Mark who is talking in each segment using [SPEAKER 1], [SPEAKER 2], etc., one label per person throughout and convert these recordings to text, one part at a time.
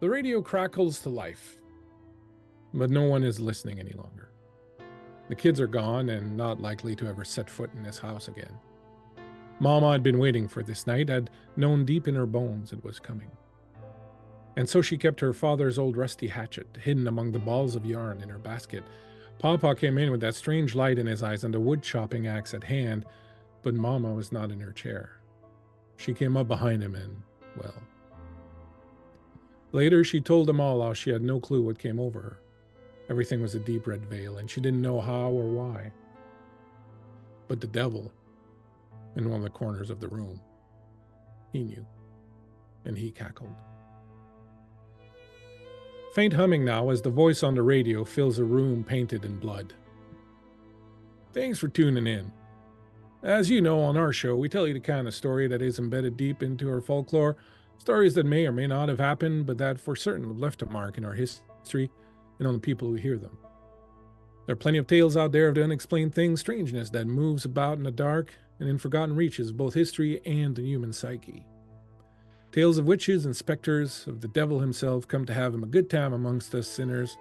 [SPEAKER 1] The radio crackles to life, but no one is listening any longer. The kids are gone and not likely to ever set foot in this house again. Mama had been waiting for this night, had known deep in her bones it was coming. And so she kept her father's old rusty hatchet hidden among the balls of yarn in her basket. Papa came in with that strange light in his eyes and a wood chopping axe at hand, but Mama was not in her chair. She came up behind him and, well... Later, she told them all how she had no clue what came over her. Everything was a deep red veil, and she didn't know how or why. But the devil, in one of the corners of the room, he knew, and he cackled. Faint humming now as the voice on the radio fills a room painted in blood. Thanks for tuning in. As you know, on our show, we tell you the kind of story that is embedded deep into our folklore, stories that may or may not have happened, but that for certain have left a mark in our history and on the people who hear them. There are plenty of tales out there of the unexplained things, strangeness that moves about in the dark and in forgotten reaches of both history and the human psyche. Tales of witches and specters, of the devil himself come to have him a good time amongst us sinners,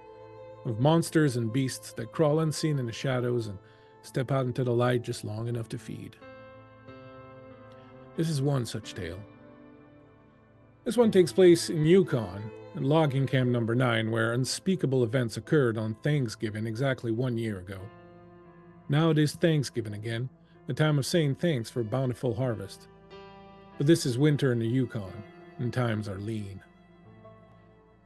[SPEAKER 1] of monsters and beasts that crawl unseen in the shadows and step out into the light just long enough to feed. This is one such tale. This one takes place in Yukon, in logging camp number 9, where unspeakable events occurred on Thanksgiving exactly 1 year ago. Now it is Thanksgiving again, the time of saying thanks for a bountiful harvest. But this is winter in the Yukon, and times are lean.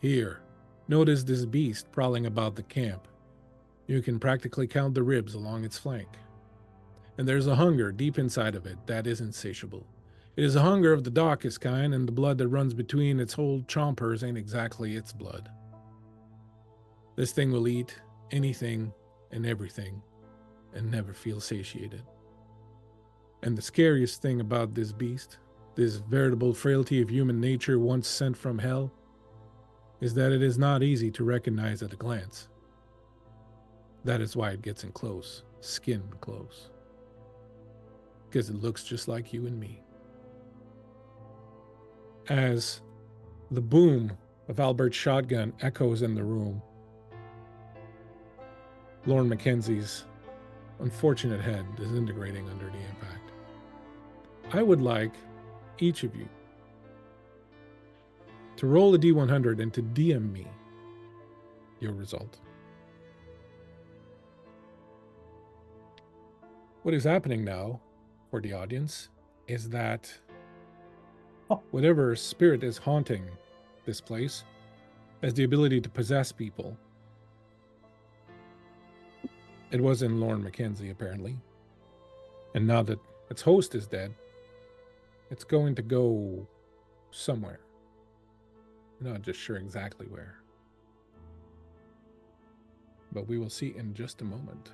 [SPEAKER 1] Here, notice this beast prowling about the camp. You can practically count the ribs along its flank. And there's a hunger deep inside of it that is insatiable. It is a hunger of the darkest kind, and the blood that runs between its whole chompers ain't exactly its blood. This thing will eat anything and everything, and never feel satiated. And the scariest thing about this beast, this veritable frailty of human nature once sent from hell, is that it is not easy to recognize at a glance. That is why it gets in close, skin close. Because it looks just like you and me. As the boom of Albert's shotgun echoes in the room, Lorne Mackenzie's unfortunate head disintegrating under the impact. I would like each of you to roll a D100 and to DM me your result. What is happening now for the audience is that whatever spirit is haunting this place has the ability to possess people. It was in Lorne Mackenzie, apparently. And now that its host is dead, it's going to go somewhere. I'm not just sure exactly where. But we will see in just a moment.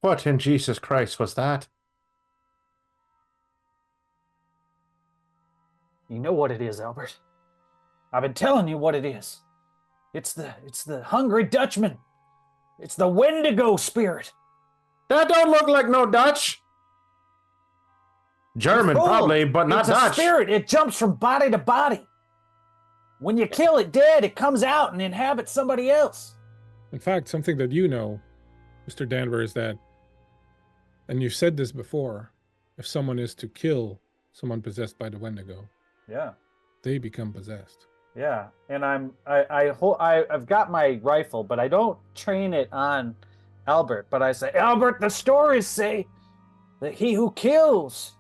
[SPEAKER 2] What in Jesus Christ was that?
[SPEAKER 3] You know what it is, Albert. I've been telling you what it is. It's the hungry Dutchman. It's the Wendigo spirit.
[SPEAKER 2] That don't look like no Dutch. German, probably, but not Dutch.
[SPEAKER 3] It's a spirit. It jumps from body to body. When you kill it dead, it comes out and inhabits somebody else.
[SPEAKER 1] In fact, something that you know, Mr. Danver, is that, and you've said this before, if someone is to kill someone possessed by the Wendigo,
[SPEAKER 3] yeah,
[SPEAKER 1] they become possessed.
[SPEAKER 3] Yeah, and I've got my rifle, but I don't train it on Albert. But I say, Albert, the stories say that he who kills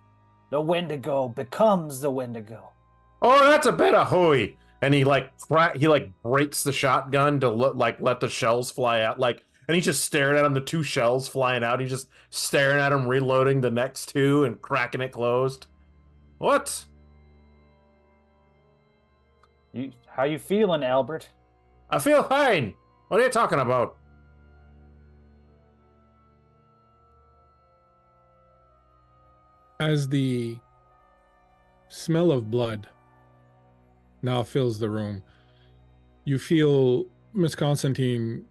[SPEAKER 3] the Wendigo becomes the Wendigo.
[SPEAKER 2] Oh, that's a bit of hooey. And he breaks the shotgun to let the shells fly out. And he's just staring at him, the two shells flying out. He's just staring at him, reloading the next two and cracking it closed. What?
[SPEAKER 3] How you feeling, Albert?
[SPEAKER 2] I feel fine. What are you talking about?
[SPEAKER 1] As the smell of blood now fills the room. You feel Miss Constantine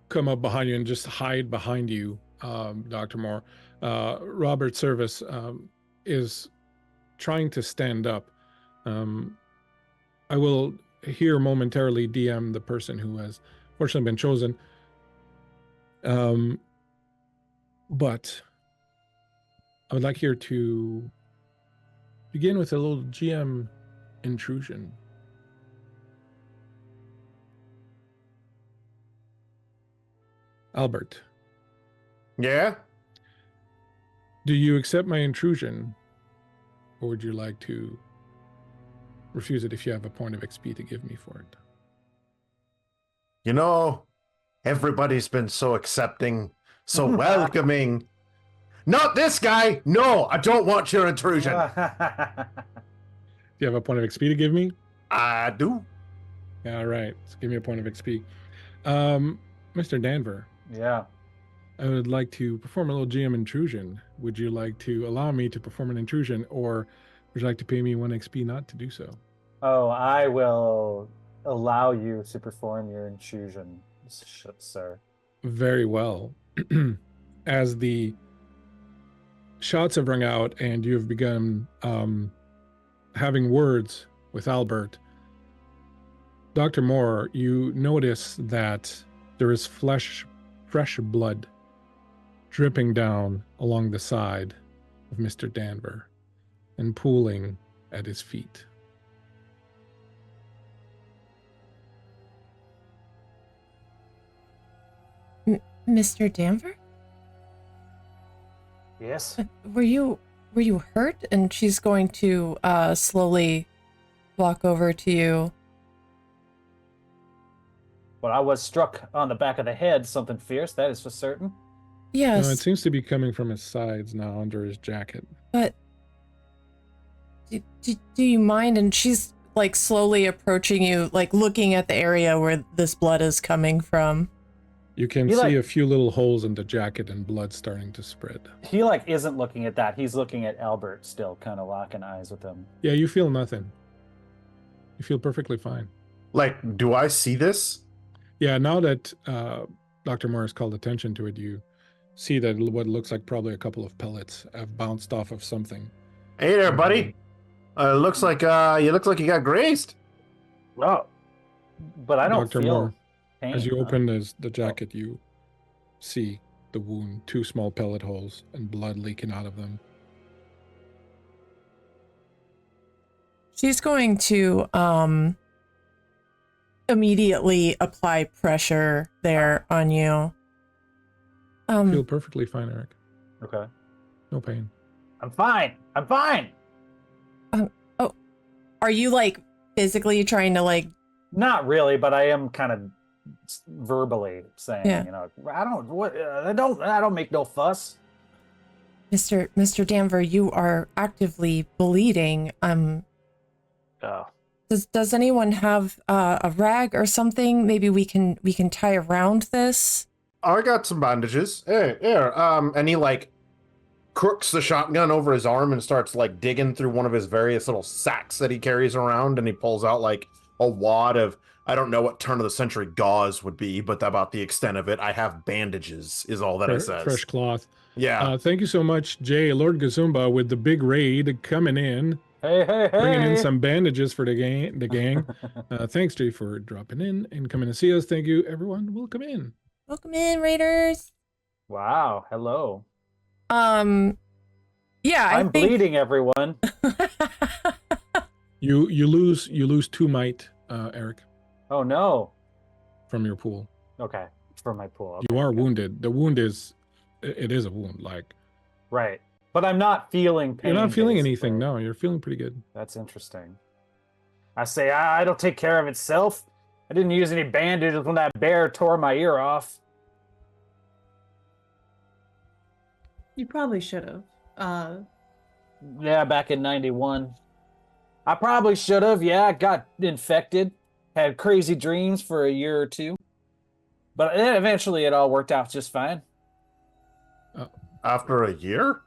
[SPEAKER 1] come up behind you and just hide behind you, Dr. Moore. Robert Service is trying to stand up. I will here momentarily DM the person who has fortunately been chosen. But I would like here to begin with a little GM intrusion. Albert,
[SPEAKER 2] Yeah?
[SPEAKER 1] do you accept my intrusion, or would you like to refuse it if you have a point of XP to give me for it?
[SPEAKER 2] You know, everybody's been so accepting, so welcoming. Not this guy! No, I don't want your intrusion.
[SPEAKER 1] Do you have a point of XP to give me?
[SPEAKER 2] I do.
[SPEAKER 1] All right, so give me a point of XP. Mr. Danver.
[SPEAKER 3] Yeah.
[SPEAKER 1] I would like to perform a little GM intrusion. Would you like to allow me to perform an intrusion, or would you like to pay me 1 XP not to do so?
[SPEAKER 3] Oh, I will allow you to perform your intrusion, sir.
[SPEAKER 1] Very well. As the shots have rung out and you have begun having words with Albert, Dr. Moore, you notice that there is fresh blood dripping down along the side of Mr. Danver and pooling at his feet.
[SPEAKER 4] Mr. Danver?
[SPEAKER 3] Yes.
[SPEAKER 4] Were you hurt? And she's going to slowly walk over to you.
[SPEAKER 3] Well, I was struck on the back of the head, something fierce, that is for certain.
[SPEAKER 4] Yes.
[SPEAKER 1] No, it seems to be coming from his sides now, under his jacket.
[SPEAKER 4] But do you mind? And she's like slowly approaching you, like looking at the area where this blood is coming from.
[SPEAKER 1] You can see a few little holes in the jacket and blood starting to spread.
[SPEAKER 3] He isn't looking at that. He's looking at Albert still, kind of locking eyes with him.
[SPEAKER 1] Yeah, you feel nothing. You feel perfectly fine.
[SPEAKER 2] Like, do I see this?
[SPEAKER 1] Yeah, now that Dr. Morris called attention to it, you see that what looks like probably a couple of pellets have bounced off of something.
[SPEAKER 2] Hey there, buddy. Looks like you you got grazed.
[SPEAKER 3] Oh, but I don't
[SPEAKER 1] Dr.
[SPEAKER 3] feel
[SPEAKER 1] Moore,
[SPEAKER 3] pain.
[SPEAKER 1] as you open the jacket, you see the wound, 2 small pellet holes and blood leaking out of them.
[SPEAKER 4] She's going to immediately apply pressure there on you.
[SPEAKER 1] Feel perfectly fine, Eric.
[SPEAKER 3] Okay.
[SPEAKER 1] No pain.
[SPEAKER 3] I'm fine.
[SPEAKER 4] Are you like physically trying to like?
[SPEAKER 3] Not really, but I am kind of verbally saying,
[SPEAKER 4] Yeah.
[SPEAKER 3] I don't make no fuss.
[SPEAKER 4] Mr. Danver, you are actively bleeding.
[SPEAKER 3] Oh.
[SPEAKER 4] Does anyone have a rag or something? Maybe we can tie around this.
[SPEAKER 2] I got some bandages. Here. And he crooks the shotgun over his arm and starts digging through one of his various little sacks that he carries around, and he pulls out a wad of, I don't know what turn of the century gauze would be, but about the extent of it. I have bandages is all that it says.
[SPEAKER 1] Fresh cloth.
[SPEAKER 2] Yeah.
[SPEAKER 1] Thank you so much, Jay, Lord Gazumba, with the big raid coming in.
[SPEAKER 3] Hey.
[SPEAKER 1] Bringing in some bandages for the gang. Thanks, Jay, for dropping in and coming to see us. Thank you, everyone. Welcome in.
[SPEAKER 4] Welcome in, Raiders.
[SPEAKER 3] Wow. Hello.
[SPEAKER 4] Yeah,
[SPEAKER 3] I'm bleeding, everyone.
[SPEAKER 1] You lose 2 might, Eric.
[SPEAKER 3] Oh no.
[SPEAKER 1] From your pool.
[SPEAKER 3] Okay. From my pool. Okay,
[SPEAKER 1] you are
[SPEAKER 3] okay.
[SPEAKER 1] wounded. The wound is a wound,
[SPEAKER 3] Right. But I'm not feeling pain.
[SPEAKER 1] You're not feeling
[SPEAKER 3] basically.
[SPEAKER 1] anything, no. You're feeling pretty good.
[SPEAKER 3] That's interesting. I say, it'll take care of itself. I didn't use any bandages when that bear tore my ear off.
[SPEAKER 5] You probably should have.
[SPEAKER 3] Yeah, back in 91. I probably should have. Yeah, I got infected. Had crazy dreams for a year or 2. But then eventually it all worked out just fine.
[SPEAKER 2] After a year?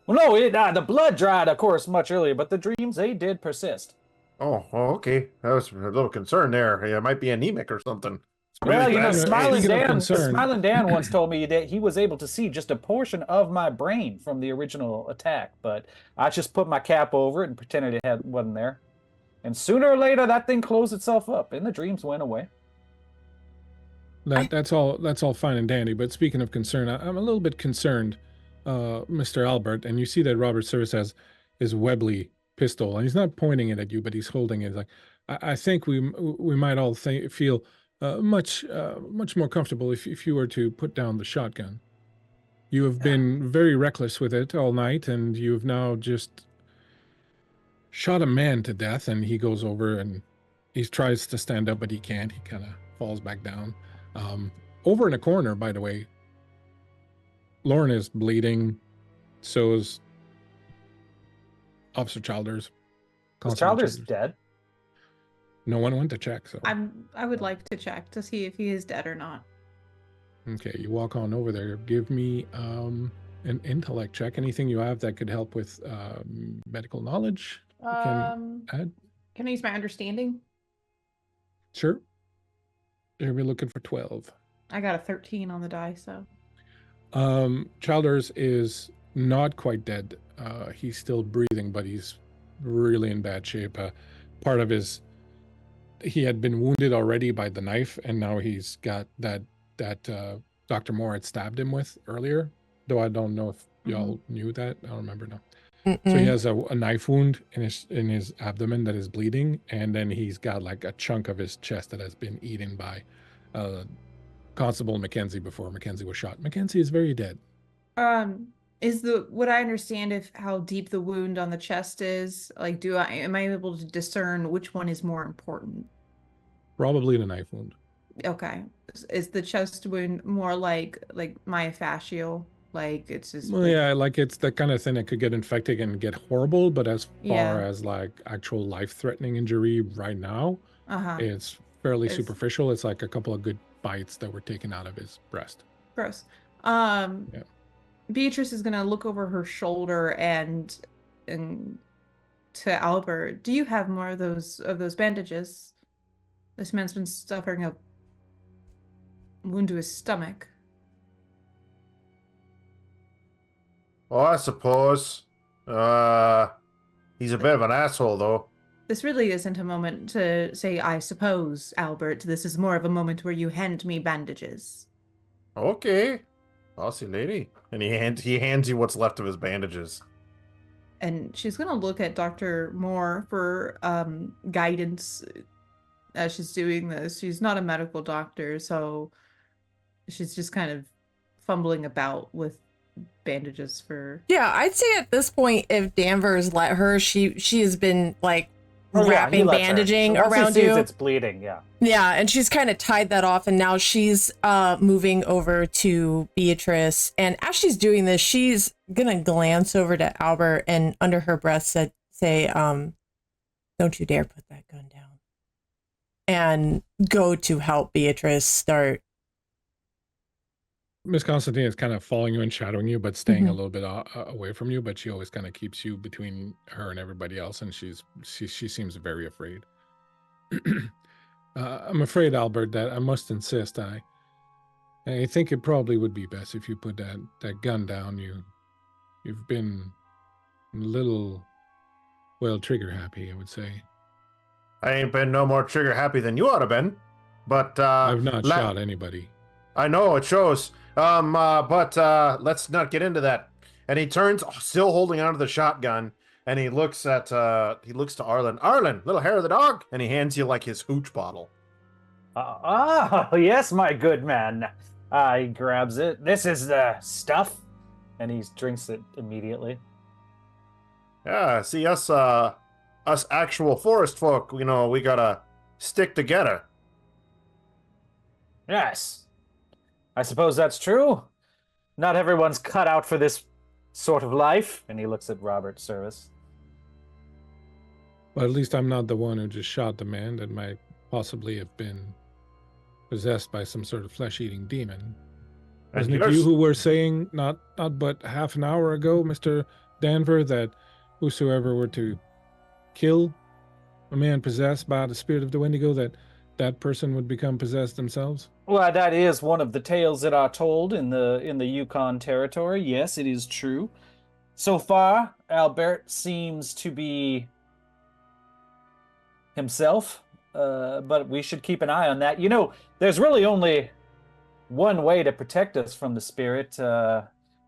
[SPEAKER 3] Well, no, the blood dried, of course, much earlier, but the dreams, they did persist.
[SPEAKER 2] Oh, okay. I was a little concerned there. It might be anemic or something.
[SPEAKER 3] Well,
[SPEAKER 1] you know, speaking of concern-
[SPEAKER 3] Smiling Dan once told me that he was able to see just a portion of my brain from the original attack, but I just put my cap over it and pretended it wasn't there. And sooner or later, that thing closed itself up, and the dreams went away.
[SPEAKER 1] That's all fine and dandy. But speaking of concern, I'm a little bit concerned, Mr. Albert. And you see that Robert Service has his Webley pistol, and he's not pointing it at you, but he's holding it. Like I think we might all feel much more comfortable if you were to put down the shotgun. You have been very reckless with it all night, and you've now just shot a man to death. And he goes over and he tries to stand up, but he can't. He kind of falls back down. Over in a corner, by the way, Lauren is bleeding. So is Officer Childers.
[SPEAKER 3] Is Childers dead?
[SPEAKER 1] No one went to check, so
[SPEAKER 5] I would like to check to see if he is dead or not.
[SPEAKER 1] okay. You walk on over there. Give me an intellect check. Anything you have that could help with medical knowledge? You can add.
[SPEAKER 5] Can I use my understanding?
[SPEAKER 1] Sure. You're looking for 12.
[SPEAKER 5] I got a 13 on the die, so.
[SPEAKER 1] Childers is not quite dead. He's still breathing, but he's really in bad shape. Part of he had been wounded already by the knife, and now he's got that Dr. Moore had stabbed him with earlier. Though I don't know if y'all knew that. I don't remember now. So he has a knife wound in his abdomen that is bleeding, and then he's got like a chunk of his chest that has been eaten by Constable Mackenzie before Mackenzie was shot. Mackenzie is very dead.
[SPEAKER 5] Would I understand how deep the wound on the chest is? Like, am I able to discern which one is more important?
[SPEAKER 1] Probably the knife wound.
[SPEAKER 5] Okay. Is the chest wound more like myofascial? Like it's just
[SPEAKER 1] like it's the kind of thing that could get infected and get horrible, but as far as like actual life-threatening injury right now, it's fairly superficial. It's like a couple of good bites that were taken out of his breast.
[SPEAKER 5] Gross. Beatrice is gonna look over her shoulder and to Albert. Do you have more of those bandages? This man's been suffering a wound to his stomach.
[SPEAKER 2] Oh, I suppose. He's a bit of an asshole, though.
[SPEAKER 5] This really isn't a moment to say, I suppose, Albert. This is more of a moment where you hand me bandages.
[SPEAKER 2] Okay. Bossy lady. And he hands you what's left of his bandages.
[SPEAKER 5] And she's going to look at Dr. Moore for guidance as she's doing this. She's not a medical doctor, so she's just kind of fumbling about with bandages for...
[SPEAKER 4] Yeah, I'd say at this point, if Danvers let her, she has been like wrapping bandaging around you.
[SPEAKER 3] It's bleeding, yeah.
[SPEAKER 4] Yeah, and she's kind of tied that off, and now she's moving over to Beatrice. And as she's doing this, she's gonna glance over to Albert and under her breath say, don't you dare put that gun down. And go to help Beatrice start.
[SPEAKER 1] Miss Constantine is kind of following you and shadowing you, but staying a little bit away from you. But she always kind of keeps you between her and everybody else, and she seems very afraid. I'm afraid, Albert, that I must insist. I think it probably would be best if you put that gun down. You've been a little, well, trigger happy, I would say.
[SPEAKER 2] I ain't been no more trigger happy than you ought to been, but
[SPEAKER 1] I've not shot anybody.
[SPEAKER 2] I know, it shows. But let's not get into that. And he turns, still holding onto the shotgun, and he looks to Arlen. Arlen, little hair of the dog, and he hands you like his hooch bottle.
[SPEAKER 3] Yes, my good man. He grabs it. This is the stuff, and he drinks it immediately.
[SPEAKER 2] Yeah, see, us actual forest folk, we gotta stick together.
[SPEAKER 3] Yes. I suppose that's true. Not everyone's cut out for this sort of life. And he looks at Robert Service.
[SPEAKER 1] But at least I'm not the one who just shot the man that might possibly have been possessed by some sort of flesh-eating demon. Wasn't it you who were saying not but half an hour ago, Mr. Danver, that whosoever were to kill a man possessed by the spirit of the Wendigo, that person would become possessed themselves?
[SPEAKER 3] Well, that is one of the tales that are told in the Yukon territory. Yes, it is true. So far, Albert seems to be himself, but we should keep an eye on that. You know, there's really only one way to protect us from the spirit.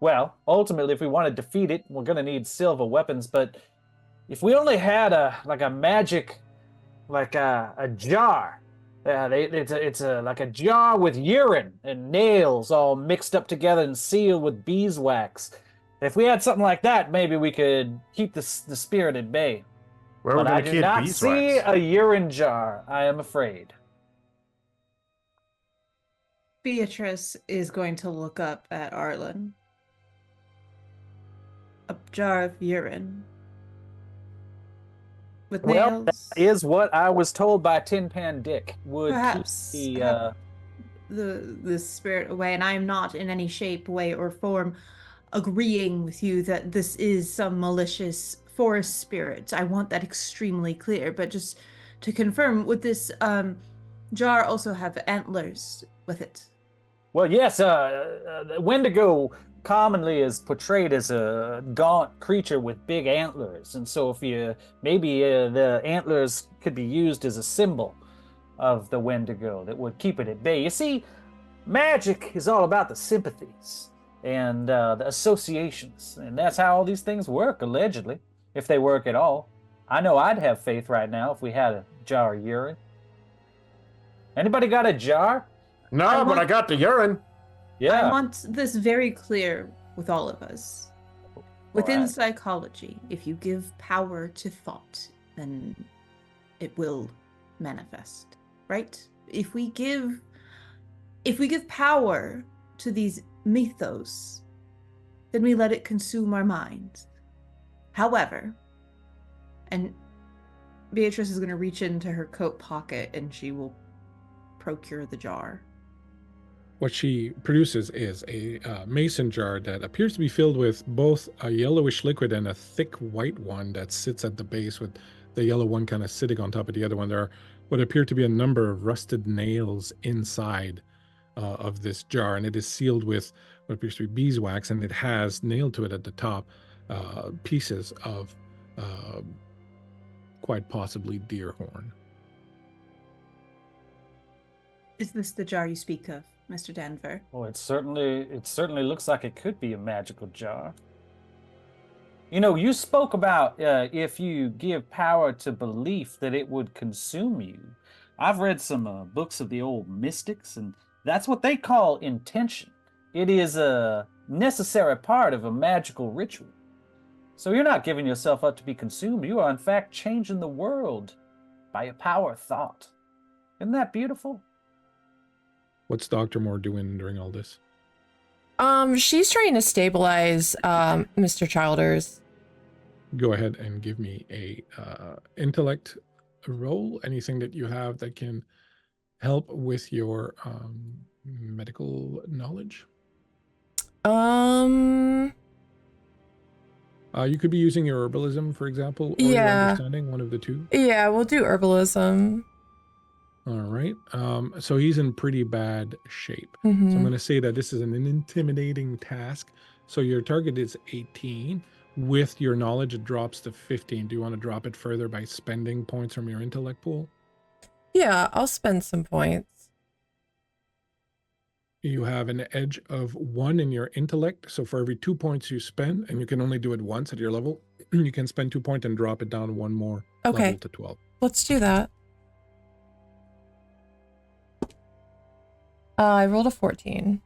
[SPEAKER 3] Well, ultimately, if we want to defeat it, we're going to need silver weapons. But if we only had a magic, like a jar, it's like a jar with urine and nails all mixed up together and sealed with beeswax. If we had something like that, maybe we could keep the spirit at bay.
[SPEAKER 2] Where are we
[SPEAKER 3] But I
[SPEAKER 2] going to
[SPEAKER 3] do
[SPEAKER 2] keep
[SPEAKER 3] not see
[SPEAKER 2] beeswax?
[SPEAKER 3] a urine jar, I am afraid.
[SPEAKER 5] Beatrice is going to look up at Arlen. A jar of urine. With
[SPEAKER 3] Well,
[SPEAKER 5] nails.
[SPEAKER 3] that is what I was told by Tin Pan Dick. Would
[SPEAKER 5] Perhaps
[SPEAKER 3] keep
[SPEAKER 5] have the spirit away, and I am not in any shape, way, or form agreeing with you that this is some malicious forest spirit. I want that extremely clear. But just to confirm, would this jar also have antlers with it?
[SPEAKER 3] Well, yes, the Wendigo commonly is portrayed as a gaunt creature with big antlers, and so if you maybe the antlers could be used as a symbol of the Wendigo that would keep it at bay. You see, magic is all about the sympathies and the associations, and that's how all these things work, allegedly, if they work at all. I know I'd have faith right now if we had a jar of urine. Anybody got a jar?
[SPEAKER 2] No,
[SPEAKER 5] I
[SPEAKER 2] but I
[SPEAKER 5] want-
[SPEAKER 2] got the urine.
[SPEAKER 3] Yeah.
[SPEAKER 5] I want this very clear with all of us. Within
[SPEAKER 3] Alright.
[SPEAKER 5] psychology, if you give power to thought, then it will manifest, right? If we give power to these mythos, then we let it consume our minds. However, and Beatrice is going to reach into her coat pocket and she will procure the jar.
[SPEAKER 1] What she produces is a mason jar that appears to be filled with both a yellowish liquid and a thick white one that sits at the base, with the yellow one kind of sitting on top of the other one. There are what appear to be a number of rusted nails inside of this jar, and it is sealed with what appears to be beeswax, and it has nailed to it at the top pieces of quite possibly deer horn.
[SPEAKER 5] Is this the jar you speak of, Mr. Denver?
[SPEAKER 3] Well, it certainly looks like it could be a magical jar. You know, you spoke about if you give power to belief that it would consume you. I've read some books of the old mystics, and that's what they call intention. It is a necessary part of a magical ritual. So you're not giving yourself up to be consumed. You are, in fact, changing the world by your power of thought. Isn't that beautiful?
[SPEAKER 1] What's Dr. Moore doing during all this?
[SPEAKER 4] She's trying to stabilize Mr. Childers.
[SPEAKER 1] Go ahead and give me a intellect roll. Anything that you have that can help with your medical knowledge. You could be using your herbalism, for example, or your understanding, one of the two.
[SPEAKER 4] Yeah, we'll do herbalism.
[SPEAKER 1] All right. So he's in pretty bad shape.
[SPEAKER 4] Mhm.
[SPEAKER 1] So I'm going to say that this is an intimidating task. So your target is 18. With your knowledge, it drops to 15. Do you want to drop it further by spending points from your intellect pool?
[SPEAKER 4] Yeah, I'll spend some points.
[SPEAKER 1] You have an edge of 1 in your intellect. So for every 2 points you spend, and you can only do it once at your level, you can spend 2 points and drop it down 1 more level to 12.
[SPEAKER 4] Let's do that. I rolled a 14.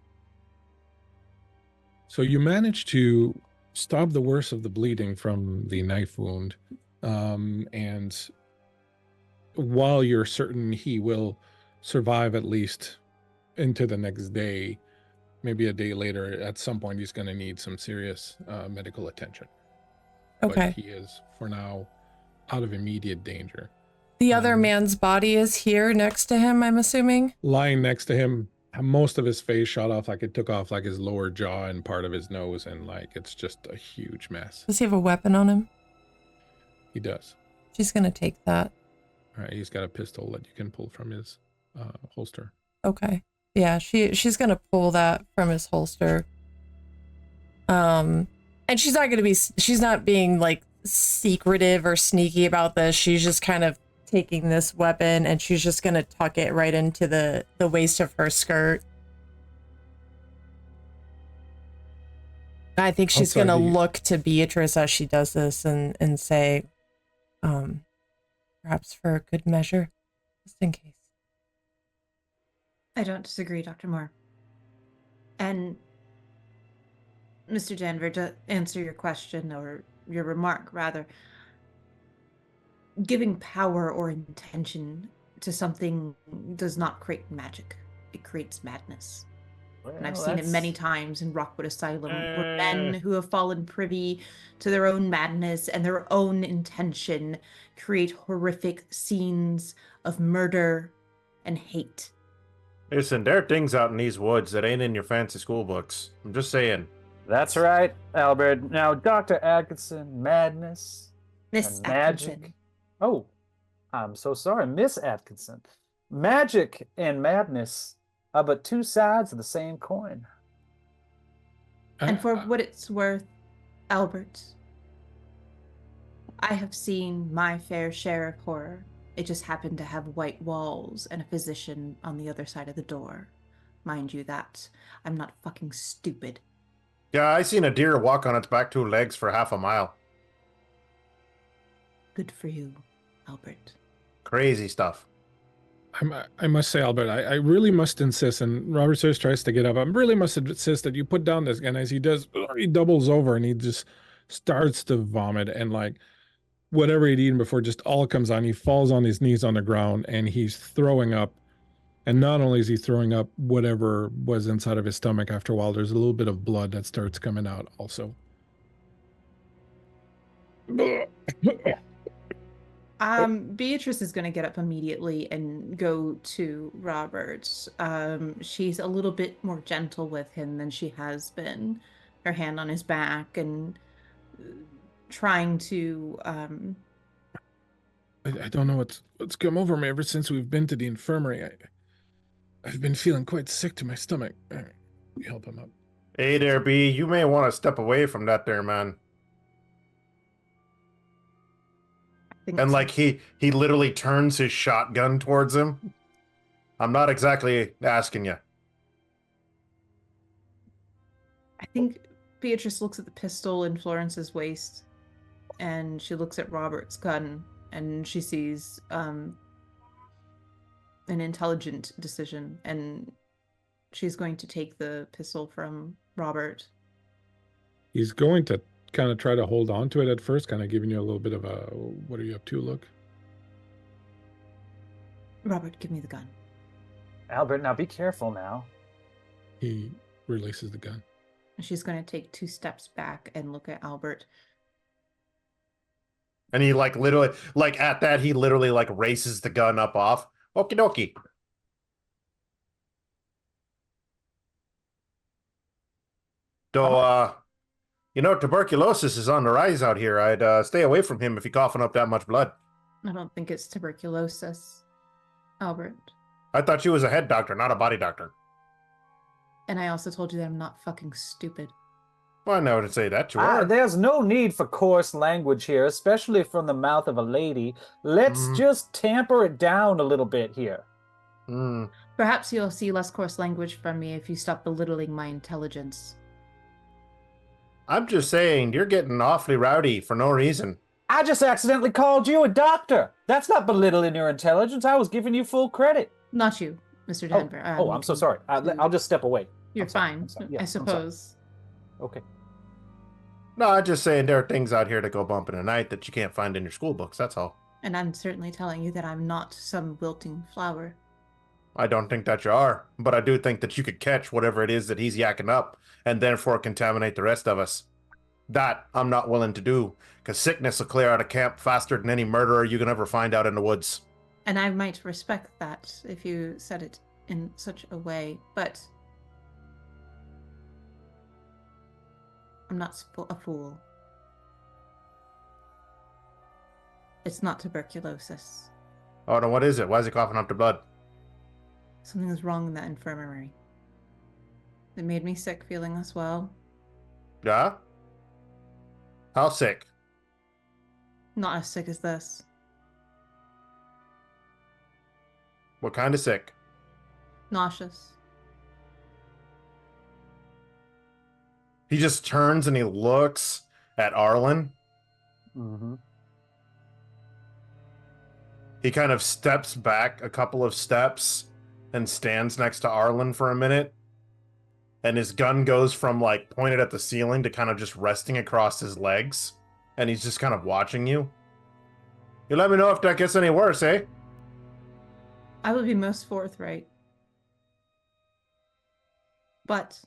[SPEAKER 1] So you manage to stop the worst of the bleeding from the knife wound. And while you're certain he will survive at least into the next day, maybe a day later, at some point he's going to need some serious medical attention.
[SPEAKER 4] Okay.
[SPEAKER 1] But he is, for now, out of immediate danger.
[SPEAKER 4] The other man's body is here next to him, I'm assuming?
[SPEAKER 1] Lying next to him, most of his face shot off. Like it took off like his lower jaw and part of his nose, and like it's just a huge mess.
[SPEAKER 4] Does he have a weapon on him?
[SPEAKER 1] He does.
[SPEAKER 4] She's gonna take that.
[SPEAKER 1] All right, he's got a pistol that you can pull from his holster.
[SPEAKER 4] Okay. Yeah, she's gonna pull that from his holster. And she's not being like secretive or sneaky about this. She's just kind of taking this weapon and she's just gonna tuck it right into the waist of her skirt. I think she's gonna look to Beatrice as she does this and say, perhaps for a good measure, just in case.
[SPEAKER 5] I don't disagree, Dr. Moore. And Mr. Danver, to answer your question, or your remark rather, giving power or intention to something does not create magic. It creates madness.
[SPEAKER 3] Well,
[SPEAKER 5] And I've seen it many times in Rockwood Asylum, where men who have fallen privy to their own madness and their own intention create horrific scenes of murder and hate.
[SPEAKER 2] Listen, there are things out in these woods that ain't in your fancy school books. I'm just saying.
[SPEAKER 3] That's right, Albert. Now, Dr. Atkinson, madness
[SPEAKER 5] Miss
[SPEAKER 3] and magic.
[SPEAKER 5] Atkinson.
[SPEAKER 3] Oh, I'm so sorry, Miss Atkinson. Magic and madness are but two sides of the same coin.
[SPEAKER 5] And for what it's worth, Albert, I have seen my fair share of horror. It just happened to have white walls and a physician on the other side of the door. Mind you that. I'm not fucking stupid.
[SPEAKER 2] Yeah, I seen a deer walk on its back two legs for half a mile.
[SPEAKER 5] Good for you, Albert.
[SPEAKER 2] Crazy stuff.
[SPEAKER 1] I must say, Albert, I really must insist, and Robert Sears tries to get up. I really must insist that you put down this gun. As he does, he doubles over and he just starts to vomit, and like whatever he'd eaten before just all comes on. He falls on his knees on the ground and he's throwing up. And not only is he throwing up whatever was inside of his stomach, after a while, there's a little bit of blood that starts coming out also.
[SPEAKER 5] Beatrice is going to get up immediately and go to Robert. She's a little bit more gentle with him than she has been. Her hand on his back and trying to...
[SPEAKER 1] I don't know what's come over me ever since we've been to the infirmary. I've been feeling quite sick to my stomach. You help him up.
[SPEAKER 2] Hey there, B. You may want to step away from that there, man. And like he literally turns his shotgun towards him. I'm not exactly asking you.
[SPEAKER 5] I think Beatrice looks at the pistol in Florence's waist, and she looks at Robert's gun, and she sees an intelligent decision, and she's going to take the pistol from Robert.
[SPEAKER 1] He's going to kind of try to hold on to it at first, kind of giving you a little bit of a, what are you up to look?
[SPEAKER 5] Robert, give me the gun.
[SPEAKER 3] Albert, now be careful now.
[SPEAKER 1] He releases the gun.
[SPEAKER 5] She's going to take 2 steps back and look at Albert.
[SPEAKER 2] And he like literally, like at that, he literally like races the gun up off. Okie dokie. Though, tuberculosis is on the rise out here. I'd stay away from him if he's coughing up that much blood.
[SPEAKER 5] I don't think it's tuberculosis, Albert.
[SPEAKER 2] I thought you was a head doctor, not a body doctor.
[SPEAKER 5] And I also told you that I'm not fucking stupid.
[SPEAKER 2] Well, I never would say that you are.
[SPEAKER 3] There's no need for coarse language here, especially from the mouth of a lady. Let's just tamper it down a little bit here.
[SPEAKER 5] Perhaps you'll see less coarse language from me if you stop belittling my intelligence.
[SPEAKER 2] I'm just saying, you're getting awfully rowdy for no reason.
[SPEAKER 3] I just accidentally called you a doctor. That's not belittling your intelligence. I was giving you full credit.
[SPEAKER 5] Not you, Mr. Denver.
[SPEAKER 3] I'm so sorry. I'll just step away.
[SPEAKER 5] You're fine,
[SPEAKER 3] Yeah,
[SPEAKER 5] I suppose.
[SPEAKER 3] Okay.
[SPEAKER 2] No, I'm just saying there are things out here that go bump in the night that you can't find in your school books, that's all.
[SPEAKER 5] And I'm certainly telling you that I'm not some wilting flower.
[SPEAKER 2] I don't think that you are, but I do think that you could catch whatever it is that he's yakking up and therefore contaminate the rest of us. That I'm not willing to do, because sickness will clear out of camp faster than any murderer you can ever find out in the woods.
[SPEAKER 5] And I might respect that if you said it in such a way, but I'm not a fool. It's not tuberculosis.
[SPEAKER 2] Oh no, what is it? Why is he coughing up the blood?
[SPEAKER 5] Something is wrong in that infirmary. It made me sick feeling this well.
[SPEAKER 2] Yeah? How sick?
[SPEAKER 5] Not as sick as this.
[SPEAKER 2] What kind of sick?
[SPEAKER 5] Nauseous.
[SPEAKER 2] He just turns and he looks at Arlen.
[SPEAKER 3] Mm-hmm.
[SPEAKER 2] He kind of steps back a couple of steps and stands next to Arlen for a minute. And his gun goes from like pointed at the ceiling to kind of just resting across his legs. And he's just kind of watching you. You let me know if that gets any worse, eh?
[SPEAKER 5] I will be most forthright. But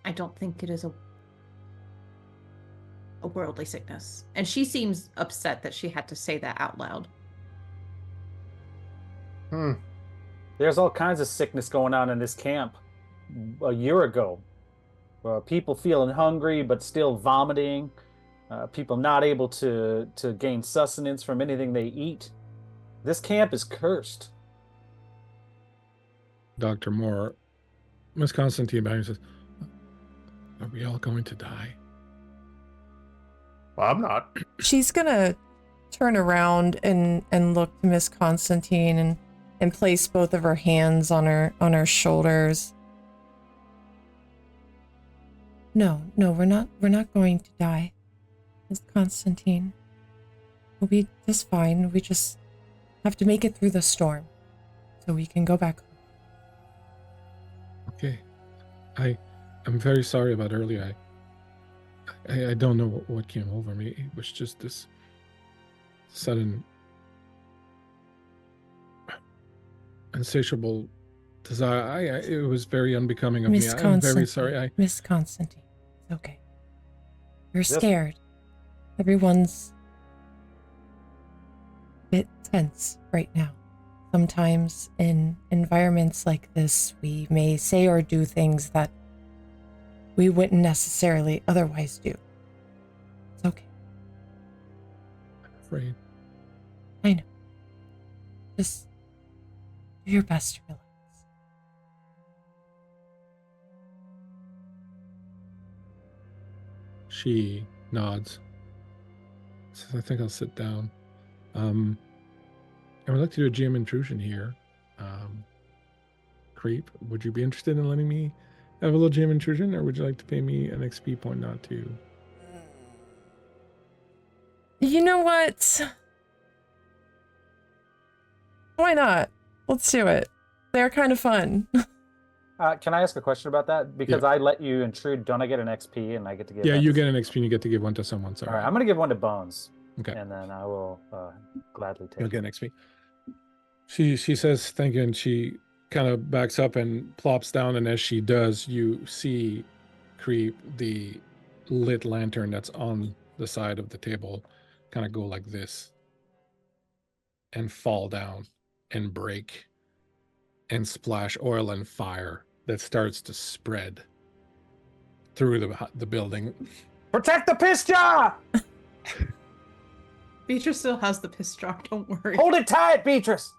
[SPEAKER 5] I don't think it is a worldly sickness. And she seems upset that she had to say that out loud.
[SPEAKER 3] There's all kinds of sickness going on in this camp. A year ago, people feeling hungry but still vomiting, people not able to gain sustenance from anything they eat. This camp is cursed.
[SPEAKER 1] Dr. Moore, Miss Constantine behind me says, are we all going to die?
[SPEAKER 2] Well, I'm not.
[SPEAKER 4] She's gonna turn around and look to Miss Constantine and place both of her hands on her shoulders. No, we're not going to die, Miss Constantine. We'll be just fine. We just have to make it through the storm so we can go back home.
[SPEAKER 1] Okay. I'm very sorry about earlier. I don't know what came over me. It was just this sudden insatiable desire. It was very unbecoming of me. I'm very sorry.
[SPEAKER 4] Miss Constantine, it's okay. You're scared. Everyone's a bit tense right now. Sometimes in environments like this, we may say or do things that we wouldn't necessarily otherwise do. It's okay.
[SPEAKER 1] I'm afraid.
[SPEAKER 4] I know. Just do your best to relax.
[SPEAKER 1] She nods. Says, I think I'll sit down. I would like to do a GM intrusion here. Creep, would you be interested in letting me have a little GM intrusion, or would you like to pay me an XP point not to?
[SPEAKER 4] You know what? Why not? Let's do it. They're kind of fun.
[SPEAKER 3] Can I ask a question about that? Because I let you intrude, don't I get an XP and I get to give?
[SPEAKER 1] Yeah, you get an XP and you get to give one to someone. Sorry.
[SPEAKER 3] All right, I'm going to give one to Bones.
[SPEAKER 1] Okay.
[SPEAKER 3] And then I will gladly take
[SPEAKER 1] You'll
[SPEAKER 3] it.
[SPEAKER 1] get an XP. She says thank you, and she kind of backs up and plops down, and as she does, you see Creep, the lit lantern that's on the side of the table, kind of go like this and fall down and break and splash oil and fire that starts to spread through the building.
[SPEAKER 3] Protect the piss jar!
[SPEAKER 5] Beatrice still has the piss jar, don't worry.
[SPEAKER 3] Hold it tight, Beatrice!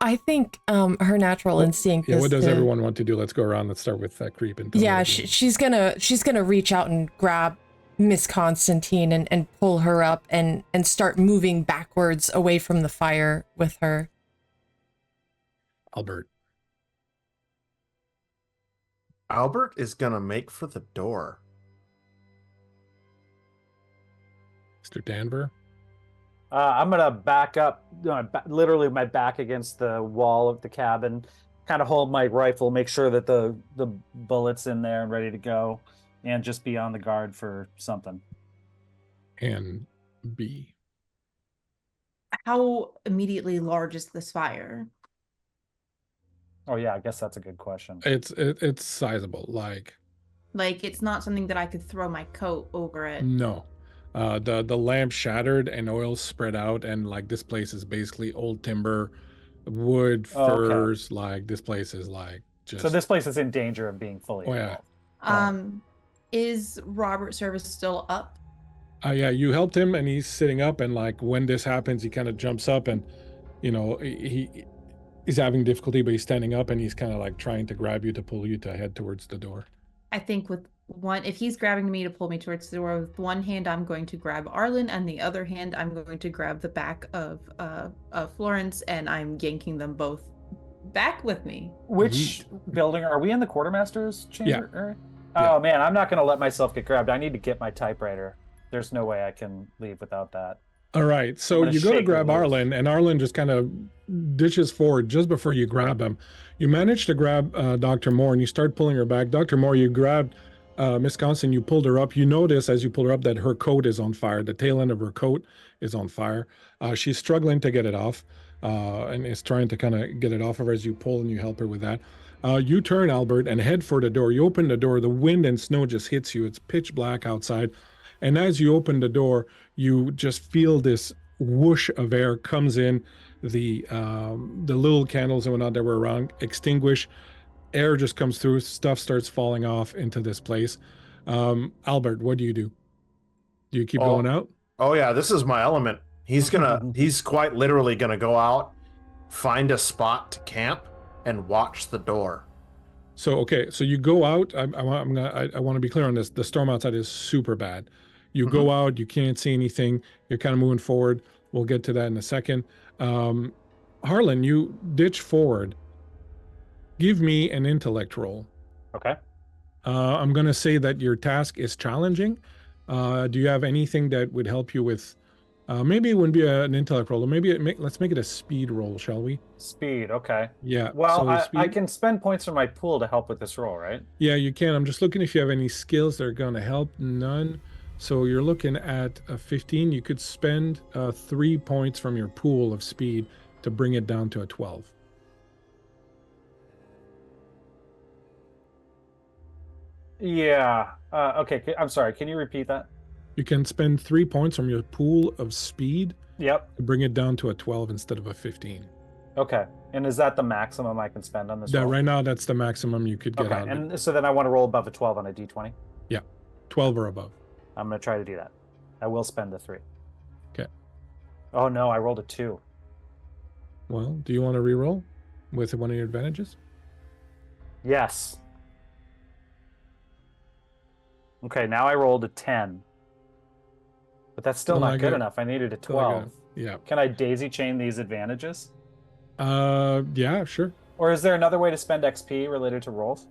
[SPEAKER 4] I think her natural instinct is
[SPEAKER 1] what does everyone want to do? Let's go around. Let's start with Creep. And
[SPEAKER 4] she's gonna reach out and grab Miss Constantine and pull her up and start moving backwards away from the fire with her.
[SPEAKER 2] Albert is gonna make for the door.
[SPEAKER 1] Mr. Danver?
[SPEAKER 3] I'm going to back up, literally my back against the wall of the cabin, kind of hold my rifle, make sure that the bullet's in there and ready to go, and just be on the guard for something.
[SPEAKER 1] And B.
[SPEAKER 5] How immediately large is this fire?
[SPEAKER 3] Oh yeah, I guess that's a good question.
[SPEAKER 1] It's sizable. Like
[SPEAKER 5] it's not something that I could throw my coat over it.
[SPEAKER 1] No. The lamp shattered and oil spread out, and like this place is basically old timber, wood,
[SPEAKER 3] Oh, okay.
[SPEAKER 1] furs. Like this place is like just.
[SPEAKER 3] So this place is in danger of being fully
[SPEAKER 1] Oh, yeah.
[SPEAKER 3] engulfed.
[SPEAKER 5] Is Robert Service still up?
[SPEAKER 1] Yeah, you helped him, and he's sitting up, and like when this happens, he kind of jumps up, and he's having difficulty, but he's standing up, and he's kind of like trying to grab you to pull you to head towards the door.
[SPEAKER 5] I think with one, if he's grabbing me to pull me towards the door, with one hand I'm going to grab Arlen, and the other hand I'm going to grab the back of Florence, and I'm yanking them both back with me.
[SPEAKER 3] Which building are we in? The quartermaster's chamber?
[SPEAKER 1] Yeah.
[SPEAKER 3] Oh man, I'm not going to let myself get grabbed. I need to get my typewriter. There's no way I can leave without that.
[SPEAKER 1] All right, so you go to grab Arlen, and Arlen just kind of ditches forward just before you grab him. You manage to grab Dr. Moore, and you start pulling her back. Dr. Moore, you grabbed Miss Constant, you pulled her up. You notice as you pull her up that her coat is on fire. The tail end of her coat is on fire. She's struggling to get it off, and is trying to kind of get it off of her as you pull and you help her with that. You turn, Albert, and head for the door. You open the door. The wind and snow just hits you. It's pitch black outside. And as you open the door, you just feel this whoosh of air comes in. The little candles and whatnot that were around extinguish. Air just comes through. Stuff starts falling off into this place. Albert, what do you do? Do you keep going out?
[SPEAKER 2] Oh yeah, this is my element. He's quite literally gonna go out, find a spot to camp, and watch the door.
[SPEAKER 1] So okay, so you go out. I want to be clear on this. The storm outside is super bad. You go out, you can't see anything. You're kind of moving forward. We'll get to that in a second. Harlan, you ditch forward. Give me an intellect roll.
[SPEAKER 3] Okay.
[SPEAKER 1] I'm going to say that your task is challenging. Do you have anything that would help you with? Maybe it wouldn't be an intellect roll. Maybe let's make it a speed roll, shall we?
[SPEAKER 3] Speed, okay.
[SPEAKER 1] Yeah.
[SPEAKER 3] Well,
[SPEAKER 1] so
[SPEAKER 3] I can spend points from my pool to help with this roll, right?
[SPEAKER 1] Yeah, you can. I'm just looking if you have any skills that are going to help. None. So you're looking at a 15. You could spend 3 points from your pool of speed to bring it down to a 12.
[SPEAKER 3] Yeah. Okay. I'm sorry. Can you repeat that?
[SPEAKER 1] You can spend 3 points from your pool of speed
[SPEAKER 3] Yep.
[SPEAKER 1] to bring it down to a 12 instead of a 15.
[SPEAKER 3] Okay. And is that the maximum I can spend on this roll?
[SPEAKER 1] Right now, that's the maximum you could get
[SPEAKER 3] Okay.
[SPEAKER 1] out of it.
[SPEAKER 3] And so then I want to roll above a 12 on a d20?
[SPEAKER 1] Yeah. 12 or above.
[SPEAKER 3] I'm going to try to do that. I will spend the 3.
[SPEAKER 1] Okay.
[SPEAKER 3] Oh, no. I rolled a 2.
[SPEAKER 1] Well, do you want to re-roll with one of your advantages?
[SPEAKER 3] Yes. Okay. Now I rolled a 10. But that's still not good enough. I needed a 12.
[SPEAKER 1] Yeah.
[SPEAKER 3] Can I daisy chain these advantages?
[SPEAKER 1] Yeah, sure.
[SPEAKER 3] Or is there another way to spend XP related to rolls?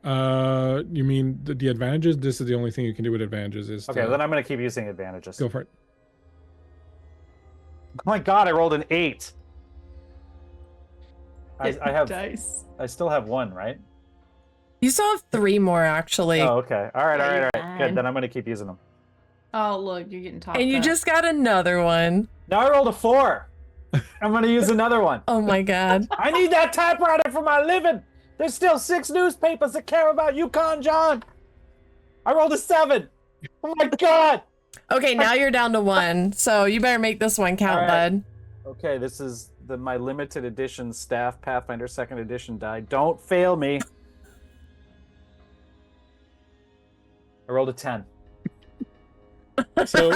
[SPEAKER 1] You mean the advantages? This is the only thing you can do with advantages.
[SPEAKER 3] Okay, then I'm going to keep using advantages.
[SPEAKER 1] Go for it.
[SPEAKER 3] Oh my god, I rolled an 8. I have
[SPEAKER 5] dice.
[SPEAKER 3] I still have 1, right?
[SPEAKER 4] You still have 3 more, actually.
[SPEAKER 3] Oh, okay. All right. Good.
[SPEAKER 5] Fine.
[SPEAKER 3] Then I'm going to keep using them.
[SPEAKER 5] Oh, look, you're getting topped
[SPEAKER 4] And you
[SPEAKER 5] up.
[SPEAKER 4] just got another one.
[SPEAKER 3] Now I rolled a 4. I'm going to use another one.
[SPEAKER 4] Oh my god.
[SPEAKER 3] I need that typewriter for my living. There's still 6 newspapers that care about Yukon John. I rolled a 7. Oh my god.
[SPEAKER 4] Okay, now you're down to 1. So you better make this one count,
[SPEAKER 3] All right.
[SPEAKER 4] bud.
[SPEAKER 3] Okay, this is my limited edition staff Pathfinder 2nd edition die. Don't fail me. I rolled a 10.
[SPEAKER 1] So,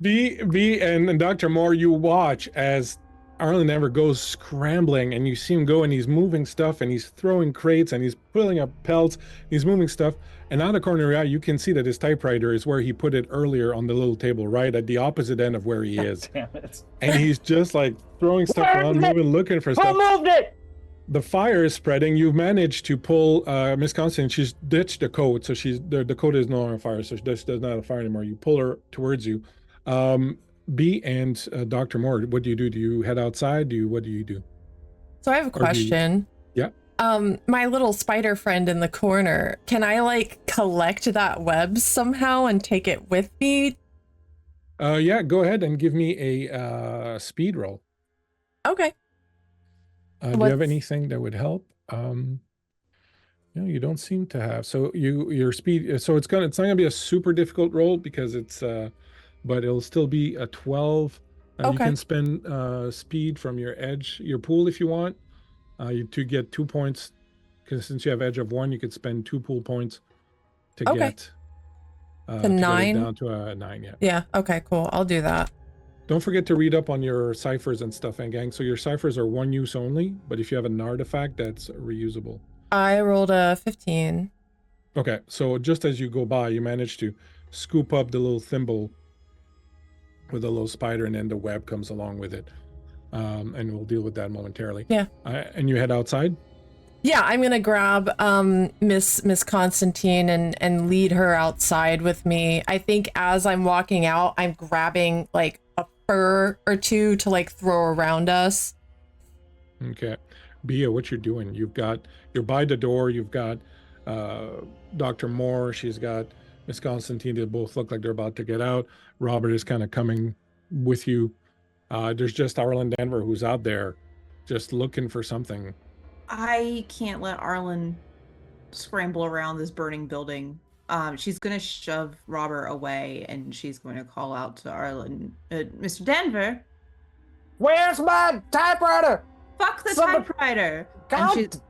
[SPEAKER 1] V and Dr. Moore, you watch as Arlen Ever goes scrambling, and you see him go, and he's moving stuff, and he's throwing crates, and he's pulling up pelts, he's moving stuff, and out of the corner of your eye, you can see that his typewriter is where he put it earlier on the little table, right at the opposite end of where he is.
[SPEAKER 3] Damn it.
[SPEAKER 1] And he's just like throwing stuff around, moving, looking for
[SPEAKER 3] Who
[SPEAKER 1] stuff.
[SPEAKER 3] moved it?
[SPEAKER 1] The fire is spreading. You've managed to pull Miss Constance. She's ditched the coat, so the coat is no longer on fire, so she does not have fire anymore. You pull her towards you. B and Dr. Moore, what do you do? Do you head outside? What do you do?
[SPEAKER 4] So I have a question.
[SPEAKER 1] Yeah.
[SPEAKER 4] My little spider friend in the corner, can I like collect that web somehow and take it with me?
[SPEAKER 1] Yeah, go ahead and give me a speed roll.
[SPEAKER 4] Okay.
[SPEAKER 1] Do you have anything that would help? You don't seem to have. So your speed. So it's not gonna be a super difficult roll because it's. But it'll still be a 12 You
[SPEAKER 4] Okay.
[SPEAKER 1] can spend speed from your edge, your pool if you want. To get 2 points, because since you have edge of 1, you could spend 2 pool points to
[SPEAKER 4] Okay.
[SPEAKER 1] get
[SPEAKER 4] To
[SPEAKER 1] to get it
[SPEAKER 4] 9?
[SPEAKER 1] down to a 9. Yeah.
[SPEAKER 4] Yeah. Okay, cool. I'll do that.
[SPEAKER 1] Don't forget to read up on your ciphers and stuff, and gang. So your ciphers are 1 use only, but if you have an artifact, that's reusable.
[SPEAKER 4] I rolled a 15.
[SPEAKER 1] Okay, so just as you go by, you manage to scoop up the little thimble with a little spider, and then the web comes along with it. And we'll deal with that momentarily.
[SPEAKER 4] Yeah.
[SPEAKER 1] And you head outside?
[SPEAKER 4] Yeah, I'm gonna grab Miss Constantine and lead her outside with me. I think as I'm walking out, I'm grabbing like a fur or two to like throw around us.
[SPEAKER 1] Okay. Bia, what you're doing, you're by the door, you've got Dr. Moore, she's got Miss Constantine, they both look like they're about to get out. Robert is kind of coming with you. There's just Arlen Denver who's out there just looking for something.
[SPEAKER 5] I can't let Arlen scramble around this burning building. She's going to shove Robert away, and she's going to call out to Arlen, Mr. Denver,
[SPEAKER 3] Where's my typewriter?
[SPEAKER 5] fuck the
[SPEAKER 3] Somebody-
[SPEAKER 5] typewriter.
[SPEAKER 3] God.
[SPEAKER 5] And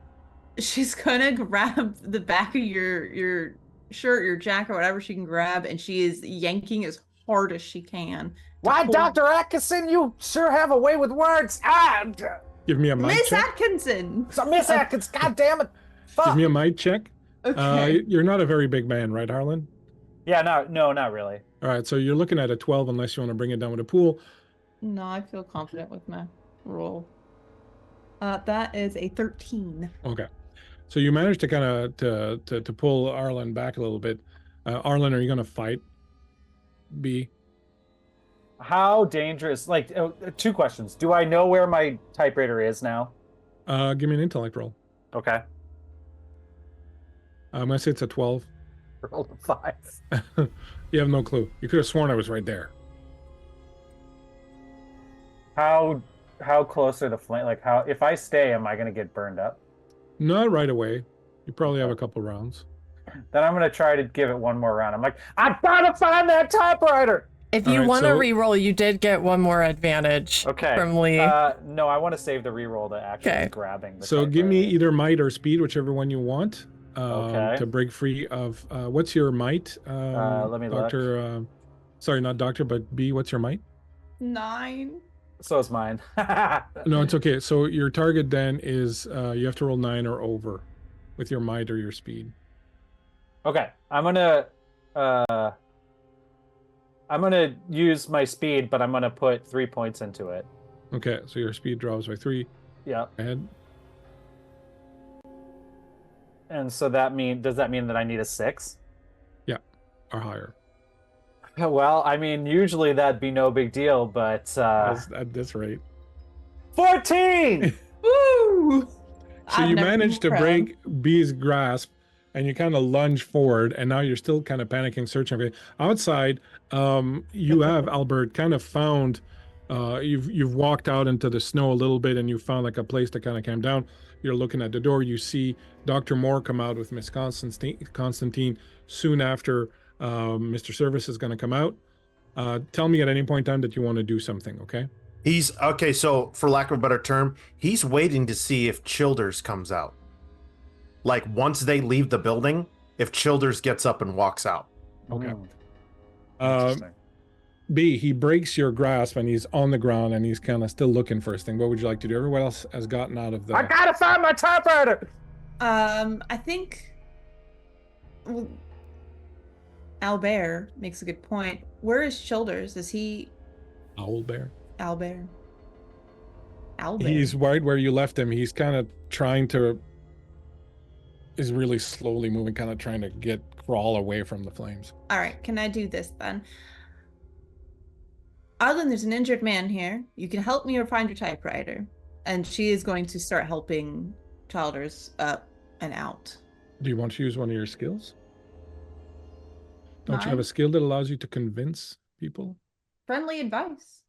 [SPEAKER 5] she's going to grab the back of your shirt, your jacket, whatever she can grab, and she is yanking as hard as she can.
[SPEAKER 3] Why,
[SPEAKER 5] pull-
[SPEAKER 3] Dr. Atkinson, you sure have a way with words.
[SPEAKER 1] Give me a mic
[SPEAKER 5] Miss
[SPEAKER 1] check.
[SPEAKER 5] Atkinson!
[SPEAKER 3] So Miss Atkins, God damn it.
[SPEAKER 1] Give
[SPEAKER 3] Fuck.
[SPEAKER 1] me a mic check.
[SPEAKER 5] Okay.
[SPEAKER 1] You're not a very big man, right, Harlan?
[SPEAKER 3] Yeah, no, not really.
[SPEAKER 1] All right, so you're looking at a 12 unless you want to bring it down with a pool.
[SPEAKER 5] No, I feel confident with my roll. That is a 13.
[SPEAKER 1] Okay. So you managed to kind of to pull Arlen back a little bit. Arlen, are you going to fight B?
[SPEAKER 3] How dangerous? Like, 2 questions. Do I know where my typewriter is now?
[SPEAKER 1] Give me an intellect roll.
[SPEAKER 3] Okay.
[SPEAKER 1] I'm going to say it's a 12.
[SPEAKER 3] Roll a 5.
[SPEAKER 1] You have no clue. You could have sworn I was right there.
[SPEAKER 3] How close are the flame? Like, how if I stay, am I gonna get burned up?
[SPEAKER 1] Not right away. You probably have a couple rounds.
[SPEAKER 3] Then I'm gonna try to give it one more round. I'm like, I gotta find that typewriter.
[SPEAKER 4] If
[SPEAKER 1] All
[SPEAKER 4] you
[SPEAKER 1] right,
[SPEAKER 4] want to
[SPEAKER 1] so-
[SPEAKER 4] re-roll, you did get one more advantage
[SPEAKER 3] Okay.
[SPEAKER 4] from Lee.
[SPEAKER 3] No, I want to save the reroll to actually
[SPEAKER 4] Okay.
[SPEAKER 3] grabbing. The
[SPEAKER 1] So give me
[SPEAKER 3] typewriter.
[SPEAKER 1] either might or speed, whichever one you want,
[SPEAKER 3] Okay.
[SPEAKER 1] to break free of. What's your might?
[SPEAKER 3] Let me look.
[SPEAKER 1] Doctor. Sorry, not doctor, but B. What's your might?
[SPEAKER 5] 9.
[SPEAKER 3] So is mine.
[SPEAKER 1] No, it's okay. So your target then is you have to roll 9 or over with your might or your speed.
[SPEAKER 3] Okay, I'm gonna use my speed, but I'm gonna put 3 points into it.
[SPEAKER 1] Okay, so your speed drops by 3.
[SPEAKER 3] Yeah.
[SPEAKER 1] Ahead.
[SPEAKER 3] And so does that mean that I need a 6?
[SPEAKER 1] Or higher.
[SPEAKER 3] Well, I mean, usually that'd be no big deal, but
[SPEAKER 1] At this rate.
[SPEAKER 3] 14.
[SPEAKER 5] Woo!
[SPEAKER 1] So you managed to break B's grasp, and you kind of lunge forward, and now you're still kind of panicking, searching. Okay, outside, you have Albert kind of found. You've walked out into the snow a little bit, and you found like a place to kind of calm down. You're looking at the door. You see Dr. Moore come out with Miss Constantine. Soon after, Mr. Service is going to come out. Tell me at any point in time that you want to do something. Okay.
[SPEAKER 2] He's okay. So, for lack of a better term, he's waiting to see if Childers comes out. Like once they leave the building, if Childers gets up and walks out.
[SPEAKER 1] Okay.
[SPEAKER 3] Interesting.
[SPEAKER 1] B, he breaks your grasp and he's on the ground and he's kind of still looking for his thing. What would you like to do? Everyone else has gotten out of the.
[SPEAKER 3] I gotta find my typewriter.
[SPEAKER 5] I think Albert makes a good point. Where is Childers? Is he
[SPEAKER 1] Owl bear.
[SPEAKER 5] Albert? Albert.
[SPEAKER 1] He's right where you left him. He's kind of trying to. Is really slowly moving, kind of trying to crawl away from the flames.
[SPEAKER 5] All right, can I do this then? Arlen, there's an injured man here. You can help me or find your typewriter. And she is going to start helping Childers up and out.
[SPEAKER 1] Do you want to use one of your skills? Don't you have
[SPEAKER 5] Mine?
[SPEAKER 1] a skill that allows you to convince people?
[SPEAKER 5] Friendly advice.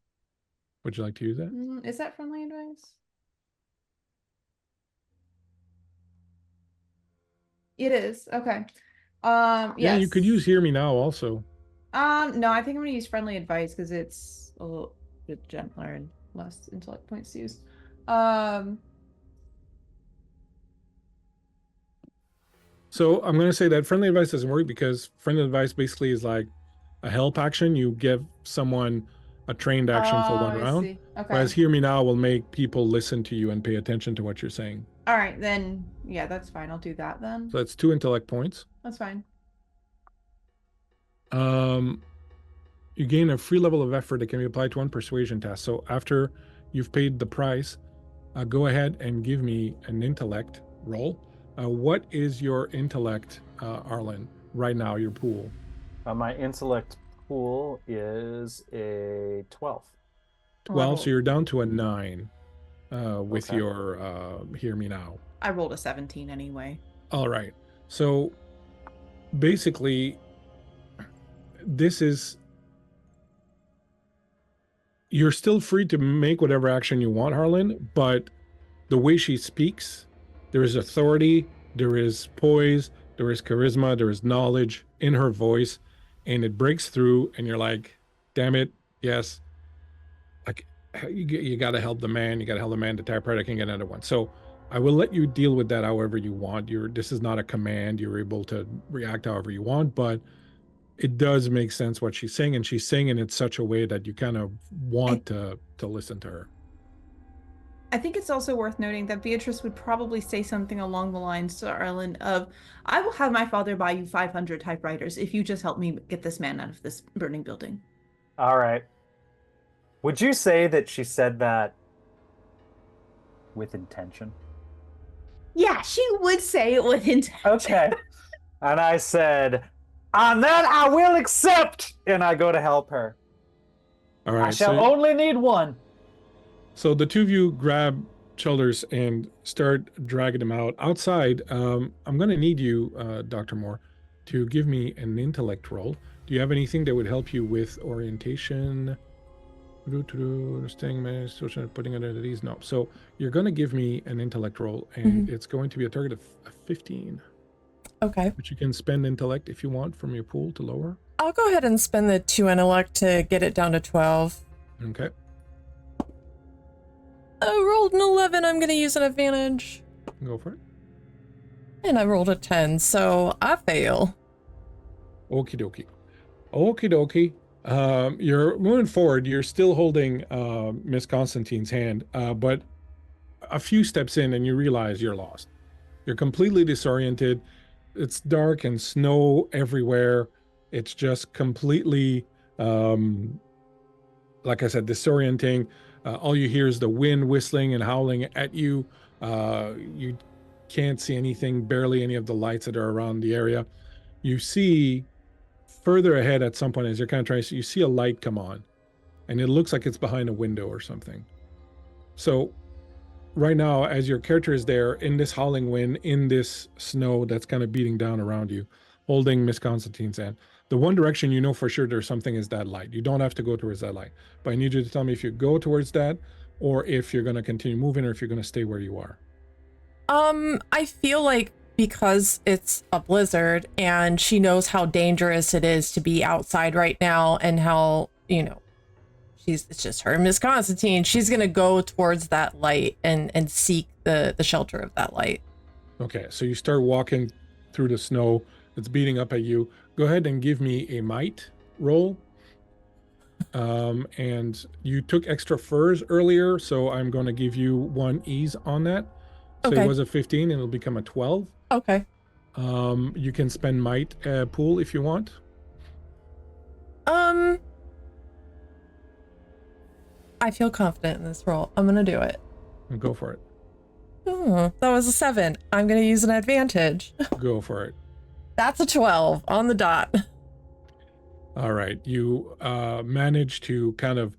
[SPEAKER 1] Would you like to use that?
[SPEAKER 5] Is that friendly advice? It is. Okay.
[SPEAKER 1] Yeah,
[SPEAKER 5] Yes.
[SPEAKER 1] you could use Hear Me Now also.
[SPEAKER 5] No, I think I'm gonna use friendly advice because it's a little bit gentler and less intellect points used. Um,
[SPEAKER 1] So I'm going to say that friendly advice doesn't work because friendly advice basically is like a help action. You give someone a trained action for one
[SPEAKER 5] I
[SPEAKER 1] round.
[SPEAKER 5] see. Okay.
[SPEAKER 1] Whereas hear me now will make people listen to you and pay attention to what you're saying.
[SPEAKER 5] All right, then. Yeah, that's fine. I'll do that then.
[SPEAKER 1] So that's 2 intellect points.
[SPEAKER 5] That's fine.
[SPEAKER 1] You gain a free level of effort that can be applied to one persuasion task. So after you've paid the price, go ahead and give me an intellect roll. What is your intellect, Arlen, right now, your pool?
[SPEAKER 3] My intellect pool is a 12.
[SPEAKER 1] 12, so you're down to a 9 with
[SPEAKER 3] Okay.
[SPEAKER 1] your hear me now.
[SPEAKER 5] I rolled a 17 anyway.
[SPEAKER 1] All right. So basically, this is, you're still free to make whatever action you want, Harlan, but the way she speaks, there is authority, there is poise, there is charisma, there is knowledge in her voice, and it breaks through, and you're like, damn it, yes. Like, you got to help the man. You got to help the man. The typewriter can get another one. So I will let you deal with that however you want. This is not a command. You're able to react however you want, but it does make sense what she's saying, and she's saying it in such a way that you kind of want to listen to her.
[SPEAKER 5] I think it's also worth noting that Beatrice would probably say something along the lines to Arlen of, I will have my father buy you 500 typewriters if you just help me get this man out of this burning building.
[SPEAKER 3] All right. Would you say that she said that with intention?
[SPEAKER 5] Yeah, she would say it with intention.
[SPEAKER 3] Okay. And I said, on that I will accept. And I go to help her.
[SPEAKER 1] All right.
[SPEAKER 3] I shall only need one.
[SPEAKER 1] So the two of you grab shoulders and start dragging them out. Outside, I'm going to need you, Dr. Moore, to give me an intellect roll. Do you have anything that would help you with orientation? Understanding, putting it at ease? No. So you're going to give me an intellect roll, and it's going to be a target of 15.
[SPEAKER 4] Okay.
[SPEAKER 1] But you can spend intellect if you want from your pool to lower.
[SPEAKER 4] I'll go ahead and spend the 2 intellect to get it down to 12.
[SPEAKER 1] Okay.
[SPEAKER 4] I rolled an 11. I'm going to use an advantage.
[SPEAKER 1] Go for it.
[SPEAKER 4] And I rolled a 10, so I fail.
[SPEAKER 1] Okie dokie. Okie dokie. You're moving forward. You're still holding Miss Constantine's hand, but a few steps in and you realize you're lost. You're completely disoriented. It's dark and snow everywhere. It's just completely, like I said, disorienting. All you hear is the wind whistling and howling at you. You can't see anything, barely any of the lights that are around the area. You see further ahead at some point as you're kind of trying to see, you see a light come on, and it looks like it's behind a window or something. So right now, as your character is there in this howling wind, in this snow that's kind of beating down around you, holding Miss Constantine's hand, the one direction you know for sure there's something is that light. You don't have to go towards that light, but I need you to tell me if you go towards that or if you're going to continue moving or if you're going to stay where you are.
[SPEAKER 4] I feel like because it's a blizzard and she knows how dangerous it is to be outside right now and how, it's just her and Miss Constantine, she's going to go towards that light and seek the shelter of that light.
[SPEAKER 1] Okay, so you start walking through the snow. It's beating up at you. Go ahead and give me a might roll. And you took extra furs earlier, so I'm going to give you 1 ease on that. So
[SPEAKER 4] Okay.
[SPEAKER 1] It was a 15 and it'll become a 12.
[SPEAKER 4] Okay.
[SPEAKER 1] You can spend might pool if you want.
[SPEAKER 4] I feel confident in this roll. I'm going to do it.
[SPEAKER 1] Go for it.
[SPEAKER 4] Oh, that was a 7. I'm going to use an advantage.
[SPEAKER 1] Go for it.
[SPEAKER 4] That's a 12 on the dot.
[SPEAKER 1] All right. You manage to kind of,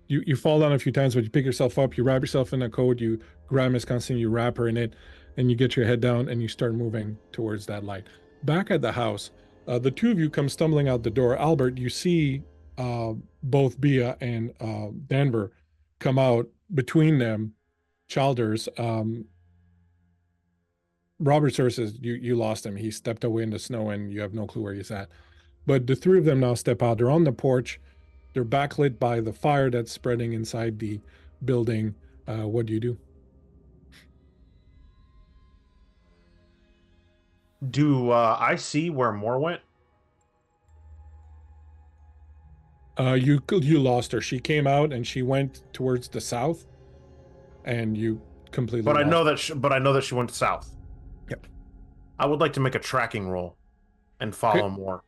[SPEAKER 1] you fall down a few times, but you pick yourself up, you wrap yourself in a coat, you grab Miss Constantine, you wrap her in it, and you get your head down and you start moving towards that light. Back at the house, the two of you come stumbling out the door. Albert, you see both Bia and Danver come out. Between them, Childers, Robert says you lost him. He stepped away in the snow and you have no clue where he's at. But the three of them now step out. They're on the porch. They're backlit by the fire that's spreading inside the building. What do you do?
[SPEAKER 2] Do I see where Moore went?
[SPEAKER 1] You lost her. She came out and she went towards the south, and you completely.
[SPEAKER 2] But I
[SPEAKER 1] lost
[SPEAKER 2] know that. But I know that she went south.
[SPEAKER 1] Yep.
[SPEAKER 2] I would like to make a tracking roll and follow Moore.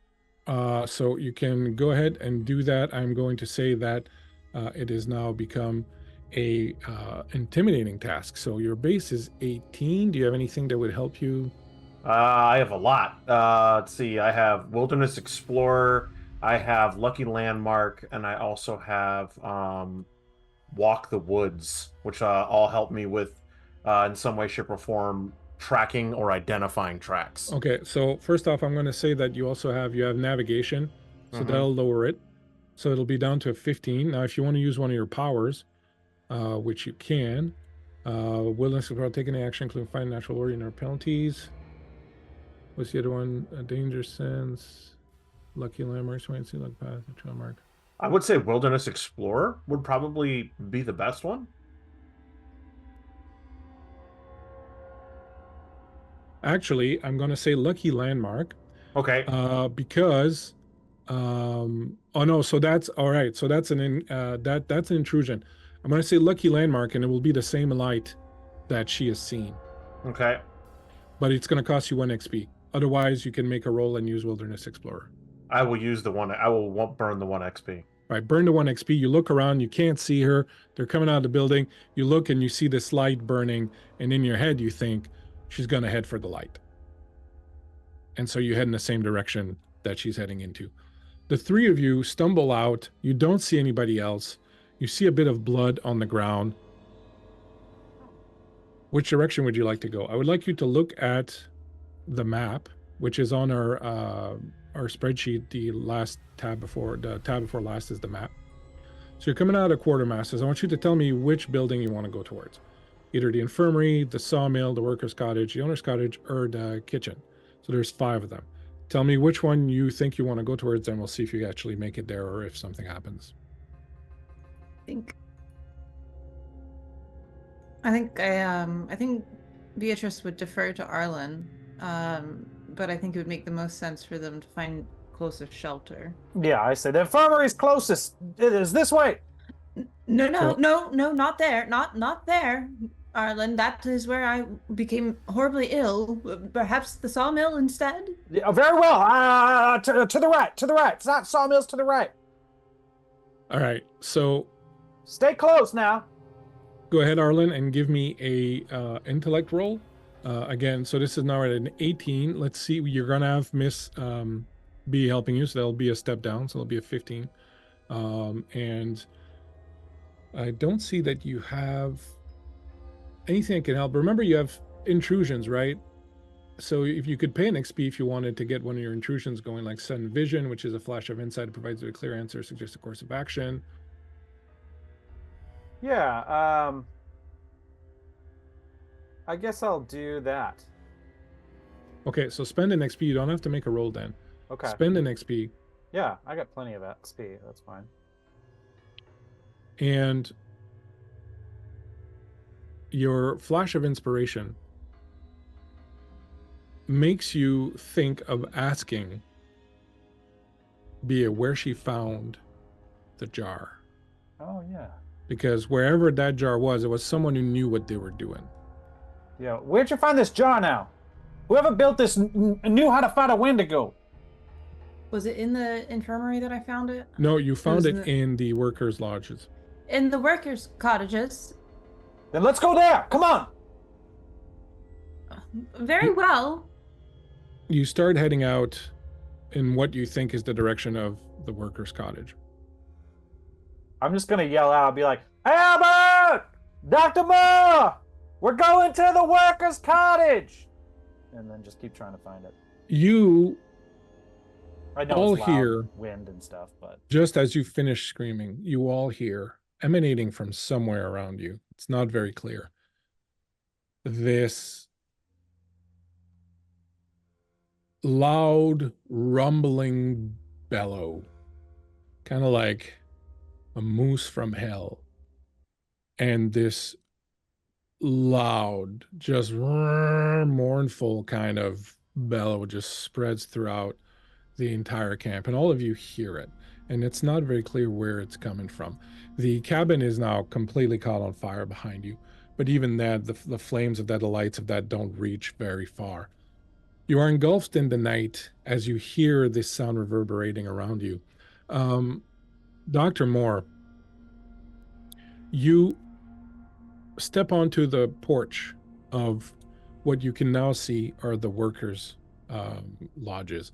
[SPEAKER 1] So you can go ahead and do that. I'm going to say that it has now become a intimidating task. So your base is 18. Do you have anything that would help you?
[SPEAKER 2] I have a lot. Let's see. I have Wilderness Explorer. I have Lucky Landmark, and I also have Walk the Woods, which all help me with, in some way, shape, or form, tracking or identifying tracks.
[SPEAKER 1] Okay, so first off, I'm going to say that you have navigation, so that'll lower it. So it'll be down to 15. Now, if you want to use one of your powers, which you can, Wilderness Explorer, take any action, including find natural origin or penalties. What's the other one? Danger Sense, Lucky Landmark, Swain Sea, Luck Path, Trail Mark.
[SPEAKER 2] I would say Wilderness Explorer would probably be the best one.
[SPEAKER 1] Actually, I'm going to say Lucky Landmark.
[SPEAKER 2] Okay.
[SPEAKER 1] Because, oh no, so that's all right. So that's that's an intrusion. I'm going to say Lucky Landmark, and it will be the same light that she has seen.
[SPEAKER 2] Okay.
[SPEAKER 1] But it's going to cost you 1 XP. Otherwise, you can make a roll and use Wilderness Explorer.
[SPEAKER 2] I will use the one. I will burn the 1 XP.
[SPEAKER 1] All right, burn the 1 XP. You look around, you can't see her. They're coming out of the building. You look and you see this light burning, and in your head you think she's going to head for the light. And so you head in the same direction that she's heading into. The three of you stumble out. You don't see anybody else. You see a bit of blood on the ground. Which direction would you like to go? I would like you to look at the map, which is on our spreadsheet. The tab before last is the map. So you're coming out of Quartermasters. I want you to tell me which building you want to go towards. Either the infirmary, the sawmill, the worker's cottage, the owner's cottage, or the kitchen. So there's 5 of them. Tell me which one you think you want to go towards, and we'll see if you actually make it there or if something happens.
[SPEAKER 5] I think Beatrice would defer to Arlen, but I think it would make the most sense for them to find closest shelter.
[SPEAKER 3] Yeah, I say the infirmary's closest. It is this way.
[SPEAKER 5] No, not there. Not there, Arlen. That is where I became horribly ill. Perhaps the sawmill instead?
[SPEAKER 3] Yeah, very well. To the right. To the right. It's not sawmills, to the right.
[SPEAKER 1] All right. So
[SPEAKER 3] stay close now.
[SPEAKER 1] Go ahead, Arlen, and give me a intellect roll. Again, so this is now at an 18. Let's see. You're gonna have Miss B helping you, so that'll be a step down. So it'll be a 15. And I don't see that you have anything that can help. Remember, you have intrusions, right? So if you could pay an XP if you wanted to get one of your intrusions going, like sudden vision, which is a flash of insight, it provides you a clear answer, suggests a course of action.
[SPEAKER 3] Yeah, I guess I'll do that.
[SPEAKER 1] Okay, so spend an XP. You don't have to make a roll then.
[SPEAKER 3] Okay.
[SPEAKER 1] Spend an XP.
[SPEAKER 3] Yeah, I got plenty of XP. That's fine.
[SPEAKER 1] And your flash of inspiration makes you think of asking Bia where she found the jar.
[SPEAKER 3] Oh, yeah.
[SPEAKER 1] Because wherever that jar was, it was someone who knew what they were doing.
[SPEAKER 3] Yeah, where'd you find this jar now? Whoever built this knew how to find a Wendigo.
[SPEAKER 5] Was it in the infirmary that I found it?
[SPEAKER 1] No, you found it in the workers' lodges.
[SPEAKER 5] In the workers' cottages.
[SPEAKER 3] Then let's go there. Come on.
[SPEAKER 5] Very well.
[SPEAKER 1] You start heading out in what you think is the direction of the workers' cottage.
[SPEAKER 3] I'm just gonna yell out. I'll be like, Albert! Dr. Moore! We're going to the workers' cottage! And then just keep trying to find it.
[SPEAKER 1] You
[SPEAKER 3] I know
[SPEAKER 1] all
[SPEAKER 3] it's loud,
[SPEAKER 1] hear,
[SPEAKER 3] wind and stuff, but
[SPEAKER 1] just as you finish screaming, you all hear, emanating from somewhere around you, it's not very clear, this loud, rumbling bellow. Kind of like a moose from hell. And this loud, just mournful kind of bellow just spreads throughout the entire camp, and all of you hear it. And it's not very clear where it's coming from. The cabin is now completely caught on fire behind you, but even that, the flames of that, the lights of that don't reach very far. You are engulfed in the night as you hear this sound reverberating around you. Dr. Moore, you step onto the porch of what you can now see are the workers' lodges.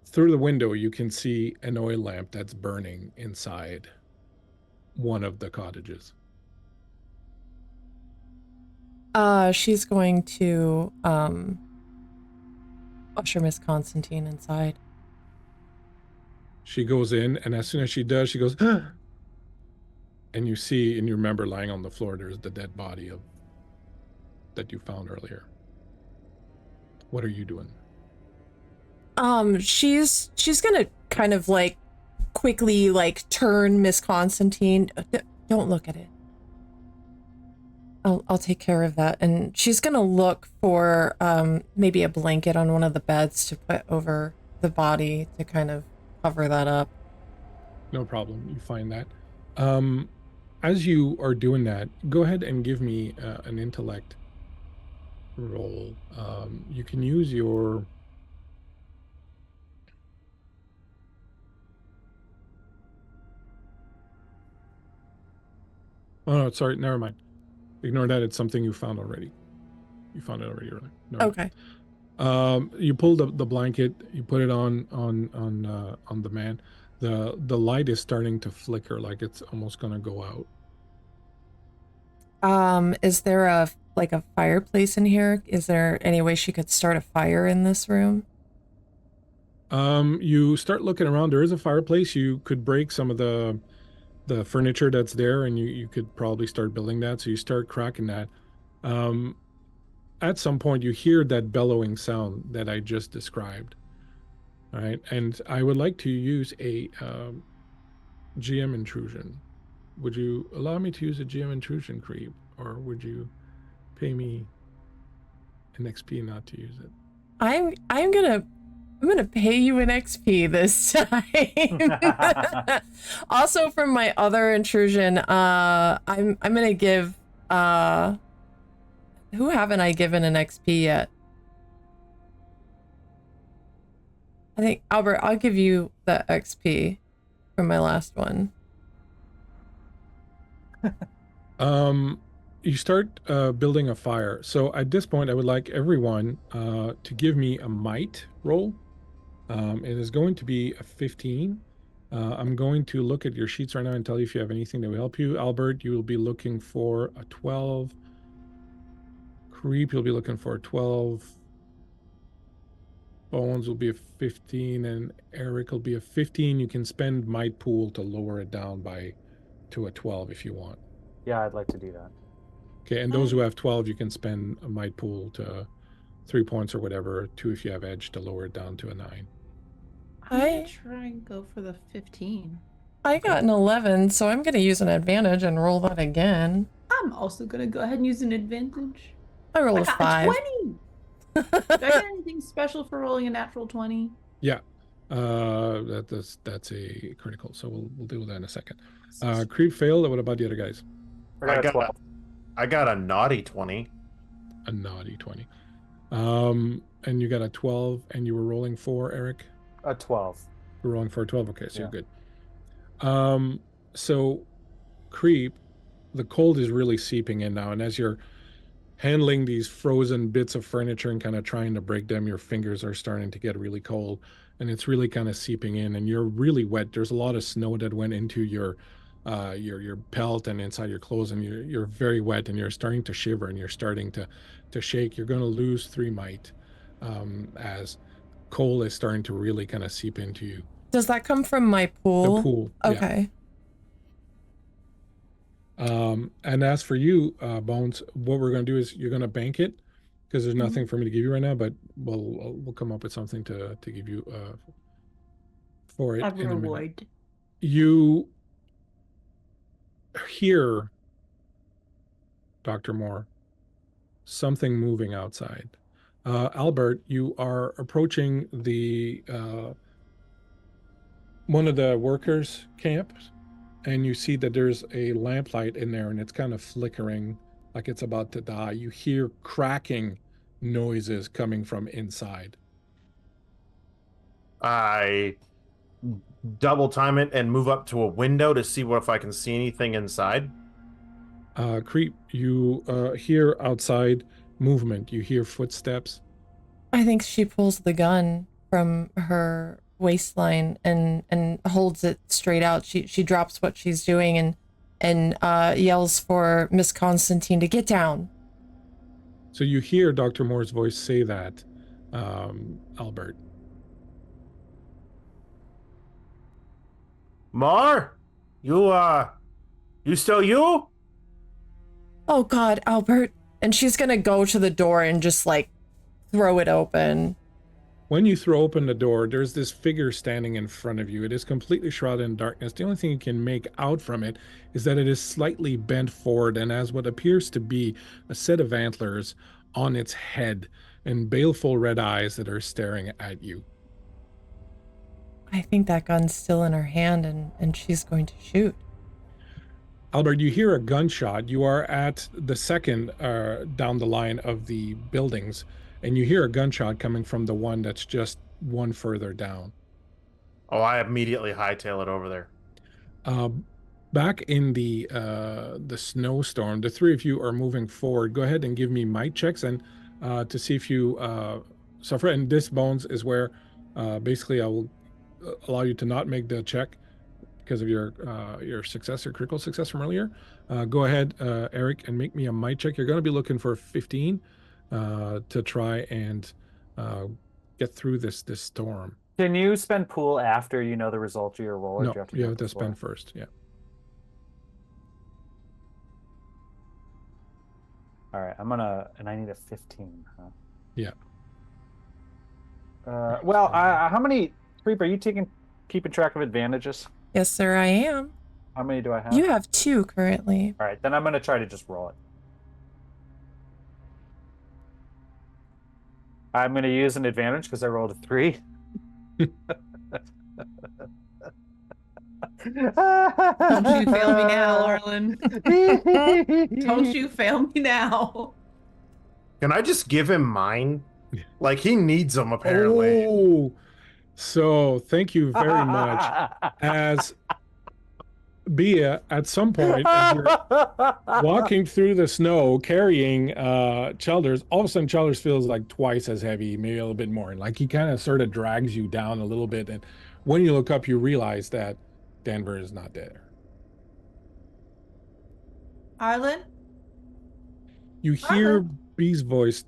[SPEAKER 1] Through the window, you can see an oil lamp that's burning inside one of the cottages.
[SPEAKER 4] She's going to usher Miss Constantine inside.
[SPEAKER 1] She goes in, and as soon as she does, she goes, and you see and you remember lying on the floor, there's the dead body of that you found earlier. What are you doing?
[SPEAKER 4] She's gonna kind of like quickly like turn Miss Constantine. Don't look at it. I'll take care of that. And she's gonna look for maybe a blanket on one of the beds to put over the body to kind of cover that up.
[SPEAKER 1] No problem. You find that. As you are doing that, go ahead and give me an intellect roll. You can use your... Oh, no, sorry. Never mind. Ignore that. It's something you found already. You found it already earlier. No.
[SPEAKER 4] Okay.
[SPEAKER 1] You pulled up the blanket. You put it on the man. The light is starting to flicker, like it's almost gonna go out.
[SPEAKER 4] Is there a fireplace in here? Is there any way she could start a fire in this room?
[SPEAKER 1] You start looking around. There is a fireplace. You could break some of the furniture that's there, and you could probably start building that. So you start cracking that. At some point, you hear that bellowing sound that I just described. All right, and I would like to use a GM intrusion. Would you allow me to use a GM intrusion, Creep, or would you pay me an XP not to use it?
[SPEAKER 4] I'm gonna pay you an XP this time. Also, from my other intrusion, I'm gonna give who haven't I given an XP yet? I think Albert, I'll give you the XP from my last one.
[SPEAKER 1] You start building a fire. So at this point, I would like everyone to give me a might roll. It is going to be a 15. I'm going to look at your sheets right now and tell you if you have anything that will help you. Albert, you will be looking for a 12. Creep, you'll be looking for a 12. Bones will be a 15, and Eric will be a 15. You can spend might pool to lower it down to a 12 if you want.
[SPEAKER 3] Yeah, I'd like to do that.
[SPEAKER 1] Okay, and those who have 12, you can spend a might pool to 3 points or whatever, 2 if you have edge to lower it down to a 9.
[SPEAKER 5] I'm gonna try and go for the 15.
[SPEAKER 4] I got an 11, so I'm gonna use an advantage and roll that again.
[SPEAKER 5] I'm also gonna go ahead and use an advantage.
[SPEAKER 4] I rolled
[SPEAKER 5] I
[SPEAKER 4] a
[SPEAKER 5] got
[SPEAKER 4] 5.
[SPEAKER 5] a 20. Do I get anything special for rolling a natural 20?
[SPEAKER 1] Yeah, that's a critical, so we'll deal with that in a second. Creep failed. What about the other guys?
[SPEAKER 2] I got a naughty 20.
[SPEAKER 1] A naughty 20. And you got a 12, and you were rolling for, Eric?
[SPEAKER 3] A 12.
[SPEAKER 1] You were rolling for a 12. Okay, so
[SPEAKER 3] Yeah.
[SPEAKER 1] you're good. So Creep, the cold is really seeping in now, and as you're handling these frozen bits of furniture and kind of trying to break them, your fingers are starting to get really cold, and it's really kind of seeping in, and you're really wet. There's a lot of snow that went into your pelt and inside your clothes, and you're very wet, and you're starting to shiver, and you're starting to shake. You're going to lose 3 might as coal is starting to really kind of seep into you.
[SPEAKER 4] Does that come from my pool?
[SPEAKER 1] The pool.
[SPEAKER 4] Okay.
[SPEAKER 1] Yeah. And as for you, Bones, what we're going to do is you're going to bank it because there's nothing for me to give you right now, but we'll come up with something to give you for it.
[SPEAKER 5] A reward.
[SPEAKER 1] You hear, Dr. Moore, something moving outside. Albert, you are approaching the one of the workers' camps, and you see that there's a lamplight in there, and it's kind of flickering like it's about to die. You hear cracking noises coming from inside.
[SPEAKER 2] I double time it and move up to a window to see if I can see anything inside.
[SPEAKER 1] Creep, you hear outside movement. You hear footsteps.
[SPEAKER 4] I think she pulls the gun from her waistline and holds it straight out. She drops what she's doing and yells for Miss Constantine to get down.
[SPEAKER 1] So you hear Dr. Moore's voice say that, Albert.
[SPEAKER 2] Mar, you still you?
[SPEAKER 4] Oh God, Albert. And she's gonna go to the door and just like throw it open.
[SPEAKER 1] When you throw open the door, there's this figure standing in front of you. It is completely shrouded in darkness. The only thing you can make out from it is that it is slightly bent forward and has what appears to be a set of antlers on its head and baleful red eyes that are staring at you.
[SPEAKER 4] I think that gun's still in her hand and she's going to shoot.
[SPEAKER 1] Albert, you hear a gunshot. You are at the second down the line of the buildings, and you hear a gunshot coming from the one that's just one further down.
[SPEAKER 2] Oh, I immediately hightail it over there.
[SPEAKER 1] Back in the snowstorm, the three of you are moving forward. Go ahead and give me might checks and to see if you suffer. And this, Bones, is where basically I will allow you to not make the check because of your success or critical success from earlier. Go ahead, Eric, and make me a might check. You're going to be looking for 15 to try and get through this storm.
[SPEAKER 3] Can you spend pool after you know the result of your roll? Or
[SPEAKER 1] No,
[SPEAKER 3] do you have to,
[SPEAKER 1] you have to spend first. Yeah.
[SPEAKER 3] All right, and I need a 15, huh?
[SPEAKER 1] Yeah.
[SPEAKER 3] Well, how many, Creep, are you keeping track of advantages?
[SPEAKER 4] Yes, sir, I am.
[SPEAKER 3] How many do I have?
[SPEAKER 4] You have 2 currently.
[SPEAKER 3] All right, then I'm going to try to just roll it. I'm going to use an advantage because I rolled a 3.
[SPEAKER 5] Don't you fail me now, Arlen. Don't you fail me now.
[SPEAKER 2] Can I just give him mine? Like, he needs them, apparently.
[SPEAKER 1] Oh, so thank you very much. As Bia, at some point, as you're walking through the snow carrying Chelders, all of a sudden Chelders feels like twice as heavy, maybe a little bit more. Like he kind of sort of drags you down a little bit. And when you look up, you realize that Denver is not there.
[SPEAKER 5] Arlen?
[SPEAKER 1] You hear B's voice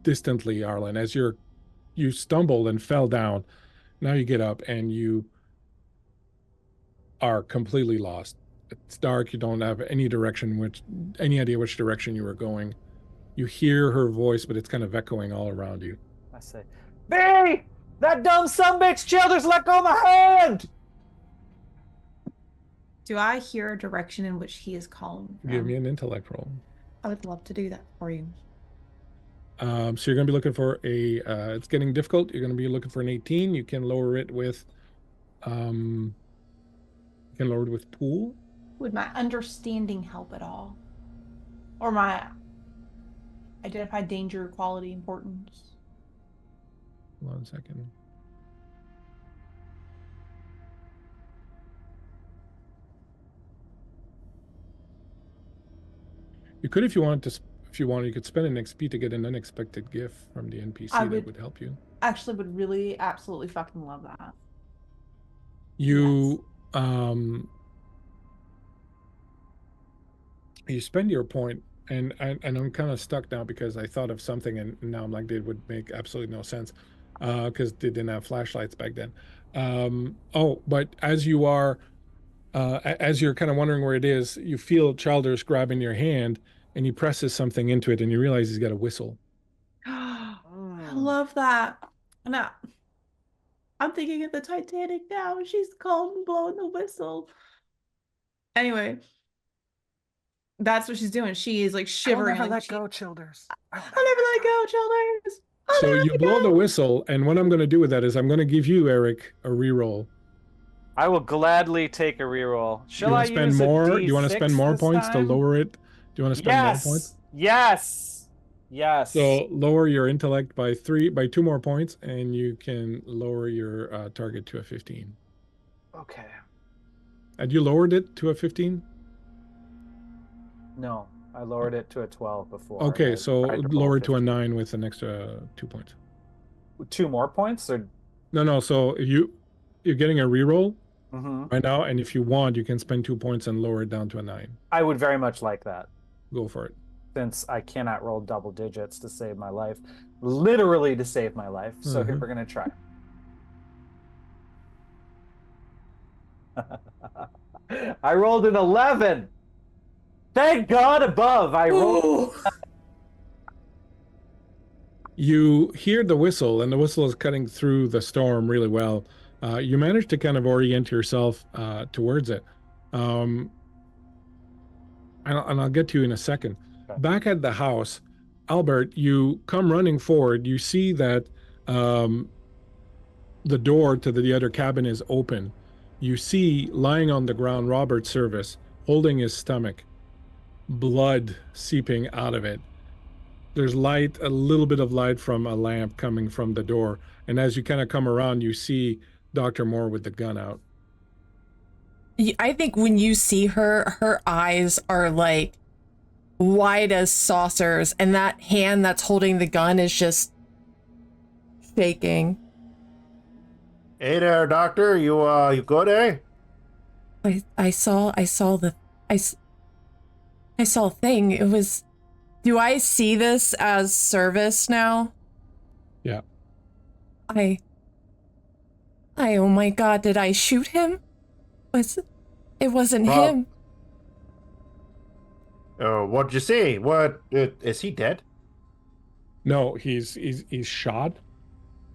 [SPEAKER 1] distantly, Arlen, as you stumbled and fell down. Now you get up and you are completely lost. It's dark. You don't have any idea which direction you were going. You hear her voice, but it's kind of echoing all around you.
[SPEAKER 3] I say, B! That dumb sumbitch Childers let go of my hand!
[SPEAKER 5] Do I hear a direction in which he is calling from?
[SPEAKER 1] Give me an intellect roll.
[SPEAKER 5] I would love to do that for you.
[SPEAKER 1] So you're going to be looking for it's getting difficult. You're going to be looking for an 18. You can lower it with, pool.
[SPEAKER 5] Would my understanding help at all? Or my identified danger, quality, importance?
[SPEAKER 1] Hold on a second. You could, if you wanted, you could spend an XP to get an unexpected gift from the NPC that would help you.
[SPEAKER 5] Actually would really absolutely fucking love that.
[SPEAKER 1] You you spend your point, and I'm kind of stuck now because I thought of something and now I'm like, it would make absolutely no sense because they didn't have flashlights back then. But as you're kind of wondering where it is, you feel Childers grabbing your hand and he presses something into it and you realize he's got a whistle.
[SPEAKER 5] I love that. And I'm thinking of the Titanic now. She's calling and blowing the whistle. Anyway, That's what she's doing. She is like shivering.
[SPEAKER 3] I'll never
[SPEAKER 5] like,
[SPEAKER 3] let go, Childers.
[SPEAKER 5] I'll never let go, Childers. I'll
[SPEAKER 1] So
[SPEAKER 5] never
[SPEAKER 1] you
[SPEAKER 5] let
[SPEAKER 1] blow the
[SPEAKER 5] go.
[SPEAKER 1] whistle, and what I'm going to do with that is I'm going to give you, Eric, a reroll.
[SPEAKER 3] I will gladly take a reroll. Shall
[SPEAKER 1] You
[SPEAKER 3] I
[SPEAKER 1] want to spend
[SPEAKER 3] use
[SPEAKER 1] more?
[SPEAKER 3] a
[SPEAKER 1] Do you want to spend
[SPEAKER 3] D6
[SPEAKER 1] more
[SPEAKER 3] this
[SPEAKER 1] points to
[SPEAKER 3] time?
[SPEAKER 1] lower it? Do you want to spend more points?
[SPEAKER 3] Yes. Yes.
[SPEAKER 1] So lower your intellect by 2 more points, and you can lower your target to a 15.
[SPEAKER 3] Okay.
[SPEAKER 1] Had you lowered it to a 15?
[SPEAKER 3] No, I lowered it to a 12 before.
[SPEAKER 1] Okay,
[SPEAKER 3] I
[SPEAKER 1] so
[SPEAKER 3] tried to roll
[SPEAKER 1] lower it to a
[SPEAKER 3] 15.
[SPEAKER 1] 9 with an extra 2 points.
[SPEAKER 3] 2 more points, or
[SPEAKER 1] No. So you're getting a reroll
[SPEAKER 3] Mhm.
[SPEAKER 1] right now, and if you want, you can spend 2 points and lower it down to a 9.
[SPEAKER 3] I would very much like that,
[SPEAKER 1] Go for it.
[SPEAKER 3] since I cannot roll double digits to save my life, literally to save my life. So here
[SPEAKER 1] Mhm.
[SPEAKER 3] we're gonna try. I rolled an 11. Thank God above. I rolled.
[SPEAKER 1] You hear the whistle, and the whistle is cutting through the storm really well. You manage to kind of orient yourself towards it. And I'll get to you in a second.
[SPEAKER 3] Okay.
[SPEAKER 1] Back at the house, Albert, you come running forward. You see that the door to the other cabin is open. You see lying on the ground Robert Service holding his stomach, blood seeping out of it. There's light, a little bit of light from a lamp coming from the door. And as you kind of come around, you see Dr. Moore with the gun out.
[SPEAKER 4] I think when you see her, her eyes are like wide as saucers, and that hand that's holding the gun is just shaking.
[SPEAKER 2] Hey there, doctor. You good, eh?
[SPEAKER 4] I saw a thing. It was. Do I see this as service now?
[SPEAKER 1] Yeah.
[SPEAKER 4] Oh my God, did I shoot him? It wasn't
[SPEAKER 2] Rob.
[SPEAKER 4] him.
[SPEAKER 2] What'd you see? What is he dead?
[SPEAKER 1] No, he's shot,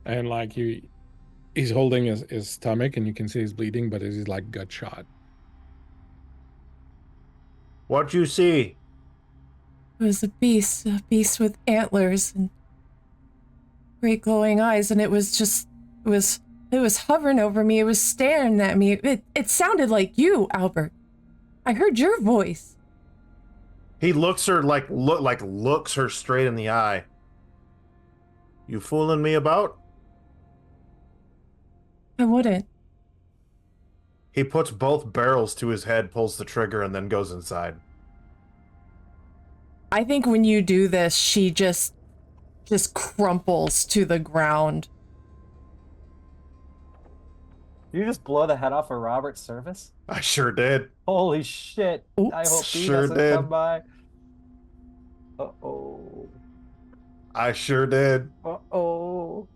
[SPEAKER 1] and like he's holding his stomach, and you can see he's bleeding, but he's like gut shot.
[SPEAKER 2] What'd you see?
[SPEAKER 4] It was a beast with antlers and great glowing eyes, and it was hovering over me. It was staring at me. It sounded like you, Albert. I heard your voice.
[SPEAKER 2] He looks her looks her straight in the eye. You fooling me about?
[SPEAKER 4] I wouldn't.
[SPEAKER 2] He puts both barrels to his head, pulls the trigger, and then goes inside.
[SPEAKER 4] I think when you do this, she just crumples to the ground.
[SPEAKER 3] You just blow the head off of Robert Service?
[SPEAKER 2] I sure did.
[SPEAKER 3] Holy shit.
[SPEAKER 4] Oops.
[SPEAKER 3] I hope he
[SPEAKER 2] Sure
[SPEAKER 3] doesn't
[SPEAKER 2] did.
[SPEAKER 3] come by. Uh-oh.
[SPEAKER 2] I sure did.
[SPEAKER 3] Uh-oh.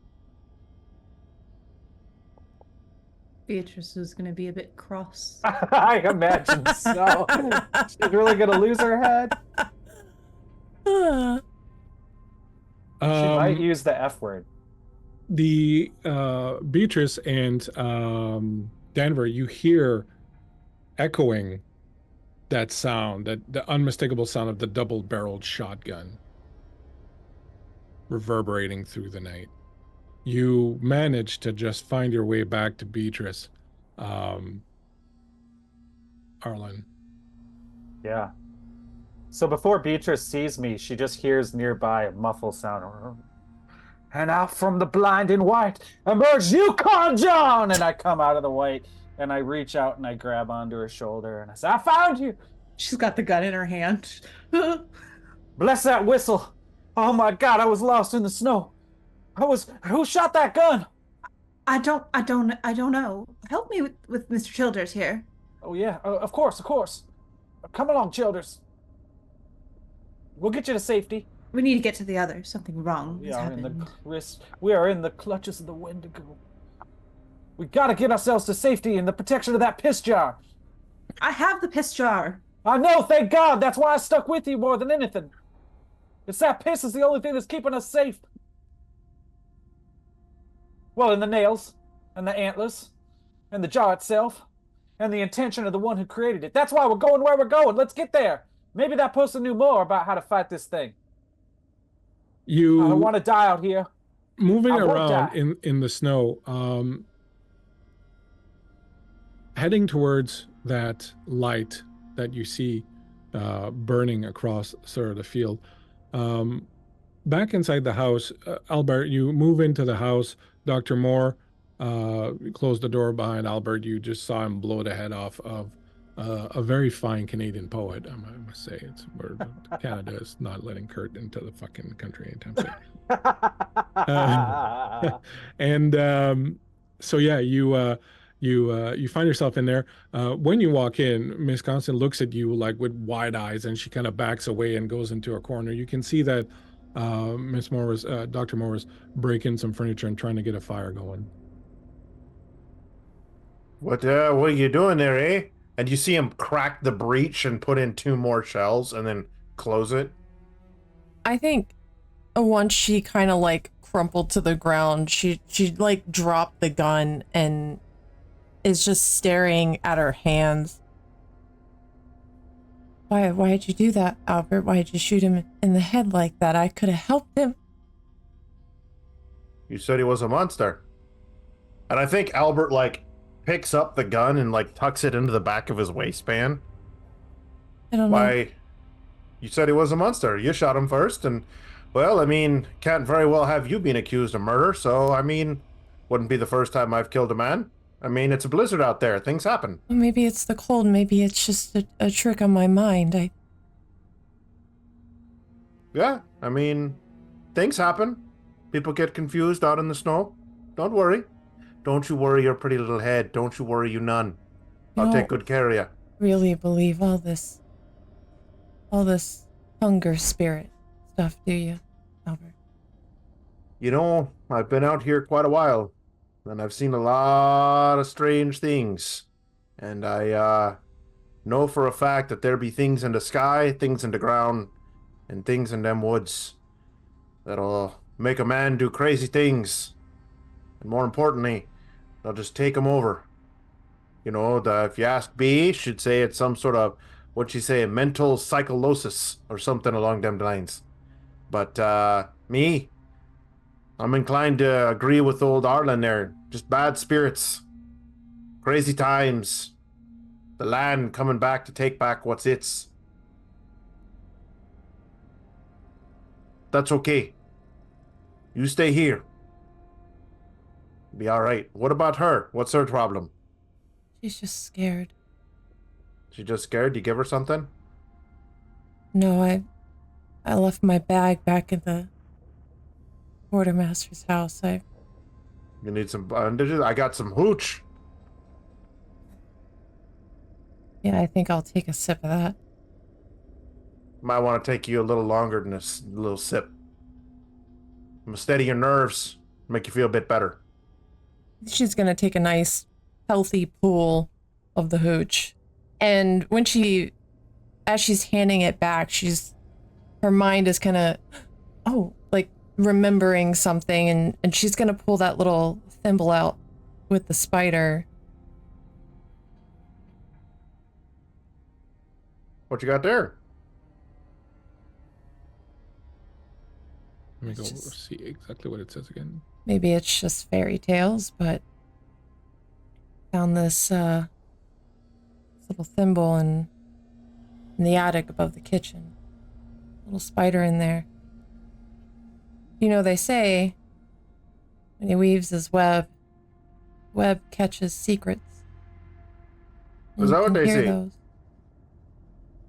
[SPEAKER 5] Beatrice was going to be a bit cross.
[SPEAKER 3] I imagine so. She's really gonna lose her head. She might use the F word.
[SPEAKER 1] The Beatrice and Denver, you hear echoing that sound, that the unmistakable sound of the double-barreled shotgun reverberating through the night. You manage to just find your way back to Beatrice, Arlen.
[SPEAKER 3] Yeah. So before Beatrice sees me, she just hears nearby a muffled sound. And out from the blinding white emerge Yukon John! And I come out of the white, and I reach out and I grab onto her shoulder, and I say, I found you!
[SPEAKER 5] She's got the gun in her hand.
[SPEAKER 3] Bless that whistle! Oh my God, I was lost in the snow. Who shot that gun?
[SPEAKER 5] I don't know. Help me with Mr. Childers here.
[SPEAKER 3] Oh yeah, of course. Come along, Childers. We'll get you to safety.
[SPEAKER 5] We need to get to the other. Something wrong
[SPEAKER 3] We
[SPEAKER 5] has
[SPEAKER 3] are in
[SPEAKER 5] happened.
[SPEAKER 3] we are in the clutches of the Wendigo. We gotta get ourselves to safety in the protection of that piss jar.
[SPEAKER 5] I have the piss jar.
[SPEAKER 3] I know, thank God. That's why I stuck with you more than anything. It's that piss is the only thing that's keeping us safe. Well, and the nails, and the antlers, and the jar itself, and the intention of the one who created it. That's why we're going where we're going. Let's get there. Maybe that person knew more about how to fight this thing. I don't
[SPEAKER 1] You
[SPEAKER 3] want to die out here.
[SPEAKER 1] moving
[SPEAKER 3] I won't
[SPEAKER 1] around
[SPEAKER 3] die.
[SPEAKER 1] in the snow, heading towards that light that you see burning across sort of the field. Back inside the house, Albert, you move into the house. Dr. Moore, close the door behind Albert. You just saw him blow the head off of a very fine Canadian poet. I must say, Canada is not letting Kurt into the fucking country anytime soon. And so yeah, you find yourself in there. When you walk in, Miss Constant looks at you like with wide eyes, and she kind of backs away and goes into a corner. You can see that Dr. Moore was breaking some furniture and trying to get a fire going.
[SPEAKER 2] What are you doing there, eh? And you see him crack the breech and put in 2 more shells and then close it.
[SPEAKER 4] I think once she kind of like crumpled to the ground, she like dropped the gun and is just staring at her hands. Why did you do that, Albert? Why did you shoot him in the head like that? I could have helped him.
[SPEAKER 2] You said he was a monster. And I think Albert, like, picks up the gun and, like, tucks it into the back of his waistband.
[SPEAKER 4] I don't know.
[SPEAKER 2] Why, you said he was a monster. You shot him first, and, well, I mean, can't very well have you been accused of murder, so, I mean, wouldn't be the first time I've killed a man. I mean, it's a blizzard out there. Things happen.
[SPEAKER 4] Well, maybe it's the cold. Maybe it's just a trick on my mind.
[SPEAKER 2] Yeah, I mean, things happen. People get confused out in the snow. Don't worry. Don't you worry your pretty little head. Don't you worry, you nun. I'll take good care of you.
[SPEAKER 4] Really believe all this hunger spirit stuff, do you, Albert?
[SPEAKER 2] You know, I've been out here quite a while, and I've seen a lot of strange things. And I know for a fact that there be things in the sky, things in the ground, and things in them woods that'll make a man do crazy things. And more importantly, they'll just take him over. You know, if you ask B, she'd say it's some sort of, what'd she say, mental psycholosis or something along them lines. But me, I'm inclined to agree with old Arlen there. Just bad spirits. Crazy times. The land coming back to take back what's its. That's okay. You stay here. Be alright. What about her? What's her problem?
[SPEAKER 4] She's just scared.
[SPEAKER 2] She just scared? You give her something?
[SPEAKER 4] No, I left my bag back at the quartermaster's house.
[SPEAKER 2] You need some bandages? I got some hooch.
[SPEAKER 4] Yeah, I think I'll take a sip of that.
[SPEAKER 2] Might want to take you a little longer than this little sip. I'm gonna steady your nerves, make you feel a bit better.
[SPEAKER 4] She's gonna take a nice, healthy pull of the hooch. And when as she's handing it back, her mind is kind of, like remembering something, and she's gonna pull that little thimble out with the spider.
[SPEAKER 2] What you got there?
[SPEAKER 1] Let me go see exactly what it says again.
[SPEAKER 4] Maybe it's just fairy tales, but found this little thimble in the attic above the kitchen. Little spider in there. You know, they say when he weaves his web catches secrets.
[SPEAKER 2] Is that what they say?
[SPEAKER 4] Those.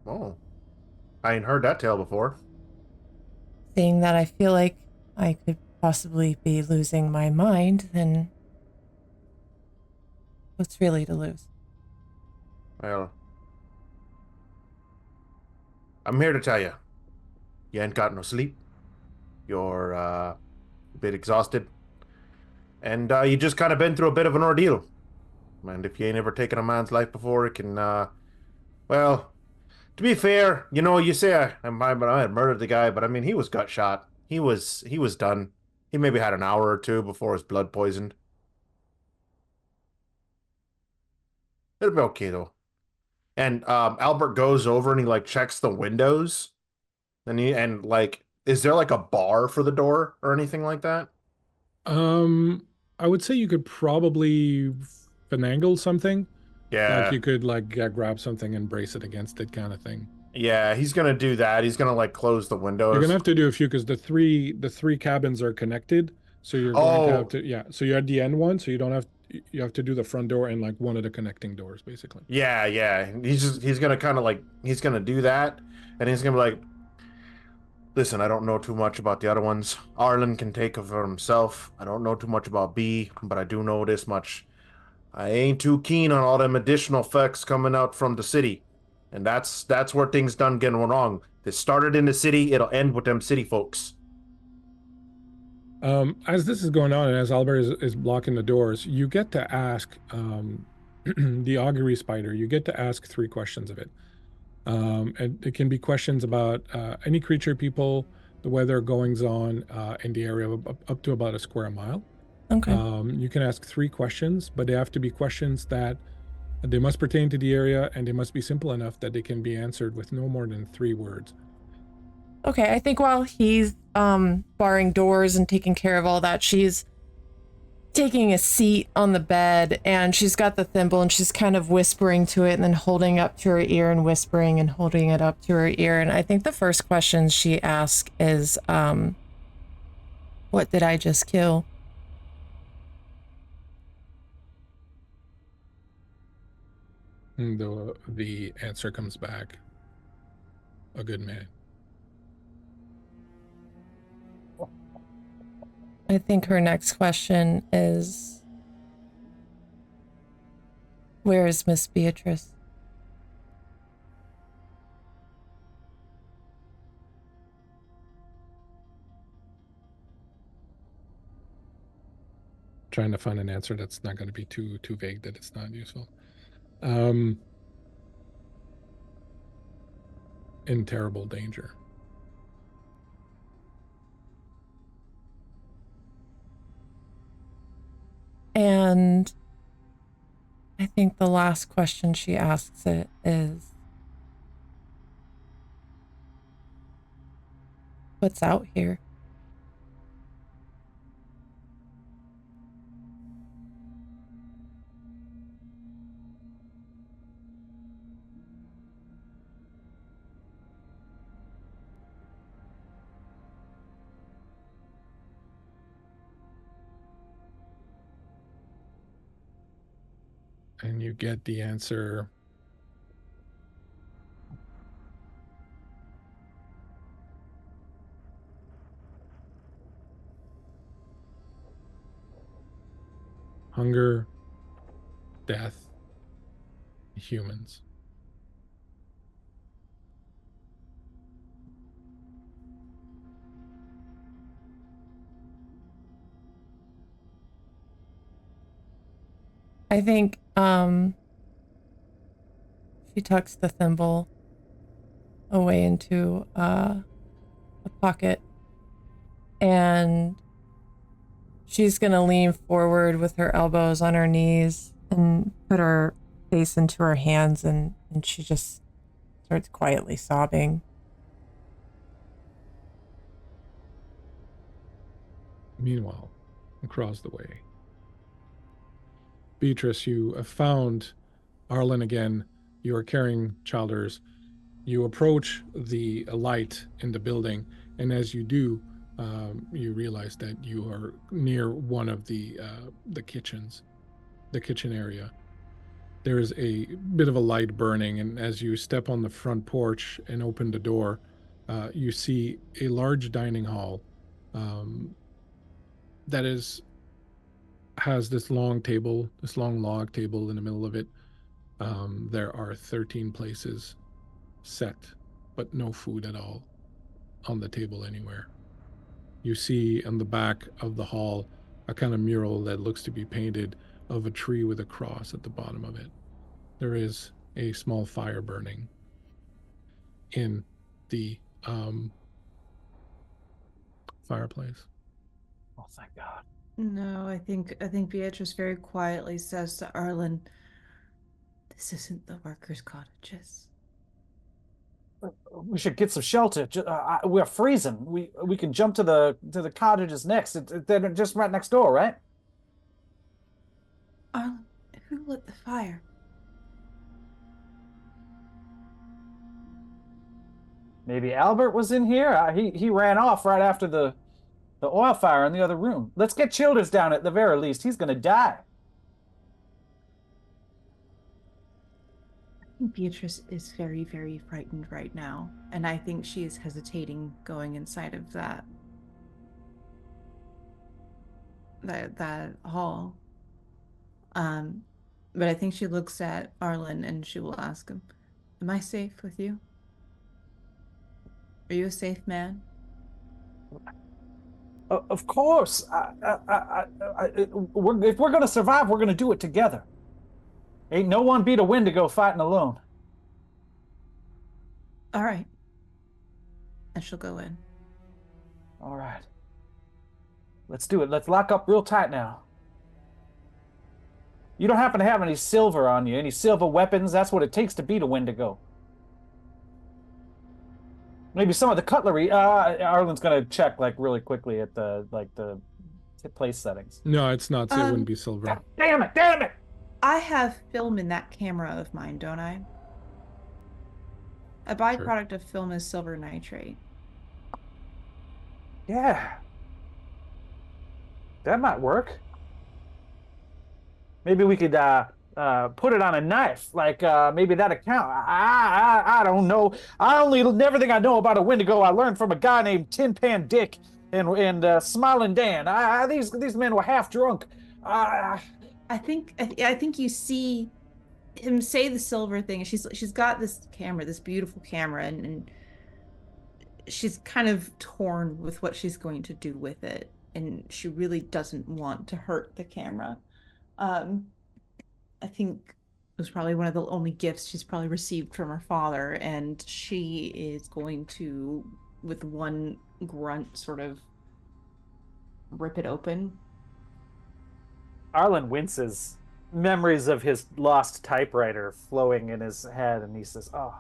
[SPEAKER 2] Oh, I ain't heard that tale before.
[SPEAKER 4] Seeing that I feel like I could possibly be losing my mind, then what's really to lose?
[SPEAKER 2] Well, I'm here to tell you, you ain't got no sleep. You're a bit exhausted. And you just kind of been through a bit of an ordeal. And if you ain't ever taken a man's life before, it can, well, to be fair, you know, you say I had murdered the guy, but I mean, he was gut shot. He was done. He maybe had an hour or two before his blood poisoned. It'll be okay, though. And Albert goes over and he like checks the windows, and like, is there like a bar for the door or anything like that?
[SPEAKER 1] I would say you could probably finagle something. Like
[SPEAKER 2] Yeah.
[SPEAKER 1] you could like grab something and brace it against it, kind of thing.
[SPEAKER 2] Yeah, he's gonna do that. He's gonna like close the
[SPEAKER 1] You're gonna
[SPEAKER 2] windows.
[SPEAKER 1] have to do a few because the three cabins are connected. So you're going to have
[SPEAKER 2] Oh,
[SPEAKER 1] to, yeah. So you're at the end one, so you don't have you have to do the front door and like one of the connecting doors, basically.
[SPEAKER 2] yeah, yeah. He's gonna kind of like he's gonna do that, and he's gonna be like, listen, I don't know too much about the other ones. Arlen can take it for himself. I don't know too much about B, but I do know this much. I ain't too keen on all them additional effects coming out from the city. And that's where things done getting wrong. It started in the city, it'll end with them city folks.
[SPEAKER 1] As this is going on and as Albert is blocking the doors, you get to ask the augury spider. You get to ask 3 questions of it. And it can be questions about any creature, people, the weather, goings on in the area up to about a square mile.
[SPEAKER 4] Okay.
[SPEAKER 1] You can ask 3 questions, but they have to be questions that they must pertain to the area and they must be simple enough that they can be answered with no more than 3 words.
[SPEAKER 4] Okay, I think while he's barring doors and taking care of all that, she's taking a seat on the bed and she's got the thimble and she's kind of whispering to it and then holding it up to her ear and whispering and holding it up to her ear. And I think the first question she asks is, what did I just kill?
[SPEAKER 1] And the answer comes back, a good man.
[SPEAKER 4] I think her next question is, where is Miss Beatrice?
[SPEAKER 1] Trying to find an answer that's not going to be too vague that it's not useful. In terrible danger.
[SPEAKER 4] And I think the last question she asks it is, what's out here?
[SPEAKER 1] And you get the answer. Hunger, death, humans.
[SPEAKER 4] I think she tucks the thimble away into a pocket and she's gonna lean forward with her elbows on her knees and put her face into her hands and she just starts quietly sobbing.
[SPEAKER 1] Meanwhile, across the way, Beatrice, you have found Arlen again. You are carrying Childers. You approach the light in the building, and as you do, you realize that you are near one of the kitchens, the kitchen area. There is a bit of a light burning, and as you step on the front porch and open the door, you see a large dining hall that has this long table, this long log table in the middle of it. There are 13 places set, but no food at all on the table anywhere. You see on the back of the hall a kind of mural that looks to be painted of a tree with a cross at the bottom of it. There is a small fire burning in the fireplace.
[SPEAKER 3] Oh, thank God.
[SPEAKER 5] No, I think Beatrice very quietly says to Arlen, This isn't the workers' cottages.
[SPEAKER 3] We should get some shelter. We're freezing. We can jump to the cottages next. They're just right next door, right?
[SPEAKER 5] Arlen, who lit the fire?
[SPEAKER 3] Maybe Albert was in here. He ran off right after the oil fire in the other room. Let's get Childers down at the very least. He's gonna die.
[SPEAKER 5] I think Beatrice is very, very frightened right now, and I think she is hesitating going inside of that hall. But I think she looks at Arlen and she will ask him, "Am I safe with you? Are you a safe man?"
[SPEAKER 3] Of course. If we're gonna survive, we're gonna do it together. Ain't no one beat a Wendigo fighting alone.
[SPEAKER 5] All right. And she'll go in.
[SPEAKER 3] All right. Let's do it. Let's lock up real tight now. You don't happen to have any silver on you, any silver weapons? That's what it takes to beat a Wendigo. Maybe some of the cutlery. Arlen's gonna check like really quickly at the place settings.
[SPEAKER 1] No, it's not. So it wouldn't be silver.
[SPEAKER 3] Damn it! Damn it!
[SPEAKER 5] I have film in that camera of mine, don't I? A byproduct of film is silver nitrate.
[SPEAKER 3] Yeah. That might work. Maybe we could put it on a knife, like maybe that account. I don't know. Everything I know about a Wendigo I learned from a guy named Tin Pan Dick and Smiling Dan. These men were half drunk.
[SPEAKER 5] I think you see him say the silver thing. She's got this camera, this beautiful camera, and she's kind of torn with what she's going to do with it, and she really doesn't want to hurt the camera. I think it was probably one of the only gifts she's probably received from her father, and she is going to, with one grunt, sort of rip it open.
[SPEAKER 3] Arlen winces, memories of his lost typewriter flowing in his head, and he says, "Oh,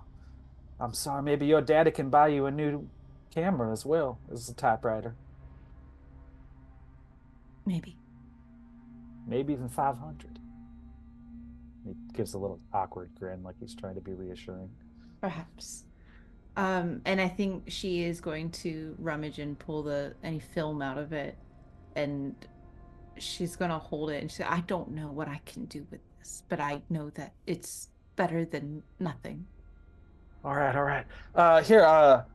[SPEAKER 3] I'm sorry. Maybe your daddy can buy you a new camera as well as a typewriter.
[SPEAKER 5] Maybe
[SPEAKER 3] even 500." He gives a little awkward grin, like he's trying to be reassuring.
[SPEAKER 5] Perhaps. And I think she is going to rummage and pull any film out of it, and she's gonna hold it and say, "I don't know what I can do with this, but I know that it's better than nothing."
[SPEAKER 3] All right. Here,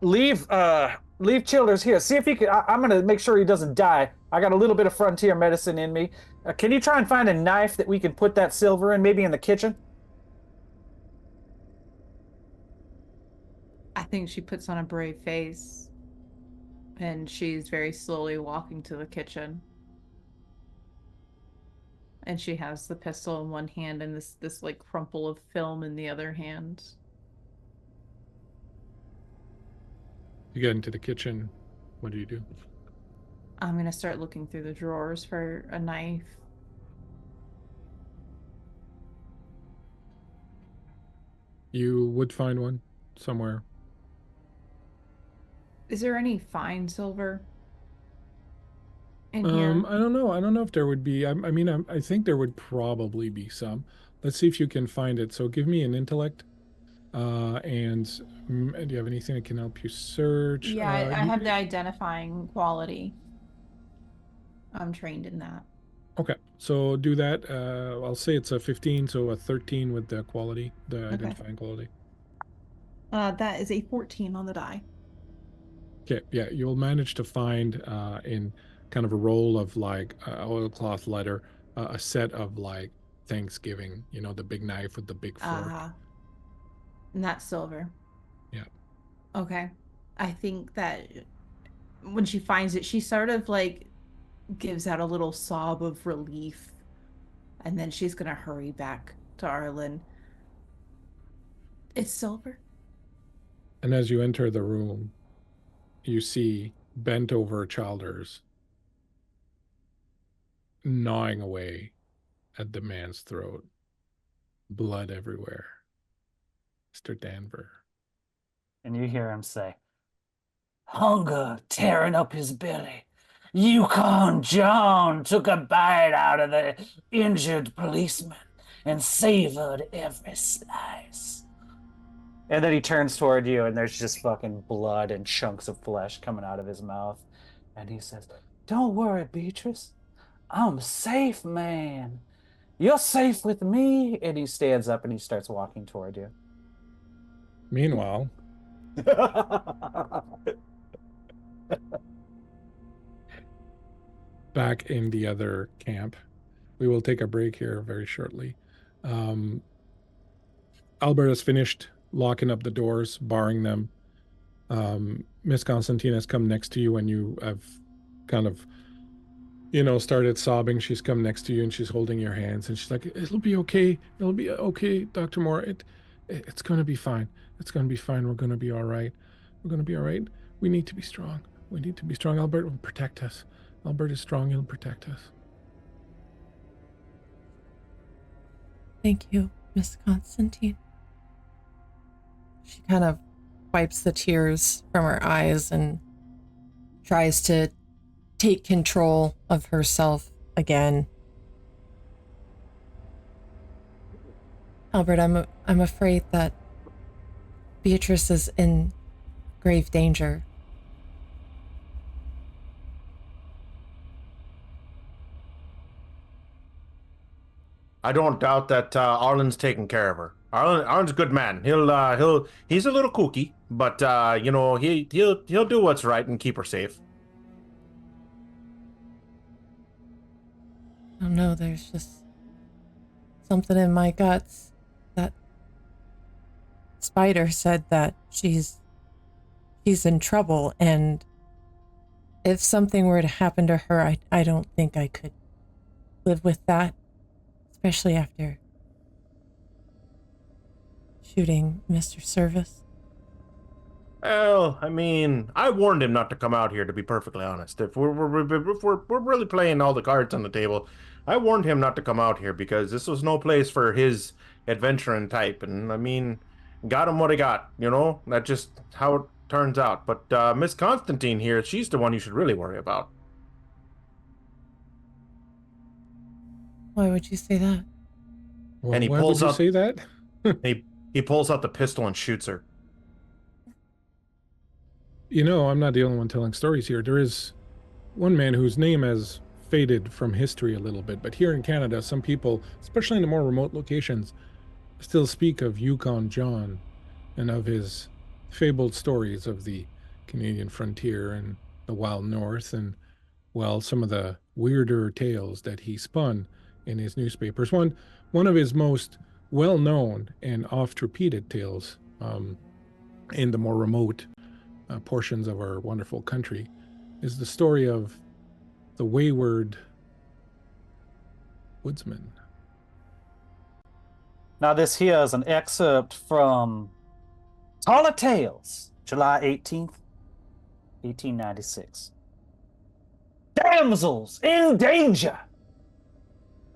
[SPEAKER 3] leave Childers here. See if he can. I'm gonna make sure he doesn't die. I got a little bit of frontier medicine in me. Can you try and find a knife that we can put that silver in, maybe in the kitchen?
[SPEAKER 5] I think she puts on a brave face, and she's very slowly walking to the kitchen. And she has the pistol in one hand and this like crumple of film in the other hand.
[SPEAKER 1] You get into the kitchen. What do you do?
[SPEAKER 5] I'm gonna start looking through the drawers for a knife.
[SPEAKER 1] You would find one somewhere.
[SPEAKER 5] Is there any fine silver in here?
[SPEAKER 1] I don't know. I don't know if there would be. I think there would probably be some. Let's see if you can find it. So give me an intellect. And do you have anything that can help you search?
[SPEAKER 5] Yeah, I have the identifying quality. I'm trained in that.
[SPEAKER 1] Okay, so do that. I'll say it's a 15, so a 13 with the quality, the identifying quality.
[SPEAKER 5] That is a 14 on the die.
[SPEAKER 1] Okay, yeah, you'll manage to find in kind of a roll of like oilcloth leather, a set of like Thanksgiving, the big knife with the big fork.
[SPEAKER 5] And that's silver.
[SPEAKER 1] Yeah.
[SPEAKER 5] Okay. I think that when she finds it, she sort of like gives out a little sob of relief, and then she's gonna hurry back to Arlen. It's silver.
[SPEAKER 1] And as you enter the room, you see bent over Childers gnawing away at the man's throat, blood everywhere. Mr. Danver.
[SPEAKER 3] And you hear him say, hunger tearing up his belly. Yukon John took a bite out of the injured policeman and savored every slice. And then he turns toward you, and there's just fucking blood and chunks of flesh coming out of his mouth. And he says, don't worry, Beatrice. I'm safe, man. You're safe with me. And he stands up and he starts walking toward you.
[SPEAKER 1] Meanwhile, back in the other camp, we will take a break here very shortly. Albert has finished locking up the doors, barring them. Miss Constantine has come next to you and you have kind of, started sobbing. She's come next to you and she's holding your hands and she's like, it'll be okay. It'll be okay, Dr. Moore. It's going to be fine. It's going to be fine. We're going to be all right. We're going to be all right. We need to be strong. We need to be strong. Albert will protect us. Albert is strong. He'll protect us.
[SPEAKER 4] Thank you, Miss Constantine. She kind of wipes the tears from her eyes and tries to take control of herself again. Albert, I'm afraid that Beatrice is in grave danger.
[SPEAKER 2] I don't doubt that Arlen's taking care of her. Arlen's a good man. He's a little kooky, but he'll do what's right and keep her safe.
[SPEAKER 4] I don't know, there's just something in my guts. That Spider said that she's in trouble, and if something were to happen to her, I don't think I could live with that, especially after shooting Mr. Service.
[SPEAKER 2] Well, I mean, I warned him not to come out here, to be perfectly honest. If we're really playing all the cards on the table, I warned him not to come out here because this was no place for his adventuring type. And I mean, got him what he got, That's just how it turns out. But Miss Constantine here, she's the one you should really worry about.
[SPEAKER 4] Why would you say that?
[SPEAKER 1] Well,
[SPEAKER 2] And he
[SPEAKER 1] why
[SPEAKER 2] pulls
[SPEAKER 1] would you
[SPEAKER 2] up-
[SPEAKER 1] say that?
[SPEAKER 2] He pulls out the pistol and shoots her.
[SPEAKER 1] I'm not the only one telling stories here. There is one man whose name has faded from history a little bit, but here in Canada, some people, especially in the more remote locations, still speak of Yukon John and of his fabled stories of the Canadian frontier and the wild north and, well, some of the weirder tales that he spun in his newspapers. One of his most well-known and oft-repeated tales in the more remote portions of our wonderful country is the story of the wayward woodsman.
[SPEAKER 3] Now, this here is an excerpt from Taller Tales, July 18th, 1896. Damsels in danger!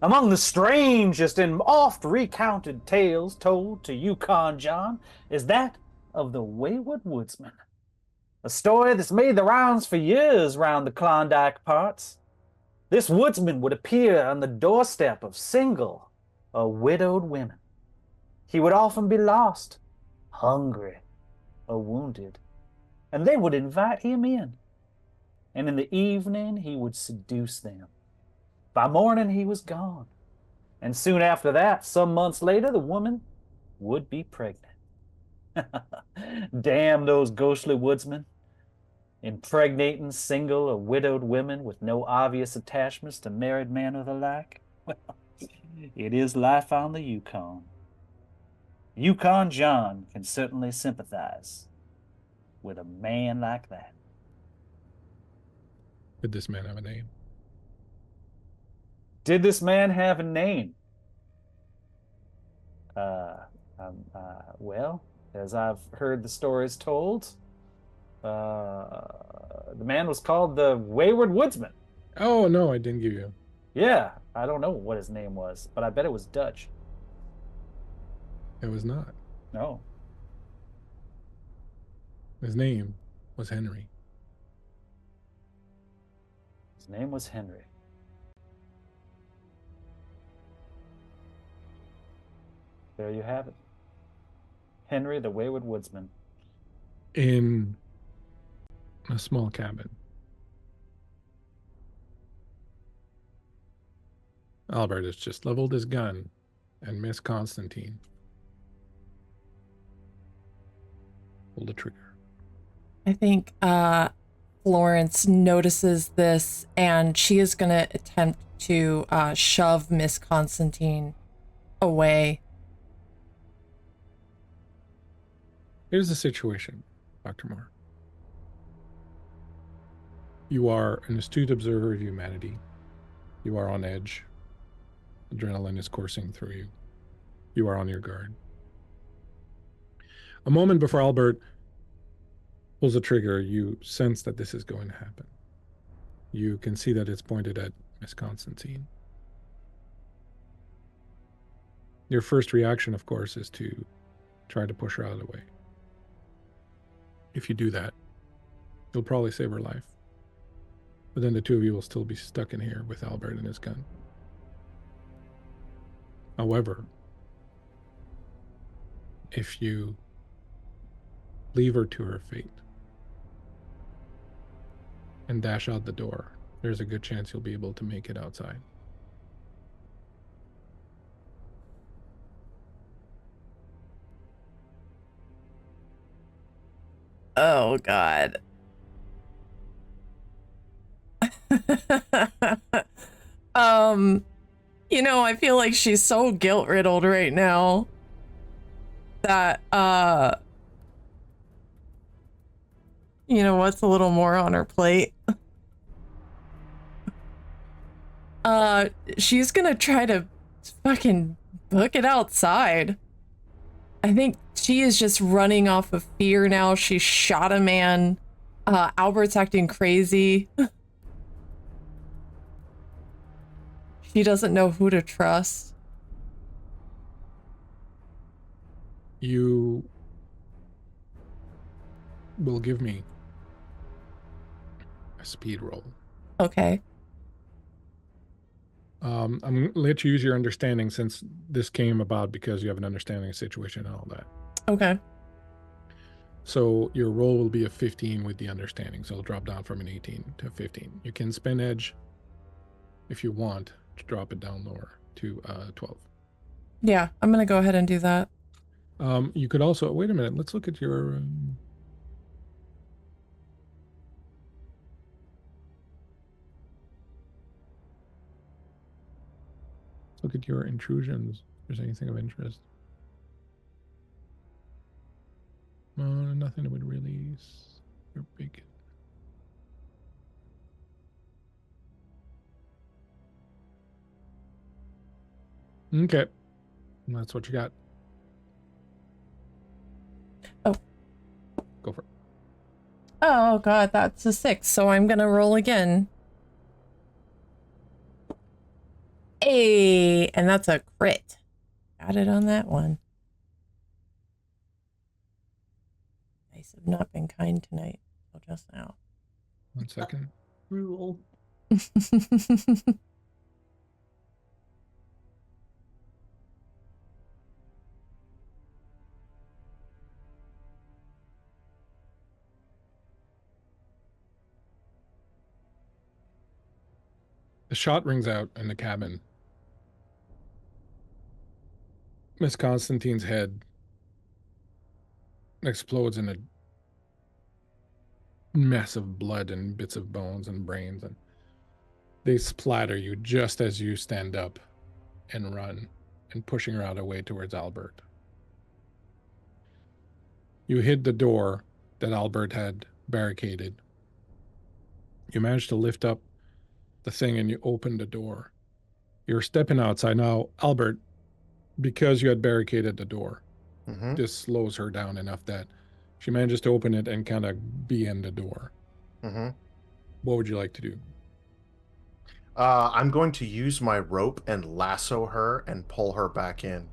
[SPEAKER 3] Among the strangest and oft recounted tales told to Yukon John is that of the wayward woodsman. A story that's made the rounds for years round the Klondike parts. This woodsman would appear on the doorstep of single or widowed women. He would often be lost, hungry, or wounded, and they would invite him in. And in the evening, he would seduce them. By morning, he was gone. And soon after that, some months later, the woman would be pregnant. Damn those ghostly woodsmen, impregnating single or widowed women with no obvious attachments to married men or the like. Well, it is life on the Yukon. Yukon John can certainly sympathize with a man like that.
[SPEAKER 1] Did this man have a name?
[SPEAKER 3] Did this man have a name? Well, as I've heard the stories told, the man was called the Wayward Woodsman.
[SPEAKER 1] Oh, no, I didn't give you.
[SPEAKER 3] Yeah, I don't know what his name was, but I bet it was Dutch.
[SPEAKER 1] It was not.
[SPEAKER 3] No.
[SPEAKER 1] His name was Henry.
[SPEAKER 3] His name was Henry. There you have it. Henry the Wayward Woodsman.
[SPEAKER 1] In a small cabin. Albert has just leveled his gun and Miss Constantine pulled the trigger.
[SPEAKER 4] I think Florence notices this, and she is going to attempt to shove Miss Constantine away.
[SPEAKER 1] Here's the situation, Dr. Moore. You are an astute observer of humanity. You are on edge. Adrenaline is coursing through you. You are on your guard. A moment before Albert pulls the trigger, you sense that this is going to happen. You can see that it's pointed at Miss Constantine. Your first reaction, of course, is to try to push her out of the way. If you do that, you'll probably save her life. But then the two of you will still be stuck in here with Albert and his gun. However, if you leave her to her fate and dash out the door, there's a good chance you'll be able to make it outside.
[SPEAKER 4] Oh, God. I feel like she's so guilt-riddled right now that, what's a little more on her plate? She's gonna try to fucking book it outside. I think she is just running off of fear now. She shot a man. Albert's acting crazy. She doesn't know who to trust.
[SPEAKER 1] You will give me a speed roll.
[SPEAKER 4] Okay.
[SPEAKER 1] I'm going to let you use your understanding, since this came about because you have an understanding of the situation and all that.
[SPEAKER 4] Okay.
[SPEAKER 1] So your roll will be a 15 with the understanding. So it'll drop down from an 18 to 15. You can spend edge if you want to drop it down lower to 12.
[SPEAKER 4] Yeah, I'm going to go ahead and do that.
[SPEAKER 1] You could also, wait a minute, let's look at your... look at your intrusions. If there's anything of interest. Nothing that would release your big. Okay, that's what you got.
[SPEAKER 4] Oh.
[SPEAKER 1] Go for it.
[SPEAKER 4] Oh, God, that's a 6, so I'm gonna roll again. Hey, and that's a crit. Got it on that one. Dice have not been kind tonight, so just now.
[SPEAKER 1] 1 second.
[SPEAKER 5] Rule.
[SPEAKER 1] The shot rings out in the cabin. Miss Constantine's head explodes in a mess of blood and bits of bones and brains, and they splatter you just as you stand up and run and pushing her out of the way towards Albert. You hit the door that Albert had barricaded. You managed to lift up the thing and you open the door. You're stepping outside. Now, Albert, because you had barricaded the door, this slows her down enough that she manages to open it and kind of be in the door. What would you like to do?
[SPEAKER 2] I'm going to use my rope and lasso her and pull her back in.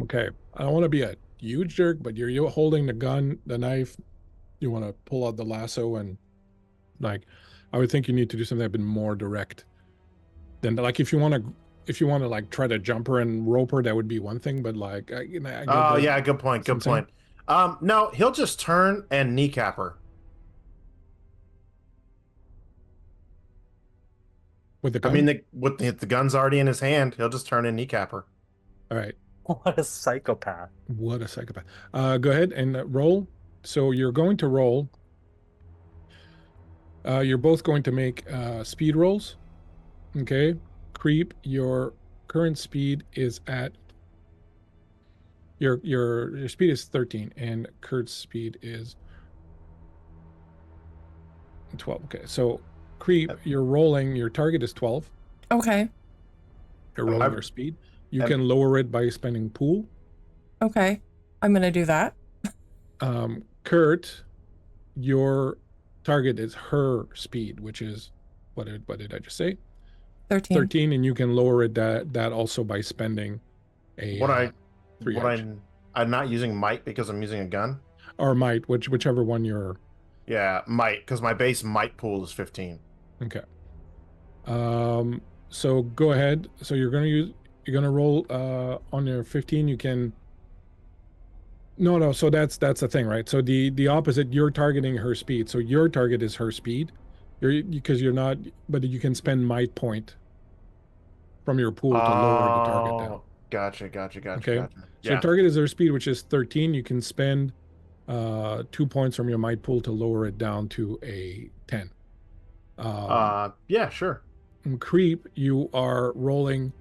[SPEAKER 1] Okay. I don't want to be a huge jerk, but you're holding the gun, the knife. You want to pull out the lasso and like, I would think you need to do something a bit more direct than like if you want to like try to jump her and rope her, that would be one thing. But like, I get
[SPEAKER 2] Oh,
[SPEAKER 1] the,
[SPEAKER 2] yeah, good point, good point. No, he'll just turn and kneecap her.
[SPEAKER 1] with the
[SPEAKER 2] I
[SPEAKER 1] gun.
[SPEAKER 2] mean, the gun's already in his hand. He'll just turn and kneecap her.
[SPEAKER 1] All right.
[SPEAKER 3] What a psychopath.
[SPEAKER 1] What a psychopath. Go ahead and roll. So you're going to roll. You're both going to make speed rolls. Okay. Creep, your current speed is at your speed is 13 and Kurt's speed is 12. Okay. So Creep, you're rolling, your target is 12.
[SPEAKER 4] Okay.
[SPEAKER 1] You're rolling your speed. You
[SPEAKER 2] and-
[SPEAKER 1] can lower it by spending pool.
[SPEAKER 4] Okay. I'm going to do that.
[SPEAKER 1] Kurt, your target is her speed, which is what did I just say?
[SPEAKER 4] 13.
[SPEAKER 1] 13, and you can lower it that also by spending a
[SPEAKER 2] I'm not using might because I'm using a gun.
[SPEAKER 1] Or might, whichever one you're.
[SPEAKER 2] Yeah, might, because my base might pool is 15.
[SPEAKER 1] Okay. So go ahead. So you're gonna roll on your 15. You can. No. So that's the thing, right? So the opposite. You're targeting her speed. So your target is her speed. Because you're not, but you can spend might point from your pool to lower the target down.
[SPEAKER 2] Gotcha.
[SPEAKER 1] Okay.
[SPEAKER 2] Gotcha.
[SPEAKER 1] So your target is her speed, which is 13. You can spend 2 points from your might pool to lower it down to a 10.
[SPEAKER 2] Yeah, sure.
[SPEAKER 1] And Creep, you are rolling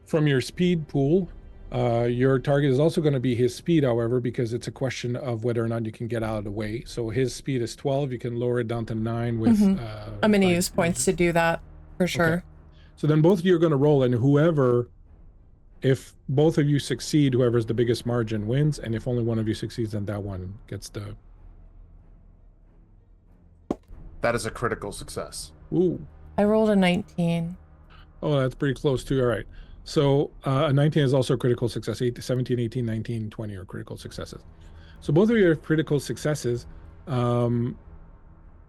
[SPEAKER 1] from your speed pool. Your target is also going to be his speed, however, because it's a question of whether or not you can get out of the way. So his speed is 12. You can lower it down to 9 with.
[SPEAKER 4] I'm going to use points to do that for sure.
[SPEAKER 1] Okay. So then both of you are going to roll, and if both of you succeed, whoever's the biggest margin wins, and if only one of you succeeds, then that one gets the.
[SPEAKER 2] That is a critical success.
[SPEAKER 1] Ooh.
[SPEAKER 4] I rolled a 19.
[SPEAKER 1] Oh, that's pretty close too. All right. So a 19 is also a critical success. 17, 18, 19, 20 are critical successes. So both of you are critical successes. The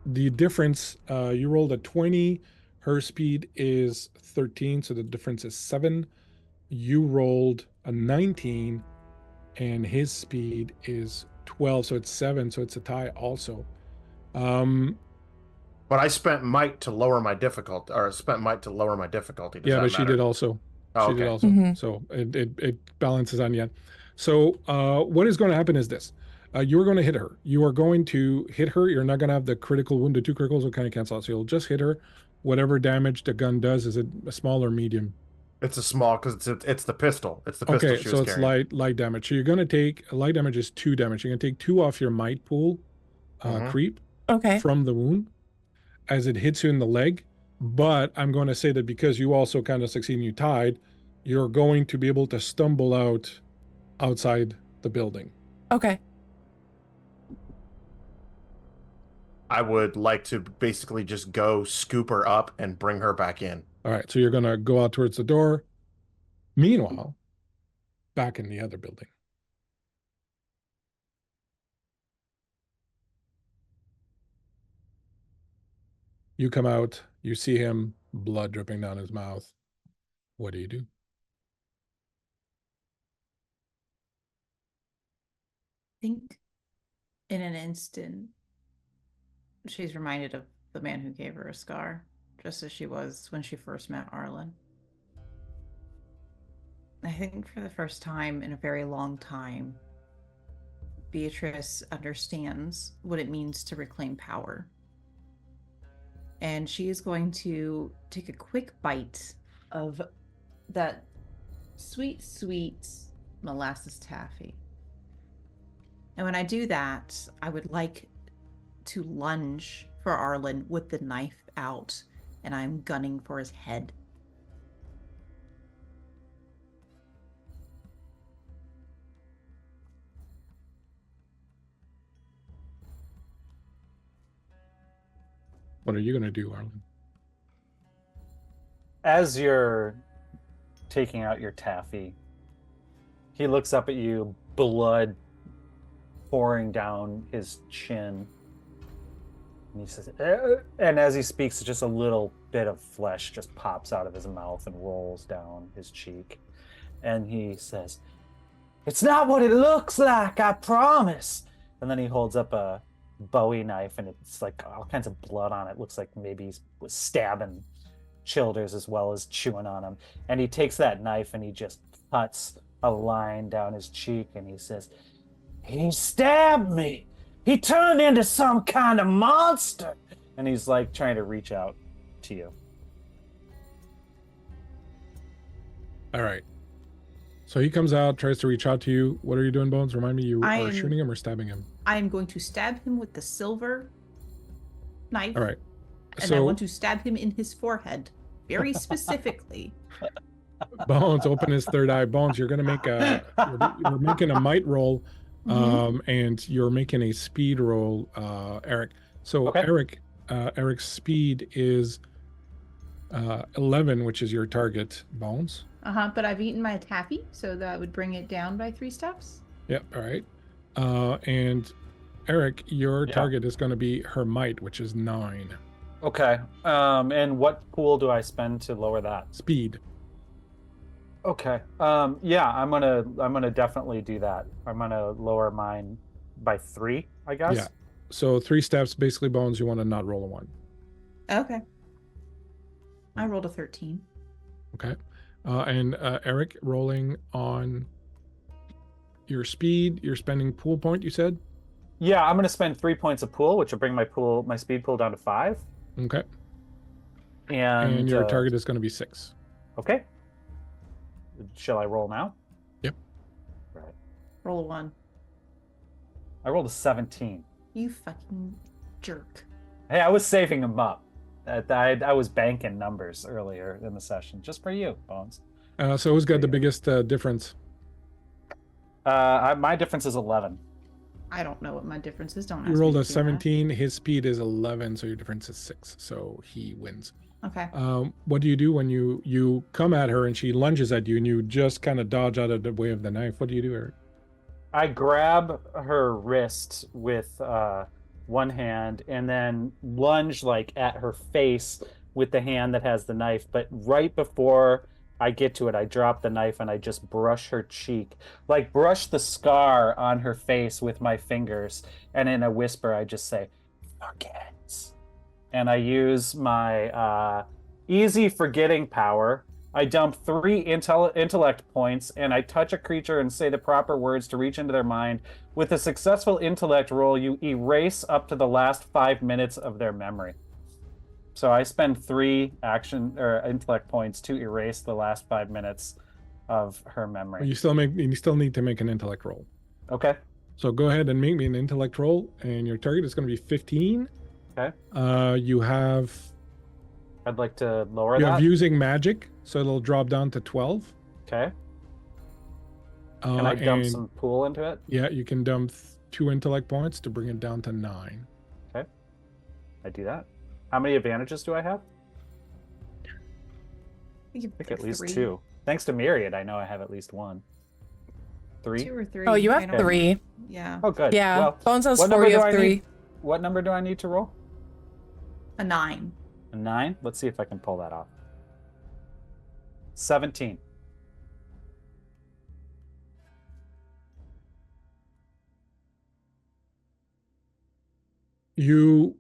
[SPEAKER 1] difference, you rolled a 20. Her speed is 13, so the difference is 7. You rolled a 19, and his speed is 12, so it's 7, so it's a tie also.
[SPEAKER 2] But I spent might to lower my difficulty, or spent might to lower my difficulty.
[SPEAKER 1] Yeah, but she did also.
[SPEAKER 2] Oh,
[SPEAKER 1] she did
[SPEAKER 2] okay.
[SPEAKER 1] also. So it balances on you. So what is going to happen is this. You're going to hit her. You are going to hit her. You're not going to have the critical wound. The 2 criticals will kind of cancel out. So you'll just hit her. Whatever damage the gun does, is it a small or medium?
[SPEAKER 2] It's a small, because it's the pistol. It's the pistol
[SPEAKER 1] Okay,
[SPEAKER 2] she
[SPEAKER 1] so
[SPEAKER 2] was
[SPEAKER 1] it's
[SPEAKER 2] carrying.
[SPEAKER 1] light damage. So you're going to take, light damage is 2 damage. You're going to take 2 off your might pool, Creep,
[SPEAKER 4] Okay.
[SPEAKER 1] from the wound as it hits you in the leg. But I'm going to say that because you also kind of succeed and you tied, you're going to be able to stumble outside the building.
[SPEAKER 4] Okay.
[SPEAKER 2] I would like to basically just go scoop her up and bring her back in.
[SPEAKER 1] All right, so you're going to go out towards the door. Meanwhile, back in the other building. You come out, you see him, blood dripping down his mouth. What do you do?
[SPEAKER 5] I think in an instant, she's reminded of the man who gave her a scar, just as she was when she first met Arlen. I think for the first time in a very long time, Beatrice understands what it means to reclaim power. And she is going to take a quick bite of that sweet, sweet molasses taffy. And when I do that, I would like to lunge for Arlen with the knife out, and I'm gunning for his head.
[SPEAKER 1] What are you going to do, Arlen?
[SPEAKER 3] As you're taking out your taffy, He looks up at you, blood pouring down his chin. And he says, and as he speaks, just a little bit of flesh just pops out of his mouth and rolls down his cheek. And he says, "It's not what it looks like, I promise." And then he holds up a Bowie knife, and it's like all kinds of blood on it. Looks like maybe he was stabbing Childers as well as chewing on him. And he takes that knife and he just cuts a line down his cheek, and he says, "He stabbed me. He turned into some kind of monster." And he's like trying to reach out to you.
[SPEAKER 1] All right. So he comes out, tries to reach out to you. What are you doing, Bones? Remind me, you
[SPEAKER 5] I
[SPEAKER 1] are
[SPEAKER 5] am-
[SPEAKER 1] shooting him or stabbing him?
[SPEAKER 5] I am going to stab him with the silver knife.
[SPEAKER 1] All right.
[SPEAKER 5] And I
[SPEAKER 1] So
[SPEAKER 5] want to stab him in his forehead, very specifically.
[SPEAKER 1] Bones, open his third eye. Bones, you're gonna make you're making a might roll, and you're making a speed roll, Eric. So
[SPEAKER 3] Okay.
[SPEAKER 1] Eric's speed is 11, which is your target, Bones.
[SPEAKER 5] But I've eaten my taffy, so that would bring it down by 3 steps.
[SPEAKER 1] Yep. All right. And Eric, your
[SPEAKER 3] Yeah.
[SPEAKER 1] target is going to be her might, which is 9.
[SPEAKER 3] Okay. And what pool do I spend to lower that?
[SPEAKER 1] Speed.
[SPEAKER 3] Okay. Yeah, I'm gonna definitely do that. I'm gonna lower mine by 3, I guess.
[SPEAKER 1] Yeah. So 3 steps, basically, Bones. You want to not roll a 1.
[SPEAKER 5] Okay. I rolled a 13.
[SPEAKER 1] Okay. And Eric, rolling on your speed, you're spending pool point, you said?
[SPEAKER 3] Yeah, I'm gonna spend 3 points of pool, which will bring my speed pool down to 5.
[SPEAKER 1] Okay.
[SPEAKER 3] And
[SPEAKER 1] your target is going to be 6.
[SPEAKER 3] Okay. Shall I roll now?
[SPEAKER 1] Yep.
[SPEAKER 3] Right.
[SPEAKER 5] Roll a 1.
[SPEAKER 3] I rolled a 17.
[SPEAKER 5] You fucking jerk.
[SPEAKER 3] Hey, I was saving them up. I was banking numbers earlier in the session, just for you, Bones.
[SPEAKER 1] So who's got the biggest difference?
[SPEAKER 3] My difference is 11.
[SPEAKER 5] I don't know what my difference is. Don't ask
[SPEAKER 1] You
[SPEAKER 5] me
[SPEAKER 1] rolled
[SPEAKER 5] to
[SPEAKER 1] a
[SPEAKER 5] do that.
[SPEAKER 1] 17. His speed is 11, so your difference is 6. So he wins.
[SPEAKER 5] Okay.
[SPEAKER 1] What do you do when you come at her and she lunges at you and you just kind of dodge out of the way of the knife? What do you do, Eric?
[SPEAKER 3] I grab her wrist with one hand and then lunge like at her face with the hand that has the knife. But right before I get to it, I drop the knife and I just brush her cheek, like brush the scar on her face with my fingers. And in a whisper, I just say, "Forget." And I use my easy forgetting power. I dump 3 intellect points, and I touch a creature and say the proper words to reach into their mind. With a successful intellect roll, you erase up to the last 5 minutes of their memory. So I spend 3 action or intellect points to erase the last 5 minutes of her memory.
[SPEAKER 1] You still need to make an intellect roll.
[SPEAKER 3] Okay.
[SPEAKER 1] So go ahead and make me an intellect roll, and your target is going to be 15.
[SPEAKER 3] Okay. I'd like to lower
[SPEAKER 1] You
[SPEAKER 3] that.
[SPEAKER 1] have using magic, so it'll drop down to 12.
[SPEAKER 3] Okay. Can I dump
[SPEAKER 1] and
[SPEAKER 3] some pool into it?
[SPEAKER 1] Yeah, you can dump 2 intellect points to bring it down to 9.
[SPEAKER 3] Okay. I do that. How many advantages do I have? I think at least 2. Thanks to Myriad, I know I have at least 1. 3?
[SPEAKER 5] 2 or 3.
[SPEAKER 4] Oh, you
[SPEAKER 5] I
[SPEAKER 4] have
[SPEAKER 5] don't-
[SPEAKER 4] 3.
[SPEAKER 5] Yeah.
[SPEAKER 3] Oh, good.
[SPEAKER 4] Yeah.
[SPEAKER 3] Well,
[SPEAKER 4] Bones has
[SPEAKER 3] what
[SPEAKER 4] 4,
[SPEAKER 3] number
[SPEAKER 4] you
[SPEAKER 3] do
[SPEAKER 4] have
[SPEAKER 3] I
[SPEAKER 4] 3.
[SPEAKER 3] need? What number do I need to roll?
[SPEAKER 5] A 9.
[SPEAKER 3] A 9? Let's see if I can pull that off. 17.
[SPEAKER 1] You,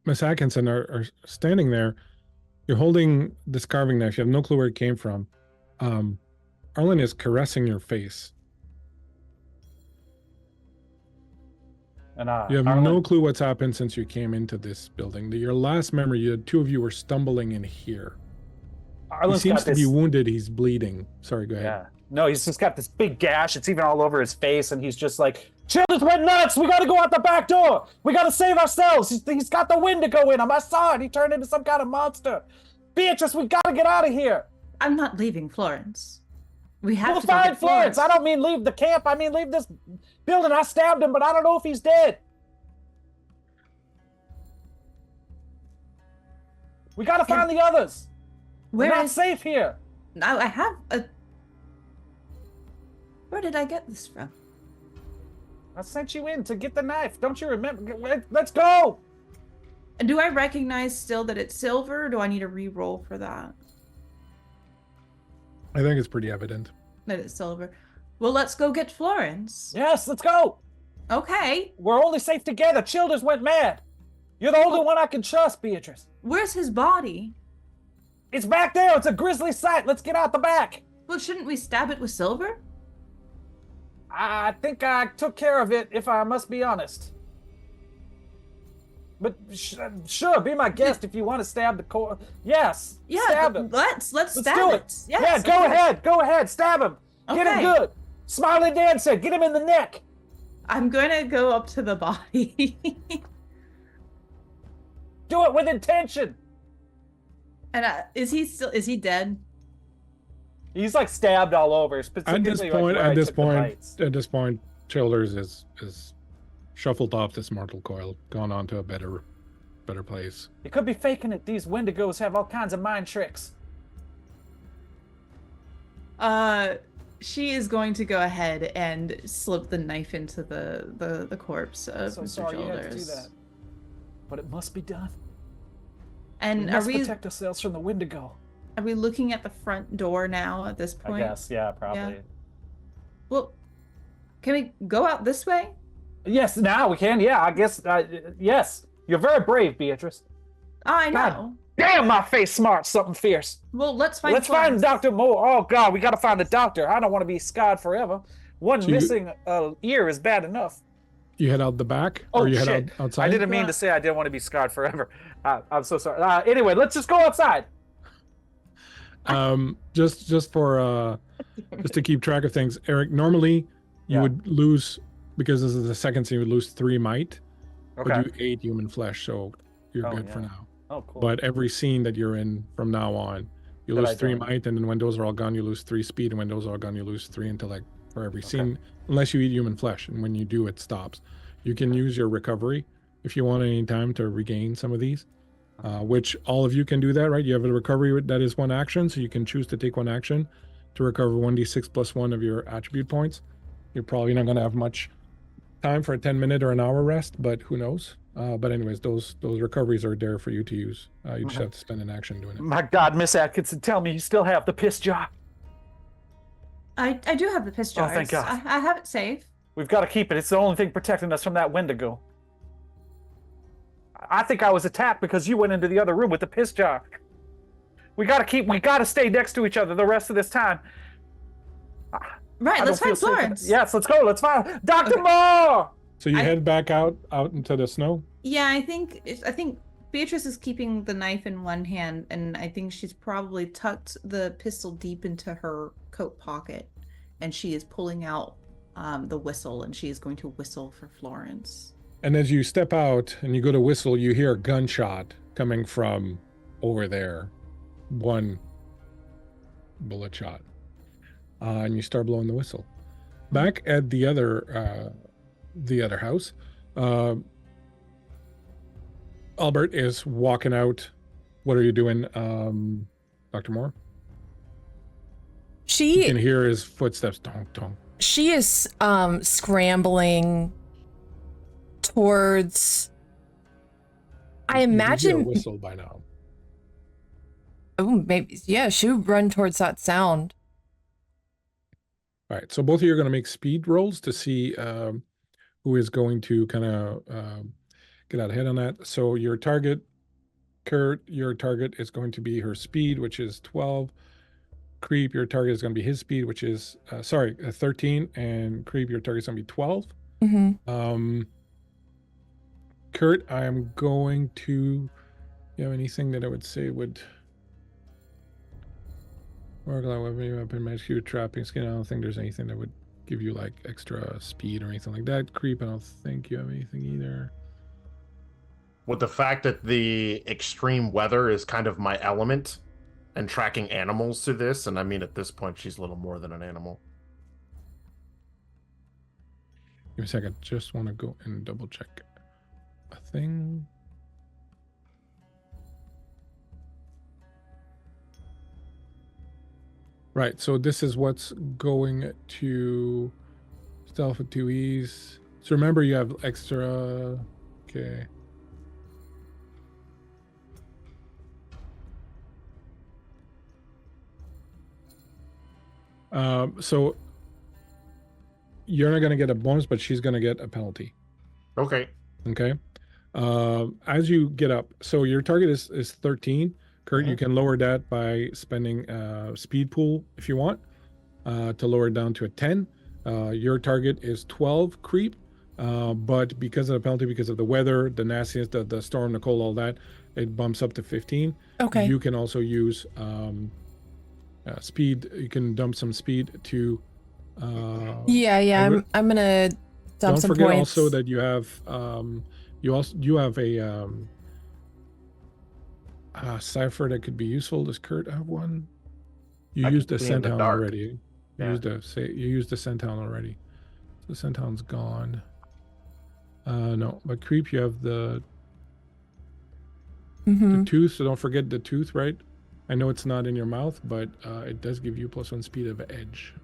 [SPEAKER 1] Miss Atkinson, are standing there. You're holding this carving knife. You have no clue where it came from. Arlen is caressing your face.
[SPEAKER 3] And
[SPEAKER 1] You have
[SPEAKER 3] Arlen,
[SPEAKER 1] no clue what's happened since you came into this building. Your last memory, you had 2 of you were stumbling in here. He
[SPEAKER 3] Arlen's
[SPEAKER 1] seems
[SPEAKER 3] got
[SPEAKER 1] to
[SPEAKER 3] this.
[SPEAKER 1] be wounded. He's bleeding. Sorry, go ahead.
[SPEAKER 3] Yeah. No, he's just got this big gash. It's even all over his face, and he's just like, "Childers went nuts. We got to go out the back door. We got to save ourselves. He's got the wind to go in him. I saw it. He turned into some kind of monster. Beatrice, we got to get out of here.
[SPEAKER 5] I'm not leaving Florence. We have
[SPEAKER 3] We'll
[SPEAKER 5] to go
[SPEAKER 3] find
[SPEAKER 5] get
[SPEAKER 3] Florence. I don't mean leave the camp. I mean leave this building. I stabbed him, but I don't know if he's dead. We got to find the others. We're
[SPEAKER 5] Where
[SPEAKER 3] not
[SPEAKER 5] is
[SPEAKER 3] safe here."
[SPEAKER 5] Now I have a. Where did I get this from?
[SPEAKER 3] I sent you in to get the knife. Don't you remember? Let's go.
[SPEAKER 5] And do I recognize still that it's silver, or do I need a re-roll for that?
[SPEAKER 1] I think it's pretty evident.
[SPEAKER 5] That it's silver. Well, let's go get Florence.
[SPEAKER 3] Yes, let's go.
[SPEAKER 5] Okay.
[SPEAKER 3] We're only safe together. Childers went mad. You're the only one I can trust, Beatrice.
[SPEAKER 5] Where's his body?
[SPEAKER 3] It's back there. It's a grisly sight. Let's get out the back.
[SPEAKER 5] Well, shouldn't we stab it with silver?
[SPEAKER 3] I think I took care of it, if I must be honest. But sure, be my guest if you want to stab the core. Yes,
[SPEAKER 5] Yeah,
[SPEAKER 3] stab him.
[SPEAKER 5] let's stab
[SPEAKER 3] do
[SPEAKER 5] it.
[SPEAKER 3] it.
[SPEAKER 5] Yes,
[SPEAKER 3] Yeah, go ahead, stab him. Get him
[SPEAKER 5] Okay.
[SPEAKER 3] good. Smiley Dan said, get him in the neck.
[SPEAKER 5] I'm gonna go up to the body.
[SPEAKER 3] Do it with intention.
[SPEAKER 5] And is he dead?
[SPEAKER 3] He's like stabbed all over.
[SPEAKER 1] At
[SPEAKER 3] Specifically,
[SPEAKER 1] this
[SPEAKER 3] like,
[SPEAKER 1] point,
[SPEAKER 3] where I
[SPEAKER 1] at this
[SPEAKER 3] took the
[SPEAKER 1] point,
[SPEAKER 3] bites.
[SPEAKER 1] at this point, Childers is shuffled off this mortal coil, gone on to a better place.
[SPEAKER 3] You could be faking it. These Wendigos have all kinds of mind tricks.
[SPEAKER 5] She is going to go ahead and slip the knife into the corpse of
[SPEAKER 3] So
[SPEAKER 5] Mr.
[SPEAKER 3] sorry you had to do
[SPEAKER 5] Childers.
[SPEAKER 3] that. But it must be done.
[SPEAKER 5] And
[SPEAKER 3] We
[SPEAKER 5] are
[SPEAKER 3] must
[SPEAKER 5] we
[SPEAKER 3] protect ourselves from the Wendigo.
[SPEAKER 5] looking at the front door now at this point?
[SPEAKER 3] yeah, probably.
[SPEAKER 5] Yeah. Well, can we go out this way?
[SPEAKER 3] Yes, now we can. Yeah, I guess. Yes, you're very brave, Beatrice.
[SPEAKER 5] I
[SPEAKER 3] God.
[SPEAKER 5] know.
[SPEAKER 3] Damn, my face smarts something fierce.
[SPEAKER 5] Well, let's find
[SPEAKER 3] Let's find
[SPEAKER 5] Florence.
[SPEAKER 3] Dr. Moore. Oh, God, we got to find the doctor. I don't want to be scarred forever. One
[SPEAKER 1] So you-
[SPEAKER 3] missing ear is bad enough.
[SPEAKER 1] You head out the back,
[SPEAKER 3] Oh,
[SPEAKER 1] or you head
[SPEAKER 3] shit.
[SPEAKER 1] out outside.
[SPEAKER 3] I didn't mean to say I didn't want to be scarred forever. I'm so sorry. Anyway, let's just go outside.
[SPEAKER 1] Just for just to keep track of things, Eric. Normally, you
[SPEAKER 3] Yeah.
[SPEAKER 1] would lose, because this is the second scene. You would lose 3 might,
[SPEAKER 3] Okay.
[SPEAKER 1] but you 8 human flesh, so you're
[SPEAKER 3] Oh,
[SPEAKER 1] good for
[SPEAKER 3] yeah.
[SPEAKER 1] now.
[SPEAKER 3] Oh, cool.
[SPEAKER 1] But every scene that you're in from now on, you
[SPEAKER 3] That
[SPEAKER 1] lose
[SPEAKER 3] I
[SPEAKER 1] 3
[SPEAKER 3] don't.
[SPEAKER 1] might, and then when those are all gone, you lose 3 speed, and when those are all gone, you lose 3 intellect for every
[SPEAKER 3] Okay.
[SPEAKER 1] scene, unless you eat human flesh, and when you do, it stops. You can use your recovery if you want any time to regain some of these, which all of you can do that, right? You have a recovery that is 1 action, so you can choose to take 1 action to recover 1d6 plus 1 of your attribute points. You're probably not going to have much time for a 10-minute or an hour rest, but who knows? But anyways, those recoveries are there for you to use. You just have to spend an action doing it.
[SPEAKER 3] My God, Miss Atkinson, tell me you still have the piss jar.
[SPEAKER 5] I do have the piss
[SPEAKER 3] Oh,
[SPEAKER 5] jars.
[SPEAKER 3] thank God.
[SPEAKER 5] I have it safe.
[SPEAKER 3] We've got to keep it. It's the only thing protecting us from that Wendigo. I think I was attacked because you went into the other room with the piss jar. We got to stay next to each other the rest of this time.
[SPEAKER 5] Right,
[SPEAKER 3] I
[SPEAKER 5] let's
[SPEAKER 3] don't feel
[SPEAKER 5] find
[SPEAKER 3] safe in-
[SPEAKER 5] Florence.
[SPEAKER 3] Yes, let's go. Let's find Dr.
[SPEAKER 5] Okay.
[SPEAKER 3] Moore.
[SPEAKER 1] So you
[SPEAKER 5] I-
[SPEAKER 1] head back out into the snow.
[SPEAKER 5] Yeah, I think Beatrice is keeping the knife in one hand, and I think she's probably tucked the pistol deep into her coat pocket, and she is pulling out the whistle, and she is going to whistle for Florence.
[SPEAKER 1] And as you step out and you go to whistle, you hear a gunshot coming from over there. 1 bullet shot. And you start blowing the whistle. Back at the other house, Albert is walking out. What are you doing, Dr. Moore? You can hear his footsteps. Donk, donk.
[SPEAKER 4] She is scrambling towards, I
[SPEAKER 1] You do hear a
[SPEAKER 4] imagine,
[SPEAKER 1] whistle by now.
[SPEAKER 4] oh, maybe, yeah, she would run towards that sound.
[SPEAKER 1] All right, so both of you are going to make speed rolls to see who is going to kind of get out ahead on that. So your target, Kurt, your target is going to be her speed, which is 12. Creep, your target is going to be his speed, which is 13, and Creep, your target is going to be 12.
[SPEAKER 4] Mm-hmm.
[SPEAKER 1] Kurt, I am going to. You have anything that I would say would work like weapon, magic, trapping, skin? I don't think there's anything that would give you like extra speed or anything like that. Creep, I don't think you have anything either.
[SPEAKER 2] With the fact that the extreme weather is kind of my element, and tracking animals to this, and I mean at this point she's little more than an animal.
[SPEAKER 1] Give me a second. Just want to go and double check a thing. Right. So this is what's going to stealth with 2 E's. So remember, you have extra. Okay. So you're not going to get a bonus, but she's going to get a penalty.
[SPEAKER 2] Okay.
[SPEAKER 1] Okay. As you get up, so your target is 13. Kurt, you can lower that by spending speed pool if you want to lower it down to a 10. Your target is 12 creep, but because of the penalty, because of the weather, the nastiness, the storm, the cold, all that, it bumps up to 15.
[SPEAKER 4] Okay.
[SPEAKER 1] You can also use speed. You can dump some speed to.
[SPEAKER 4] Yeah. I'm gonna dump
[SPEAKER 1] Don't
[SPEAKER 4] some
[SPEAKER 1] forget
[SPEAKER 4] points.
[SPEAKER 1] also that you have you have a cipher that could be useful. Does Kurt have one? You
[SPEAKER 2] I
[SPEAKER 1] used
[SPEAKER 2] can
[SPEAKER 1] the
[SPEAKER 2] see in the
[SPEAKER 1] Centhound
[SPEAKER 2] dark.
[SPEAKER 1] already.
[SPEAKER 2] Yeah.
[SPEAKER 1] You used the Centhound already. The Centhound's gone. No, but creep, you have the tooth, so don't forget the tooth, right? I know it's not in your mouth, but it does give you +1 speed of edge.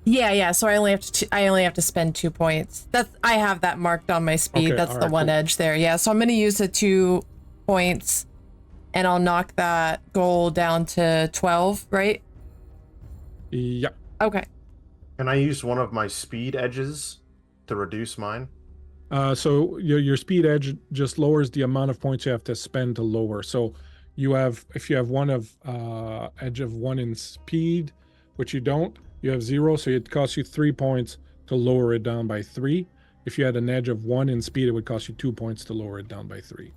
[SPEAKER 4] Yeah. So I only have to spend 2 points. I have that marked on my speed.
[SPEAKER 1] Okay,
[SPEAKER 4] That's
[SPEAKER 1] all
[SPEAKER 4] the
[SPEAKER 1] right,
[SPEAKER 4] one
[SPEAKER 1] cool.
[SPEAKER 4] edge there. Yeah. So I'm gonna use the 2 points, and I'll knock that goal down to 12, right?
[SPEAKER 1] Yeah.
[SPEAKER 4] Okay.
[SPEAKER 2] Can I use one of my speed edges to reduce mine?
[SPEAKER 1] So your speed edge just lowers the amount of points you have to spend to lower. So if you have one of edge of 1 in speed, which you don't, you have 0, so it costs you 3 points to lower it down by 3. If you had an edge of 1 in speed, it would cost you 2 points to lower it down by 3.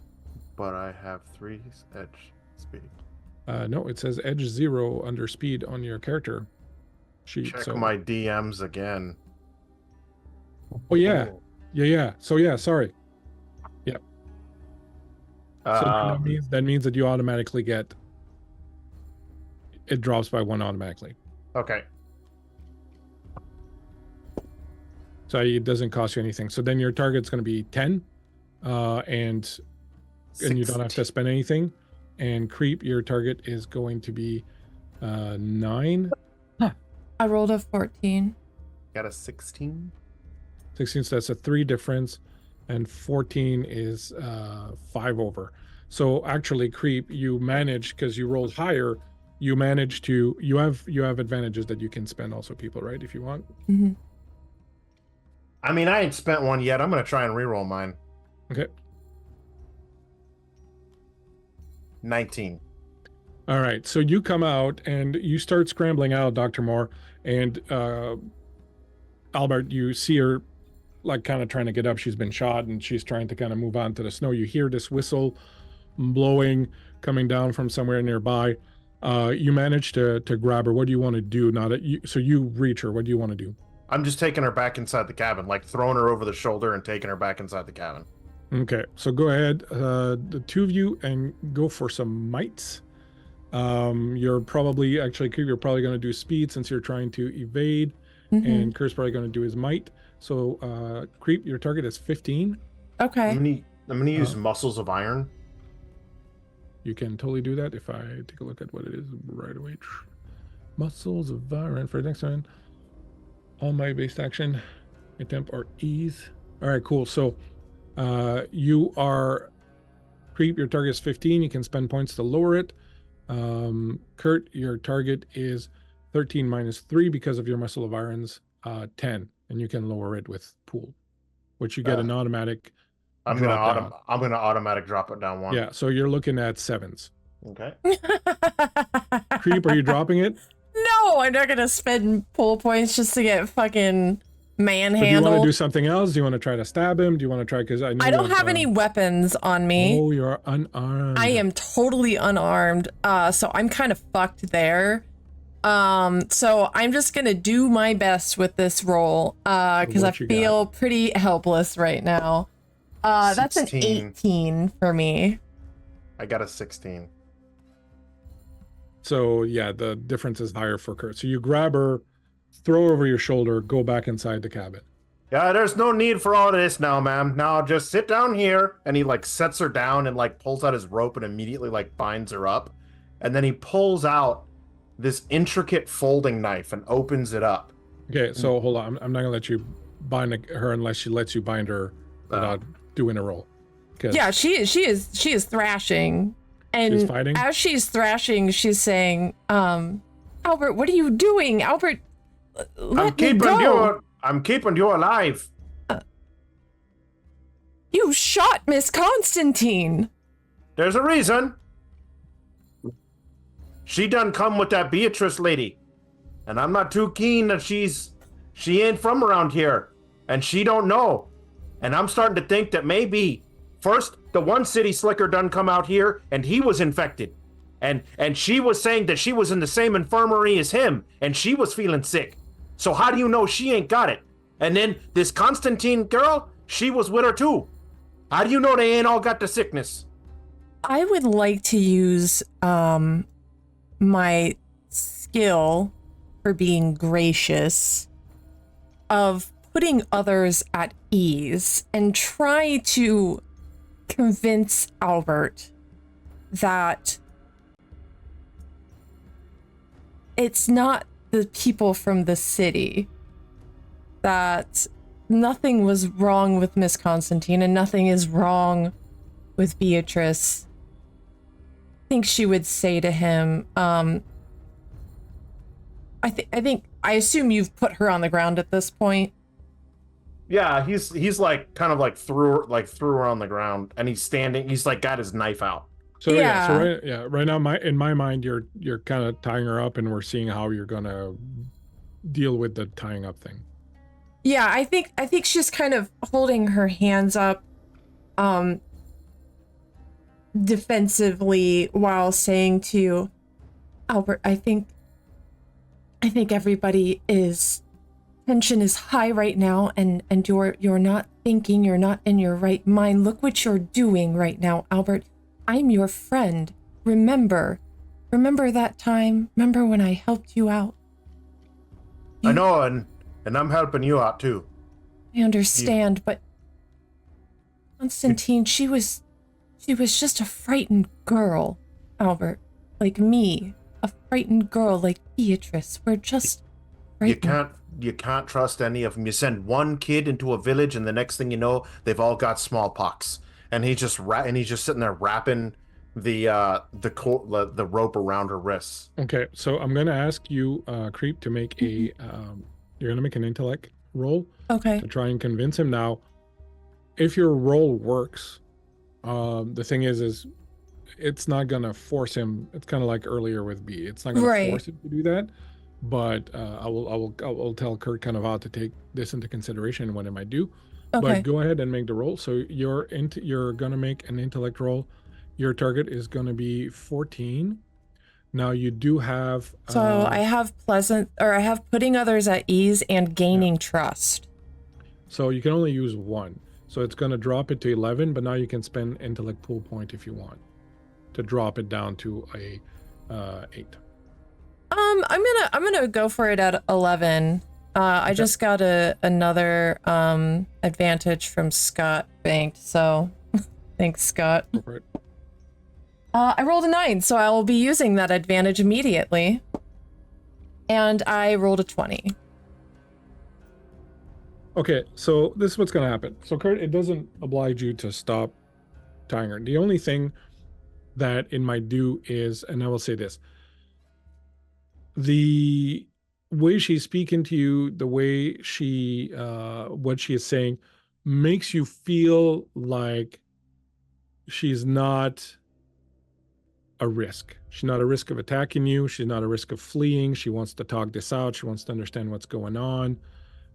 [SPEAKER 2] But I have 3 edge speed.
[SPEAKER 1] No, it says edge 0 under speed on your character sheet.
[SPEAKER 2] Check
[SPEAKER 1] So
[SPEAKER 2] my DMs again.
[SPEAKER 1] oh yeah. So yeah, sorry. Yeah. So then that means that you automatically get it drops by 1 automatically.
[SPEAKER 2] Okay.
[SPEAKER 1] So it doesn't cost you anything. So then your target's going to be 10, and you don't have to spend anything. And creep, your target is going to be 9.
[SPEAKER 4] I rolled a 14.
[SPEAKER 2] Got a 16.
[SPEAKER 1] 16, so that's a 3 difference, and 14 is 5 over. So actually, creep, you manage, because you rolled higher, you manage to you have advantages that you can spend also, people, right, if you want.
[SPEAKER 4] Mm-hmm.
[SPEAKER 2] I mean, I ain't spent one yet. I'm gonna try and reroll mine.
[SPEAKER 1] Okay.
[SPEAKER 2] 19.
[SPEAKER 1] All right, so you come out and you start scrambling out, Dr. Moore, and Albert, you see her like kind of trying to get up. She's been shot and she's trying to kind of move on to the snow. You hear this whistle blowing coming down from somewhere nearby. You manage to grab her. What do you want to do now that you reach her? What do you want to do?
[SPEAKER 2] I'm just taking her back inside the cabin, like throwing her over the shoulder and taking her back inside the cabin.
[SPEAKER 1] Okay, so go ahead, the two of you, and go for some mites. You're probably going to do speed since you're trying to evade, and Kurt's probably going to do his might. So, creep, your target is 15.
[SPEAKER 4] Okay.
[SPEAKER 2] I'm gonna use muscles of iron.
[SPEAKER 1] You can totally do that if I take a look at what it is right away. Muscles of iron for the next one. All my based action, attempt or ease. All right, cool. So, you are creep. Your target is 15. You can spend points to lower it. Kurt, your target is 13 minus 3 because of your muscle of irons, 10, and you can lower it with pool, which you get an automatic.
[SPEAKER 2] I'm gonna automatic drop it down 1.
[SPEAKER 1] Yeah, so you're looking at 7s.
[SPEAKER 2] Okay.
[SPEAKER 1] Creep, are you dropping it?
[SPEAKER 4] No, I'm not gonna spend pull points just to get fucking
[SPEAKER 1] Do you
[SPEAKER 4] manhandled.
[SPEAKER 1] want to do something else? Do you want to try to stab him? Do you want to try? Because I
[SPEAKER 4] don't have any weapons on me.
[SPEAKER 1] Oh, you're unarmed.
[SPEAKER 4] I am totally unarmed. So I'm kind of fucked there. So I'm just gonna do my best with this roll. Because I
[SPEAKER 1] What you
[SPEAKER 4] feel pretty helpless right now. That's an
[SPEAKER 2] 16.
[SPEAKER 4] 18 for me.
[SPEAKER 2] I got a 16.
[SPEAKER 1] So yeah, the difference is higher for Kurt. So you grab her, throw her over your shoulder, go back inside the cabin.
[SPEAKER 2] Yeah, there's no need for all of this now, ma'am. Now just sit down here. And he like sets her down and like pulls out his rope and immediately like binds her up. And then he pulls out this intricate folding knife and opens it up.
[SPEAKER 1] Okay, so hold on. I'm not gonna let you bind her unless she lets you bind her without doing a roll.
[SPEAKER 4] Yeah, she is thrashing, and
[SPEAKER 1] she's fighting?
[SPEAKER 4] as she's thrashing, she's saying, "Albert, what are you doing, Albert? Let me go.
[SPEAKER 2] I'm keeping you alive.
[SPEAKER 4] You shot Miss Constantine."
[SPEAKER 2] There's a reason. She done come with that Beatrice lady, and I'm not too keen that she ain't from around here, and she don't know. And I'm starting to think that maybe first the one city slicker done come out here, and he was infected, and she was saying that she was in the same infirmary as him, and she was feeling sick. So how do you know she ain't got it? And then this Constantine girl, she was with her too. How do you know they ain't all got the sickness?
[SPEAKER 4] I would like to use my skill for being gracious of putting others at ease and try to convince Albert that it's not the people from the city, that nothing was wrong with Miss Constantine and nothing is wrong with Beatrice. I think she would say to him, I assume you've put her on the ground at this point.
[SPEAKER 2] Yeah, he's like kind of like threw her on the ground, and he's standing. He's like got his knife out.
[SPEAKER 1] So right now, in my mind, you're kind of tying her up, and we're seeing how you're gonna deal with the tying up thing.
[SPEAKER 4] Yeah, I think she's kind of holding her hands up, defensively while saying to Albert, I think everybody tension is high right now, and you're not thinking, you're not in your right mind. Look what you're doing right now, Albert. I'm your friend. Remember that time? Remember when I helped you out?
[SPEAKER 2] I know, and I'm helping you out too.
[SPEAKER 4] I understand, but Constantine, she was just a frightened girl, Albert. Like me. A frightened girl like Beatrice. We're just frightened.
[SPEAKER 2] You can't trust any of them. You send one kid into a village, and the next thing you know, they've all got smallpox. And he's just sitting there wrapping the rope around her wrists.
[SPEAKER 1] Okay, so I'm gonna ask you, Creep, to make a you're gonna make an intellect roll.
[SPEAKER 4] Okay.
[SPEAKER 1] To try and convince him. Now, if your roll works, the thing is it's not gonna force him. It's kind of like earlier with B. It's not gonna force him to do that. But I will tell Kurt kind of how to take this into consideration and what it might do.
[SPEAKER 4] Okay.
[SPEAKER 1] But go ahead and make the roll. So you're gonna make an intellect roll. Your target is gonna be 14. Now you do have.
[SPEAKER 4] So I have putting others at ease and gaining trust.
[SPEAKER 1] So you can only use one. So it's gonna drop it to 11, but now you can spend intellect pool point if you want to drop it down to a 8.
[SPEAKER 4] I'm gonna go for it at 11. I just got another advantage from Scott banked, so thanks, Scott.
[SPEAKER 1] Go for it.
[SPEAKER 4] I rolled a 9, so I will be using that advantage immediately. And I rolled a 20.
[SPEAKER 1] Okay, so this is what's gonna happen. So Kurt, it doesn't oblige you to stop tying her. The only thing that it might do is, and I will say this, the way she's speaking to you, the way she what she is saying makes you feel like she's not a risk. She's not a risk of attacking you. She's not a risk of fleeing. She wants to talk this out. She wants to understand what's going on.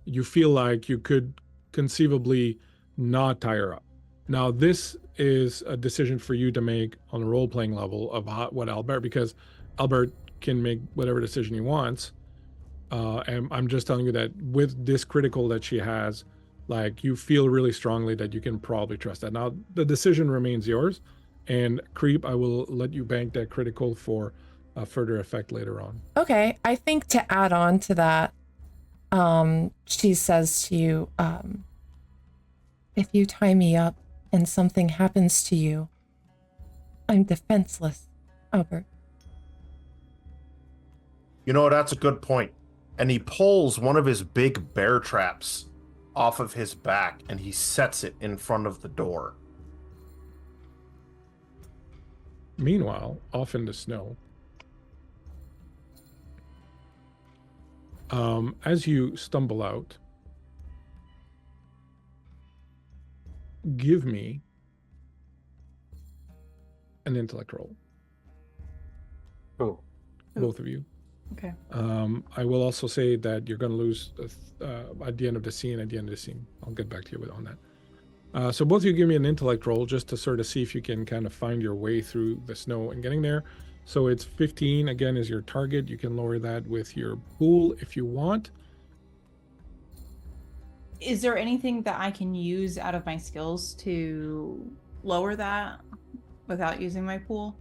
[SPEAKER 1] You feel like you could conceivably not tie her up. Now, this is a decision for you to make on a role-playing level of what Albert, because Albert can make whatever decision he wants. And I'm just telling you that with this critical that she has, like, you feel really strongly that you can probably trust that. Now, the decision remains yours. And Creep, I will let you bank that critical for a further effect later on.
[SPEAKER 4] Okay, I think to add on to that, she says to you, if you tie me up and something happens to you, I'm defenseless, Albert.
[SPEAKER 2] You know, that's a good point. And he pulls one of his big bear traps off of his back and he sets it in front of the door.
[SPEAKER 1] Meanwhile, off in the snow, as you stumble out, give me an intellect roll,
[SPEAKER 3] Ooh.
[SPEAKER 1] both of you.
[SPEAKER 5] Okay.
[SPEAKER 1] I will also say that you're going to lose at the end of the scene. I'll get back to you on that. So both of you give me an intellect roll just to sort of see if you can kind of find your way through the snow and getting there. So it's 15 again is your target. You can lower that with your pool if you want.
[SPEAKER 5] Is there anything that I can use out of my skills to lower that without using my pool?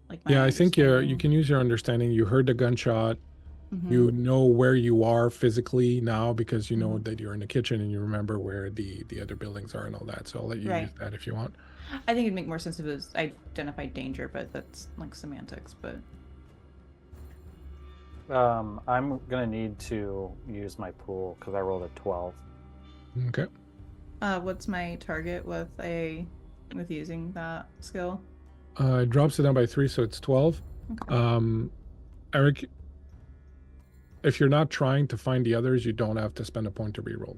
[SPEAKER 5] Like my
[SPEAKER 1] Yeah, I think you
[SPEAKER 5] understanding?
[SPEAKER 1] can use your understanding. You heard the gunshot.
[SPEAKER 5] Mhm.
[SPEAKER 1] You know where you are physically now because you know
[SPEAKER 5] Mhm.
[SPEAKER 1] that you're in the kitchen and you remember where the other buildings are and all that. So I'll let you use
[SPEAKER 5] Right.
[SPEAKER 1] that if you want.
[SPEAKER 5] I think it'd make more sense if it was identified danger, but that's like semantics. But
[SPEAKER 3] I'm gonna need to use my pool because I rolled a 12.
[SPEAKER 1] Okay.
[SPEAKER 5] what's my target with using that skill?
[SPEAKER 1] It drops it down by 3, so it's 12.
[SPEAKER 5] Okay.
[SPEAKER 1] Eric, if you're not trying to find the others, you don't have to spend a point to reroll.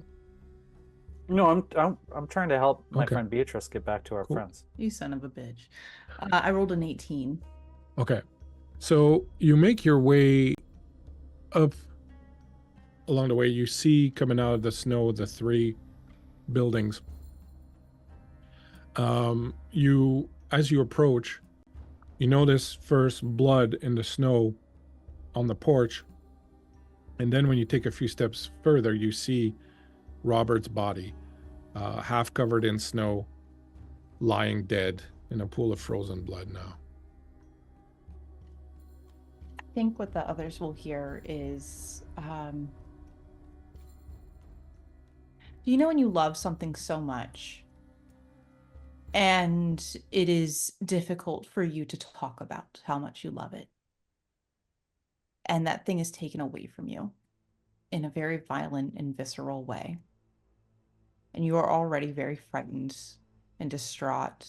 [SPEAKER 3] No, I'm trying to help my
[SPEAKER 1] Okay.
[SPEAKER 3] friend Beatrice get back to our
[SPEAKER 1] Cool.
[SPEAKER 3] friends.
[SPEAKER 5] You son of a bitch. I rolled an 18.
[SPEAKER 1] Okay. So you make your way up along the way. You see coming out of the snow the 3 buildings. As you approach, you notice first blood in the snow on the porch. And then when you take a few steps further, you see Robert's body, half covered in snow, lying dead in a pool of frozen blood now.
[SPEAKER 5] I think what the others will hear is, do you know when you love something so much and it is difficult for you to talk about how much you love it? And that thing is taken away from you in a very violent and visceral way. And you are already very frightened and distraught.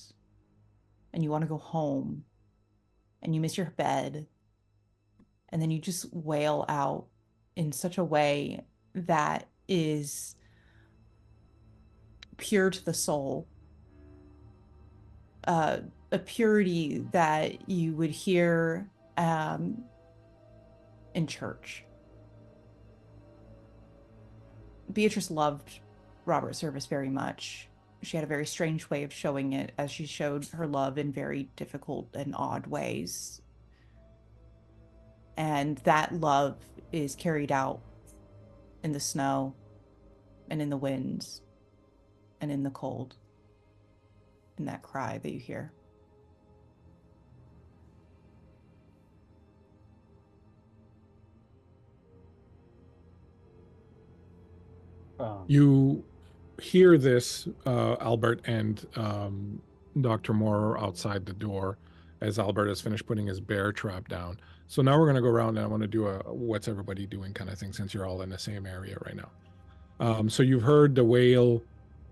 [SPEAKER 5] And you want to go home. And you miss your bed. And then you just wail out in such a way that is pure to the soul. A purity that you would hear in church. Beatrice loved Robert Service very much. She had a very strange way of showing it, as she showed her love in very difficult and odd ways. And that love is carried out in the snow and in the winds and in the cold, in that cry that you hear.
[SPEAKER 1] You hear this, Albert and Dr. Moore are outside the door as Albert has finished putting his bear trap down. So now we're going to go around and I want to do a what's everybody doing kind of thing since you're all in the same area right now. So you've heard the wail,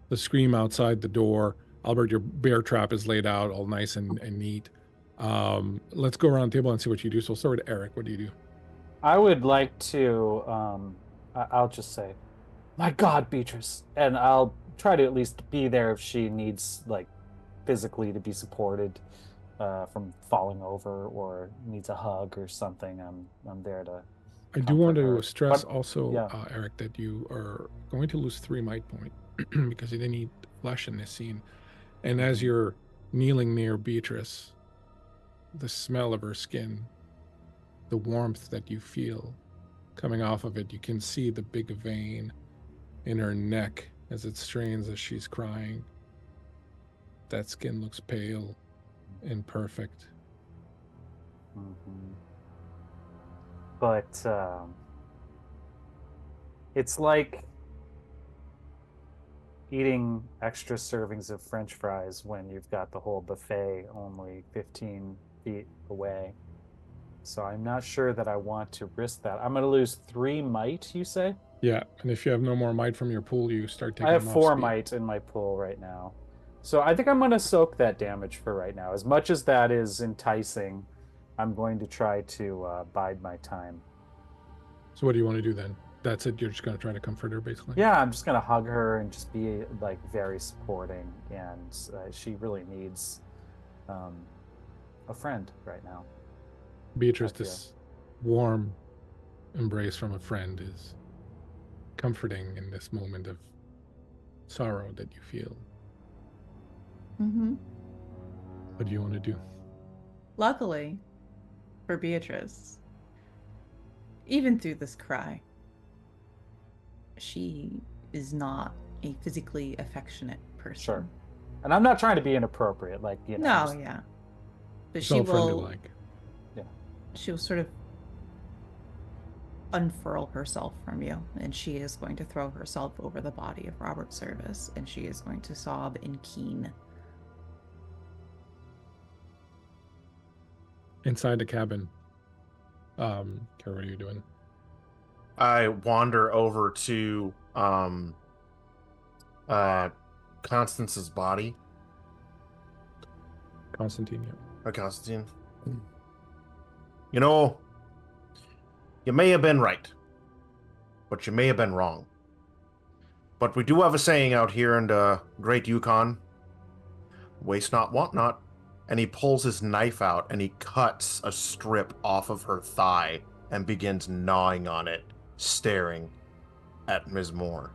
[SPEAKER 1] the scream outside the door. Albert, your bear trap is laid out all nice and neat. Let's go around the table and see what you do. So we'll start with Eric. What do you do?
[SPEAKER 3] I would like to, I'll just say, my God, Beatrice. And I'll try to at least be there if she needs, like, physically to be supported from falling over or needs a hug or something. I'm there to.
[SPEAKER 1] I do want
[SPEAKER 3] comfort
[SPEAKER 1] to
[SPEAKER 3] her.
[SPEAKER 1] stress
[SPEAKER 3] But,
[SPEAKER 1] also,
[SPEAKER 3] yeah.
[SPEAKER 1] Eric, that you are going to lose 3 might point because you didn't eat flesh in this scene. And as you're kneeling near Beatrice, the smell of her skin, the warmth that you feel coming off of it, you can see the big vein in her neck as it strains as she's crying. That skin looks pale and perfect.
[SPEAKER 3] But it's like eating extra servings of French fries when you've got the whole buffet only 15 feet away. So I'm not sure that I want to risk that. I'm going to lose 3 might, you say?
[SPEAKER 1] Yeah, and if you have no more might from your pool, you start taking
[SPEAKER 3] I have
[SPEAKER 1] them off
[SPEAKER 3] 4
[SPEAKER 1] speed.
[SPEAKER 3] might in my pool right now. So I think I'm going to soak that damage for right now. As much as that is enticing, I'm going to try to bide my time.
[SPEAKER 1] So what do you want to do then? That's it? You're just going to try to comfort her, basically?
[SPEAKER 3] Yeah, I'm just going to hug her and just be like very supporting. And she really needs a friend right now.
[SPEAKER 1] Beatrice, this warm embrace from a friend is comforting in this moment of sorrow that you feel.
[SPEAKER 5] Mm-hmm.
[SPEAKER 1] What do you want to do?
[SPEAKER 5] Luckily for Beatrice, even through this cry, she is not a physically affectionate person.
[SPEAKER 3] Sure. And I'm not trying to be inappropriate, like, you know.
[SPEAKER 5] No, yeah. But
[SPEAKER 1] It's
[SPEAKER 5] she
[SPEAKER 1] all friendly
[SPEAKER 5] will,
[SPEAKER 1] like.
[SPEAKER 5] she will sort of unfurl herself from you, and she is going to throw herself over the body of Robert Service, and she is going to sob in keen.
[SPEAKER 1] Inside the cabin, Kara, what are you doing?
[SPEAKER 2] I wander over to Constance's body.
[SPEAKER 1] Constantine, yeah.
[SPEAKER 2] Or Constantine. You know, you may have been right, but you may have been wrong. But we do have a saying out here in the Great Yukon: waste not, want not. And he pulls his knife out and he cuts a strip off of her thigh and begins gnawing on it, staring at Ms. Moore.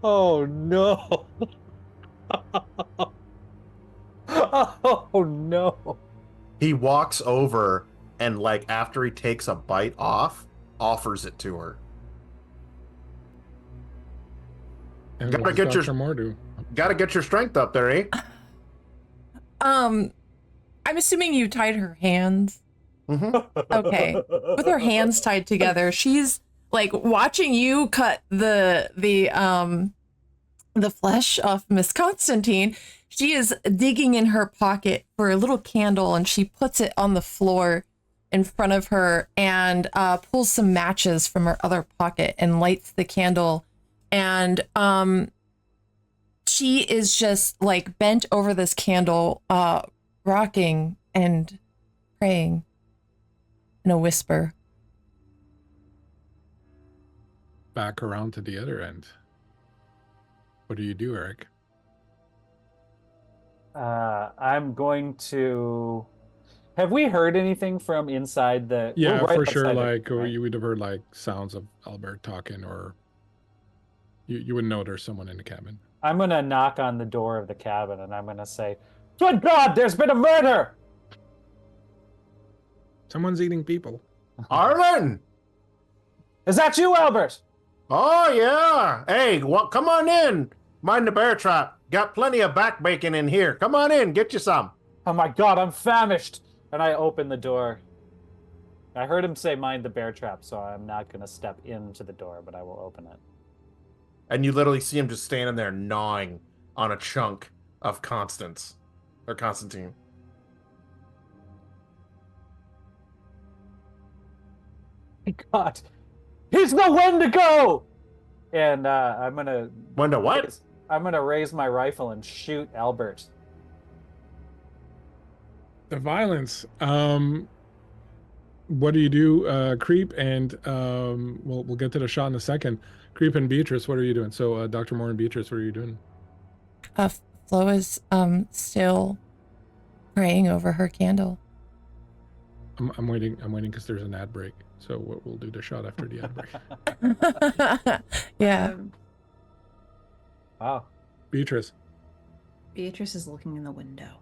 [SPEAKER 3] Oh no. Oh no.
[SPEAKER 2] He walks over and, like, after he takes a bite off, offers it to her.
[SPEAKER 1] And
[SPEAKER 2] Gotta
[SPEAKER 1] what does
[SPEAKER 2] get your-
[SPEAKER 1] Dr. Moore do?
[SPEAKER 2] Gotta get your strength up there, eh?
[SPEAKER 4] I'm assuming you tied her hands.
[SPEAKER 2] Mm-hmm.
[SPEAKER 4] Okay. With her hands tied together, she's like watching you cut the flesh off Miss Constantine. She is digging in her pocket for a little candle, and she puts it on the floor in front of her and pulls some matches from her other pocket and lights the candle. And she is just like bent over this candle, rocking and praying in a whisper.
[SPEAKER 1] Back around to the other end. What do you do, Eric?
[SPEAKER 3] I'm going to. Have we heard anything from inside the?
[SPEAKER 1] Yeah,
[SPEAKER 3] we're right
[SPEAKER 1] for sure.
[SPEAKER 3] outside
[SPEAKER 1] Like,
[SPEAKER 3] right?
[SPEAKER 1] you would have heard like sounds of Albert talking, or you wouldn't know there's someone in the cabin.
[SPEAKER 3] I'm gonna knock on the door of the cabin and I'm gonna say, "Good God, there's been a murder!"
[SPEAKER 1] Someone's eating people.
[SPEAKER 2] Arlen!
[SPEAKER 3] Is that you, Albert?
[SPEAKER 2] Oh, yeah. Hey, come on in. Mind the bear trap. Got plenty of back bacon in here. Come on in, get you some.
[SPEAKER 3] Oh my God, I'm famished! And I open the door. I heard him say, "Mind the bear trap," so I'm not gonna step into the door, but I will open it.
[SPEAKER 2] And you literally see him just standing there gnawing on a chunk of Constantine.
[SPEAKER 3] My God, he's know when to go! And I'm gonna.
[SPEAKER 2] When to what?
[SPEAKER 3] I'm gonna raise my rifle and shoot Albert.
[SPEAKER 1] The violence. What do you do, Creep? And we'll get to the shot in a second. Creep and Beatrice, what are you doing? So, Dr. Moore and Beatrice, what are you doing?
[SPEAKER 4] Flo is still praying over her candle.
[SPEAKER 1] I'm waiting because there's an ad break. So we'll do the shot after the ad break.
[SPEAKER 4] Yeah.
[SPEAKER 3] Wow.
[SPEAKER 1] Beatrice,
[SPEAKER 5] Beatrice is looking in the window.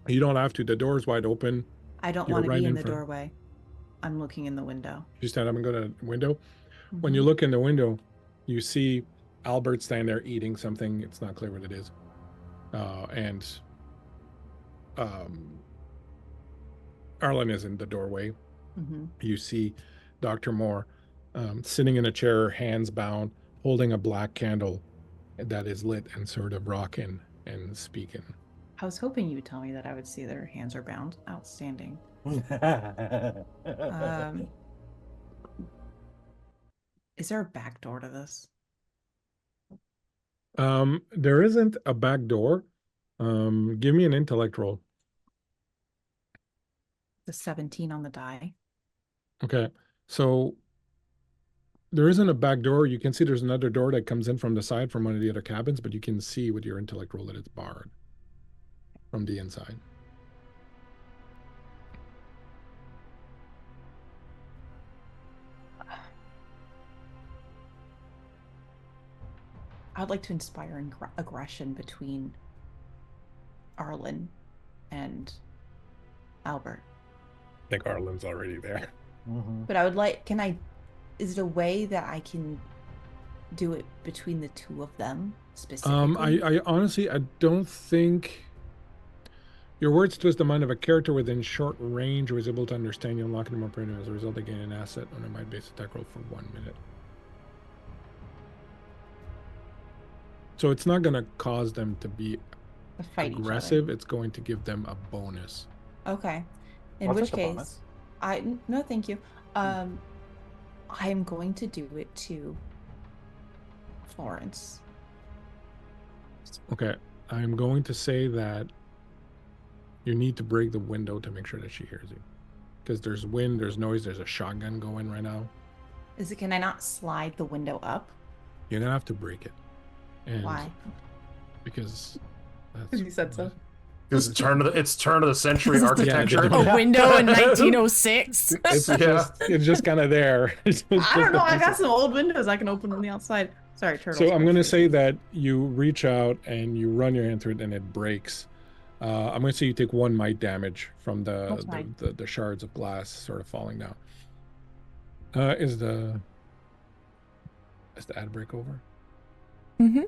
[SPEAKER 1] you don't have to. The door's wide open.
[SPEAKER 5] I don't
[SPEAKER 1] You're
[SPEAKER 5] want to
[SPEAKER 1] right
[SPEAKER 5] be in
[SPEAKER 1] in
[SPEAKER 5] the
[SPEAKER 1] front.
[SPEAKER 5] doorway. I'm looking in the window.
[SPEAKER 1] You stand up and go to the window. When
[SPEAKER 5] Mhm.
[SPEAKER 1] you look in the window, you see Albert standing there eating something. It's not clear what it is. And Arlen is in the doorway. You see Dr. Moore sitting in a chair, hands bound, holding a black candle that is lit and sort of rocking and speaking.
[SPEAKER 5] I was hoping you would tell me that I would see their hands are bound. Outstanding. Is there a back door to this?
[SPEAKER 1] There isn't a back door. Give me an intellect roll.
[SPEAKER 5] The 17 on the die.
[SPEAKER 1] Okay, so there isn't a back door. You can see there's another door that comes in from the side from one of the other cabins, but you can see with your intellect roll that it's barred from the inside.
[SPEAKER 5] I'd like to inspire aggression between Arlen and Albert.
[SPEAKER 1] I think Arlen's already there.
[SPEAKER 5] But I would like, is it a way that I can do it between the two of them specifically?
[SPEAKER 1] I honestly, I don't think your words twist the mind of a character within short range who is able to understand you, unlocking them up as a result they gain an asset on a might base attack roll for 1 minute. So it's not going to cause them to be aggressive. It's going to give them a bonus.
[SPEAKER 5] Okay. In which case, no, thank you. I am going to do it to Florence.
[SPEAKER 1] Okay. I'm going to say that you need to break the window to make sure that she hears you. Because there's wind, there's noise, there's a shotgun going right now.
[SPEAKER 5] Can I not slide the window up?
[SPEAKER 1] You're going to have to break it. And
[SPEAKER 5] why?
[SPEAKER 1] Because
[SPEAKER 5] you said so.
[SPEAKER 2] It's turn of the century architecture.
[SPEAKER 4] A window in 1906.
[SPEAKER 1] It's just kind of there.
[SPEAKER 5] I don't know. I got some old windows I can open on the outside. Sorry, turtle.
[SPEAKER 1] So I'm going to say that you reach out and you run your hand through it and it breaks. I'm going to say you take 1 might damage from the shards of glass sort of falling down. Is the ad break over?
[SPEAKER 4] Mm-hmm.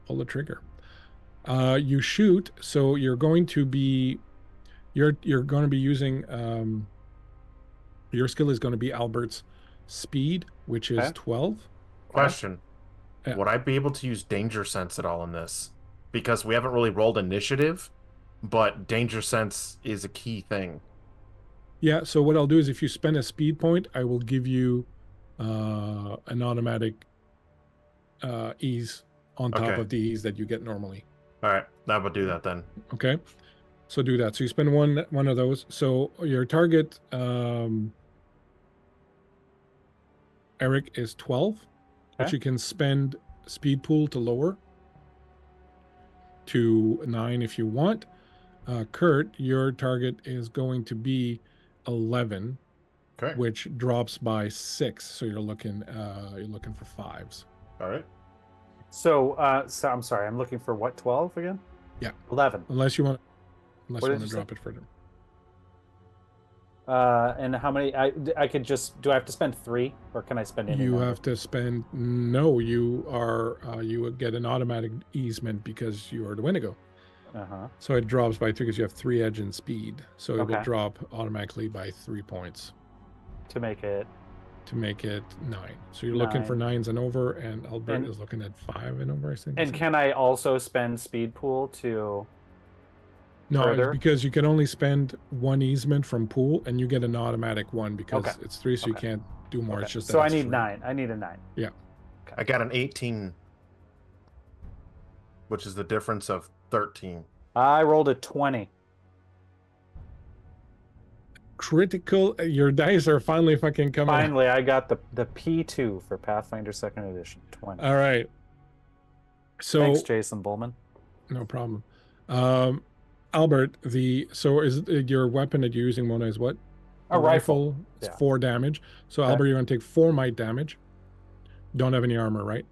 [SPEAKER 1] Pull the trigger. You shoot, so you're going to be using your skill is going to be Albert's speed, which is 12.
[SPEAKER 2] Question. Would I be able to use danger sense at all in this? Because we haven't really rolled initiative, but danger sense is a key thing.
[SPEAKER 1] Yeah, so what I'll do is if you spend a speed point, I will give you an automatic ease on top of the ease that you get normally.
[SPEAKER 2] All right, that would do that then.
[SPEAKER 1] Okay, so do that. So you spend one of those. So your target, Eric, is 12, but you can spend speed pool to lower to 9 if you want. Kurt, your target is going to be 11, which drops by 6. So you're looking for 5s.
[SPEAKER 2] All right.
[SPEAKER 3] So I'm sorry, I'm looking for what, 12 again?
[SPEAKER 1] Yeah.
[SPEAKER 3] 11.
[SPEAKER 1] Unless you want to drop it further.
[SPEAKER 3] And how many? I could just. Do I have to spend 3, or can I spend any?
[SPEAKER 1] You have to spend. No, you are. You would get an automatic easement because you are the Wendigo. So it drops by 3 because you have 3 edge and speed. So it will drop automatically by 3 points.
[SPEAKER 3] To make it
[SPEAKER 1] 9. So you're looking for 9s and over, and Albert is looking at 5 and over, I think.
[SPEAKER 3] And can I also spend speed pool to?
[SPEAKER 1] No, it's because you can only spend 1 easement from pool, and you get an automatic 1 because it's 3, so you can't do more. It's just that
[SPEAKER 3] so
[SPEAKER 1] it's
[SPEAKER 3] I need
[SPEAKER 1] free.
[SPEAKER 3] 9. I need a 9.
[SPEAKER 1] Yeah.
[SPEAKER 2] I got an 18, which is the difference of 13.
[SPEAKER 3] I rolled a 20.
[SPEAKER 1] Critical. Your dice are finally fucking coming.
[SPEAKER 3] Finally, I got the P2 for Pathfinder 2nd Edition. 20.
[SPEAKER 1] All right. So
[SPEAKER 3] thanks, Jason Bullman.
[SPEAKER 1] No problem. Albert, is your weapon that you're using, Mona, is what?
[SPEAKER 3] A rifle.
[SPEAKER 1] It's 4 damage. So Albert, you're gonna take 4 might damage. Don't have any armor, right?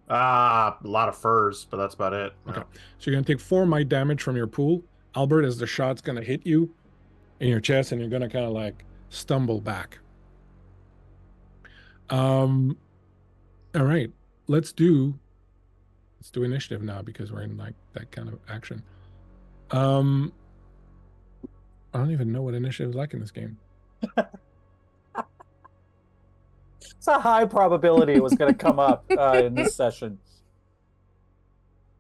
[SPEAKER 2] A lot of furs, but that's about it.
[SPEAKER 1] Okay. So you're gonna take 4 might damage from your pool. Albert, as the shot's gonna hit you in your chest, and you're gonna kind of like stumble back. All right. Let's do initiative now because we're in like that kind of action. don't even know what initiative is like in this game.
[SPEAKER 3] It's a high probability it was going to come up in this session.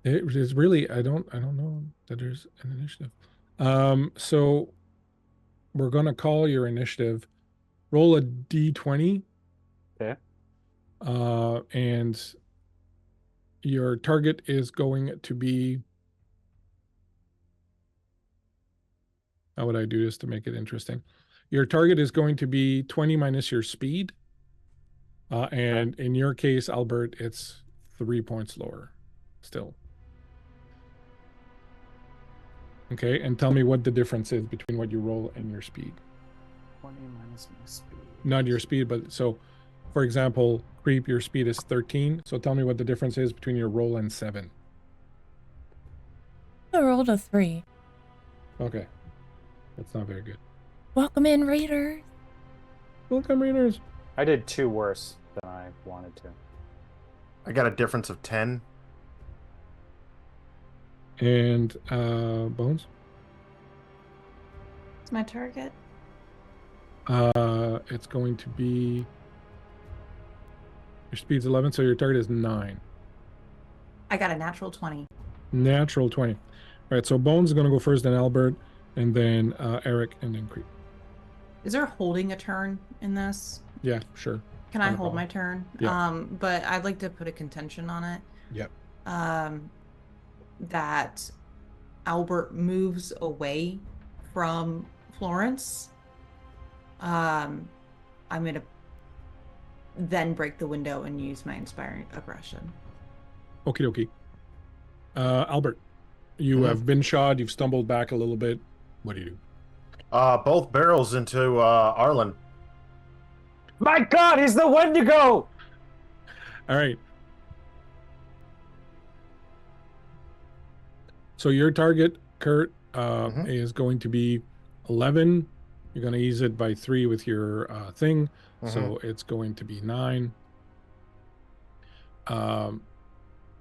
[SPEAKER 1] It is really, I don't know that there's an initiative. So we're going to call your initiative. Roll a d20.
[SPEAKER 3] Okay.
[SPEAKER 1] And your target is going to be. How would I do this to make it interesting? Your target is going to be 20 minus your speed. And in your case, Albert, it's 3 points lower still. Okay, and tell me what the difference is between what you roll and your speed.
[SPEAKER 3] 20 minus my speed.
[SPEAKER 1] Not your speed, but so, for example, creep, your speed is 13. So tell me what the difference is between your roll and 7.
[SPEAKER 4] I rolled a 3.
[SPEAKER 1] Okay, that's not very good.
[SPEAKER 4] Welcome in, Raiders.
[SPEAKER 1] Welcome, Raiders.
[SPEAKER 3] I did 2 worse than I wanted to.
[SPEAKER 2] I got a difference of 10.
[SPEAKER 1] And Bones?
[SPEAKER 5] It's my target.
[SPEAKER 1] It's going to be. Your speed's 11, so your target is 9.
[SPEAKER 5] I got a natural 20.
[SPEAKER 1] Natural 20. All right, so Bones is going to go first, then Albert, and then Eric, and then Creep.
[SPEAKER 5] Is there holding a turn in this?
[SPEAKER 1] Yeah, sure.
[SPEAKER 5] Can I hold my turn?
[SPEAKER 1] Yeah.
[SPEAKER 5] But I'd like to put a contention on it.
[SPEAKER 1] Yep.
[SPEAKER 5] That Albert moves away from Florence. I'm gonna then break the window and use my inspiring aggression.
[SPEAKER 1] Okie dokie. Albert, you have been shot. You've stumbled back a little bit. What do you do?
[SPEAKER 2] Both barrels into Arlen.
[SPEAKER 3] My God, he's the Wendigo!
[SPEAKER 1] All right. So your target, Kurt, is going to be 11. You're going to ease it by 3 with your thing. So it's going to be 9.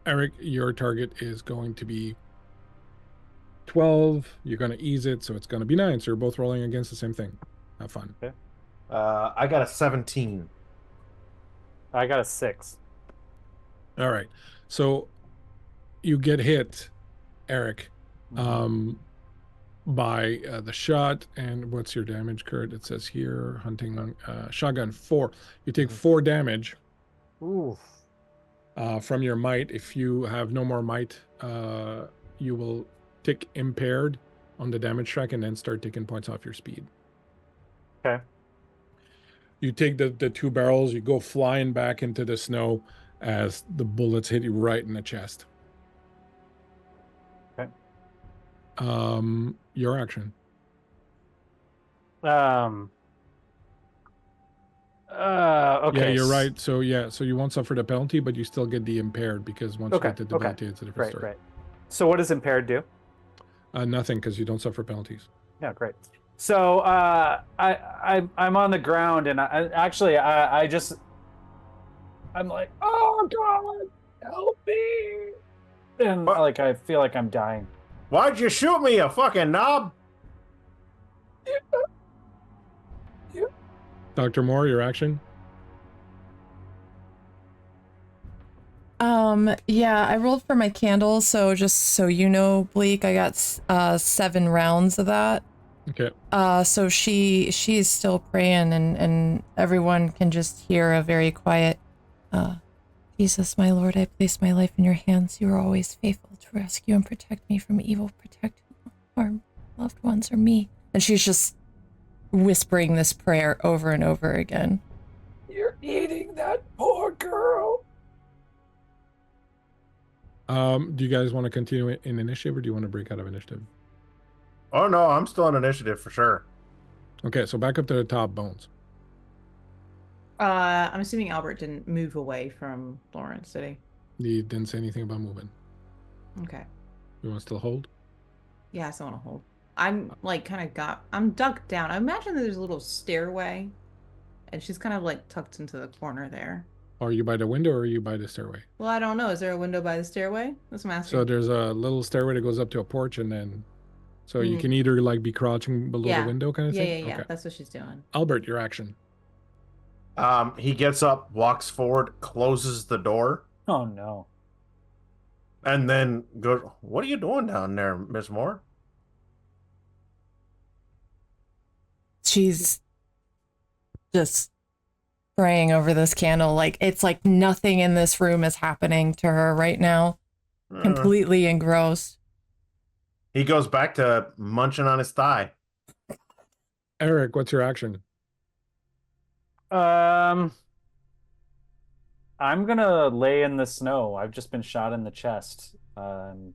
[SPEAKER 1] Eric, your target is going to be 12. You're going to ease it, so it's going to be 9. So you're both rolling against the same thing. Have fun.
[SPEAKER 3] Okay.
[SPEAKER 2] I got a 17.
[SPEAKER 3] I got a 6.
[SPEAKER 1] All right. So you get hit, Eric, by the shot. And what's your damage, Kurt? It says here, hunting shotgun 4. You take 4 damage.
[SPEAKER 3] Oof.
[SPEAKER 1] From your might. If you have no more might, you will tick impaired on the damage track and then start taking points off your speed.
[SPEAKER 3] Okay.
[SPEAKER 1] You take the 2 barrels, you go flying back into the snow as the bullets hit you right in the chest.
[SPEAKER 3] Okay.
[SPEAKER 1] Your action.
[SPEAKER 3] Okay.
[SPEAKER 1] Yeah, you're right. So you won't suffer the penalty, but you still get the impaired because once you get the debility, it's a different story.
[SPEAKER 3] Right. So what does impaired do?
[SPEAKER 1] Nothing, because you don't suffer penalties.
[SPEAKER 3] Yeah, great. So I'm on the ground, and I'm like, oh God, help me! And
[SPEAKER 2] What?
[SPEAKER 3] I feel like I'm dying.
[SPEAKER 2] Why'd you shoot me, you fucking knob?
[SPEAKER 1] Dr. Moore, your action.
[SPEAKER 4] Yeah, I rolled for my candle, so just so you know, Bleak, I got 7 rounds of that.
[SPEAKER 1] Okay.
[SPEAKER 4] So she's still praying, and everyone can just hear a very quiet, Jesus, my Lord, I place my life in your hands. You are always faithful to rescue and protect me from evil. Protect our loved ones or me. And she's just whispering this prayer over and over again.
[SPEAKER 3] You're eating that poor girl.
[SPEAKER 1] Do you guys want to continue in initiative, or do you want to break out of initiative?
[SPEAKER 2] Oh no, I'm still on initiative for sure.
[SPEAKER 1] Okay, so back up to the top, Bones.
[SPEAKER 5] I'm assuming Albert didn't move away from Florence, did he?
[SPEAKER 1] You didn't say anything about moving.
[SPEAKER 5] Okay.
[SPEAKER 1] You want to still hold?
[SPEAKER 5] Yeah, I still want to hold. I'm I'm ducked down. I imagine there's a little stairway, and she's kind of like tucked into the corner there.
[SPEAKER 1] Are you by the window or are you by the stairway?
[SPEAKER 5] Well, I don't know. Is there a window by the stairway? That's what I'm asking.
[SPEAKER 1] So there's a little stairway that goes up to a porch, and then So you can either like be crouching below
[SPEAKER 5] Yeah.
[SPEAKER 1] the window kind of
[SPEAKER 5] Yeah,
[SPEAKER 1] thing.
[SPEAKER 5] yeah.
[SPEAKER 1] Okay.
[SPEAKER 5] That's what she's doing.
[SPEAKER 1] Albert, your action.
[SPEAKER 2] He gets up, walks forward, closes the door,
[SPEAKER 3] Oh no.
[SPEAKER 2] and then goes, "What are you doing down there, Miss Moore?"
[SPEAKER 4] She's just praying over this candle. Like, it's like nothing in this room is happening to her right now. Completely engrossed.
[SPEAKER 2] He goes back to munching on his thigh.
[SPEAKER 1] Eric, what's your action?
[SPEAKER 3] I'm gonna lay in the snow. I've just been shot in the chest. I'm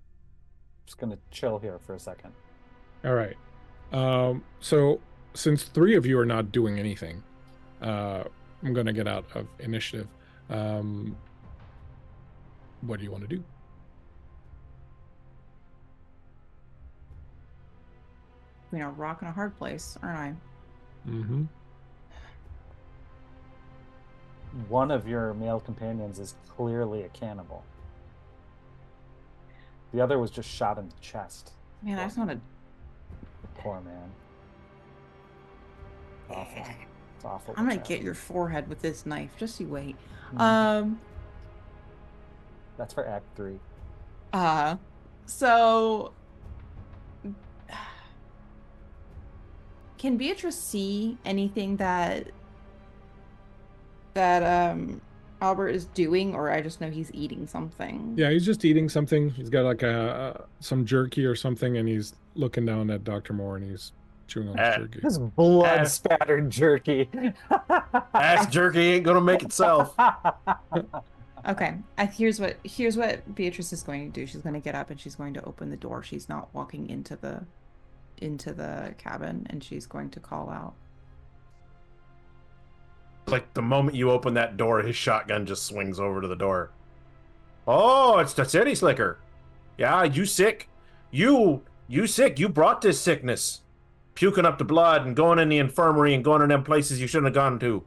[SPEAKER 3] just gonna chill here for a second.
[SPEAKER 1] All right. So since 3 of you are not doing anything, I'm gonna get out of initiative. What do you want to do?
[SPEAKER 5] You know, rock in a hard place, aren't I?
[SPEAKER 1] Mm-hmm.
[SPEAKER 3] One of your male companions is clearly a cannibal. The other was just shot in the chest.
[SPEAKER 5] Man, I just want to.
[SPEAKER 3] Poor man. Awful. It's awful.
[SPEAKER 5] I'm gonna
[SPEAKER 3] what's
[SPEAKER 5] get your forehead with this knife. Just you wait.
[SPEAKER 3] happening. That's for Act 3.
[SPEAKER 5] So can Beatrice see anything that Albert is doing, or I just know he's eating something?
[SPEAKER 1] Yeah, he's just eating something. He's got like some jerky or something, and he's looking down at Dr. Moore, and he's chewing on his jerky.
[SPEAKER 3] This blood spattered jerky.
[SPEAKER 2] Ass jerky ain't gonna make itself.
[SPEAKER 5] Okay. Here's what Beatrice is going to do. She's going to get up and she's going to open the door. She's not walking into the cabin, and she's going to call out.
[SPEAKER 2] Like the moment you open that door, his shotgun just swings over to the door. Oh, it's the city slicker. Yeah, you sick? You sick? You brought this sickness, puking up the blood and going in the infirmary and going to them places you shouldn't have gone to.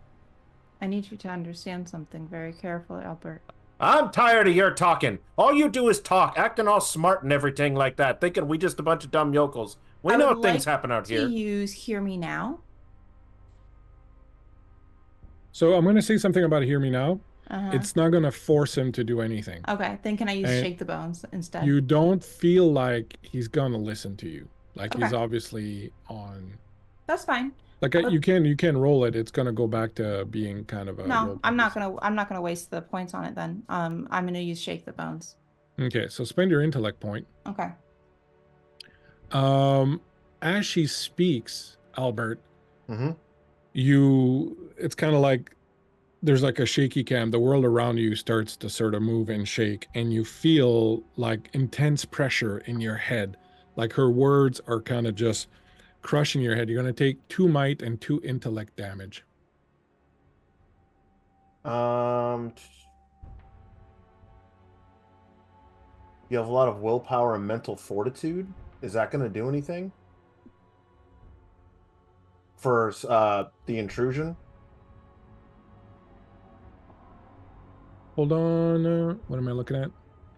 [SPEAKER 5] I need you to understand something very carefully, Albert.
[SPEAKER 2] I'm tired of your talking. All you do is talk, acting all smart and everything like that, thinking we just a bunch of dumb yokels. We know things happen out here.
[SPEAKER 5] Use "hear me now."
[SPEAKER 1] So I'm going to say something about hear me now.
[SPEAKER 5] Uh-huh.
[SPEAKER 1] It's not going to force him to do anything.
[SPEAKER 5] Okay, then can I use
[SPEAKER 1] And
[SPEAKER 5] shake the bones instead?
[SPEAKER 1] You don't feel like he's going to listen to you. Like he's
[SPEAKER 5] Okay.
[SPEAKER 1] obviously on.
[SPEAKER 5] That's fine.
[SPEAKER 1] Like you can roll it. It's going to go back to being kind of a.
[SPEAKER 5] No, I'm not gonna waste the points on it then. I'm gonna use shake the bones.
[SPEAKER 1] Okay, so spend your intellect point.
[SPEAKER 5] Okay.
[SPEAKER 1] As she speaks, Albert,
[SPEAKER 2] Mm-hmm.
[SPEAKER 1] it's kind of like there's like a shaky cam. The world around you starts to sort of move and shake, and you feel like intense pressure in your head. Like her words are kind of just crushing your head. You're going to take 2 might and 2 intellect damage.
[SPEAKER 2] You have a lot of willpower and mental fortitude. Is that going to do anything for the intrusion?
[SPEAKER 1] Hold on. What am I looking at?
[SPEAKER 2] It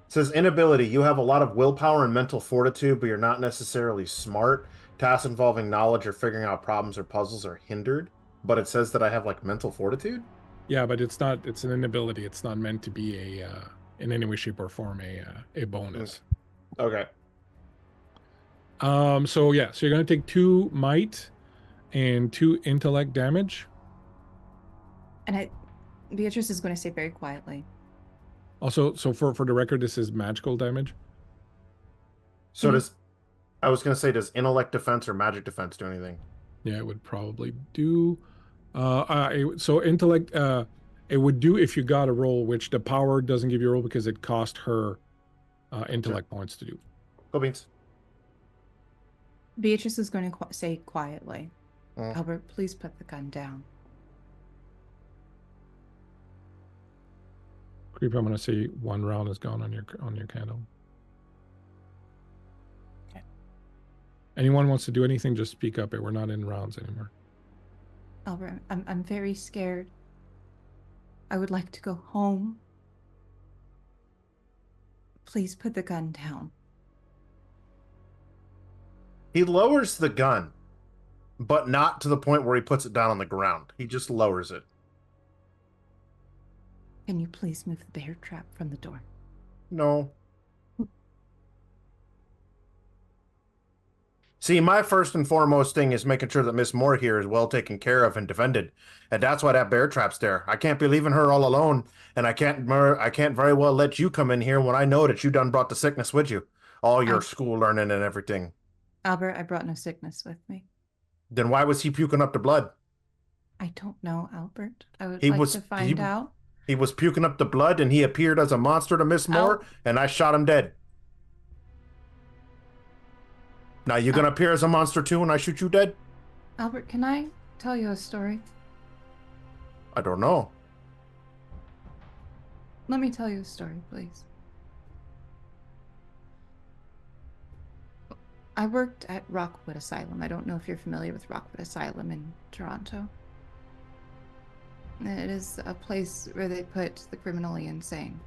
[SPEAKER 2] says inability. You have a lot of willpower and mental fortitude, but you're not necessarily smart. Tasks involving knowledge or figuring out problems or puzzles are hindered. But it says that I have like mental fortitude.
[SPEAKER 1] Yeah, but it's not. It's an inability. It's not meant to be a in any way, shape, or form a bonus.
[SPEAKER 2] Okay.
[SPEAKER 1] So yeah. So you're gonna take 2 might and 2 intellect damage.
[SPEAKER 5] And Beatrice is going to say very quietly.
[SPEAKER 1] Also, so for the record, this is magical damage.
[SPEAKER 2] So I was going to say, does intellect defense or magic defense do anything?
[SPEAKER 1] Yeah, it would probably do. So intellect, it would do if you got a roll, which the power doesn't give you a roll because it cost her intellect points to do.
[SPEAKER 2] Go beans.
[SPEAKER 5] Beatrice is going to say quietly, Albert, please put the gun down.
[SPEAKER 1] Creep, I'm going to say 1 round is gone on your candle.
[SPEAKER 4] Okay.
[SPEAKER 1] Anyone wants to do anything, just speak up. We're not in rounds anymore.
[SPEAKER 5] Albert, I'm very scared. I would like to go home. Please put the gun down.
[SPEAKER 2] He lowers the gun, but not to the point where he puts it down on the ground. He just lowers it.
[SPEAKER 5] Can you please move the bear trap from the door?
[SPEAKER 2] No. See, my first and foremost thing is making sure that Miss Moore here is well taken care of and defended. And that's why that bear trap's there. I can't be leaving her all alone, and I can't very well let you come in here when I know that you done brought the sickness with you. All your school learning and everything.
[SPEAKER 5] Albert, I brought no sickness with me.
[SPEAKER 2] Then why was he puking up the blood?
[SPEAKER 5] I don't know, Albert. I would
[SPEAKER 2] He
[SPEAKER 5] like
[SPEAKER 2] was-
[SPEAKER 5] to find out.
[SPEAKER 2] He was puking up the blood, and he appeared as a monster to Miss Moore, and I shot him dead. Now, you gonna appear as a monster too when I shoot you dead?
[SPEAKER 5] Albert, can I tell you a story?
[SPEAKER 2] I don't know.
[SPEAKER 5] Let me tell you a story, please. I worked at Rockwood Asylum. I don't know if you're familiar with Rockwood Asylum in Toronto. It is a place where they put the criminally insane.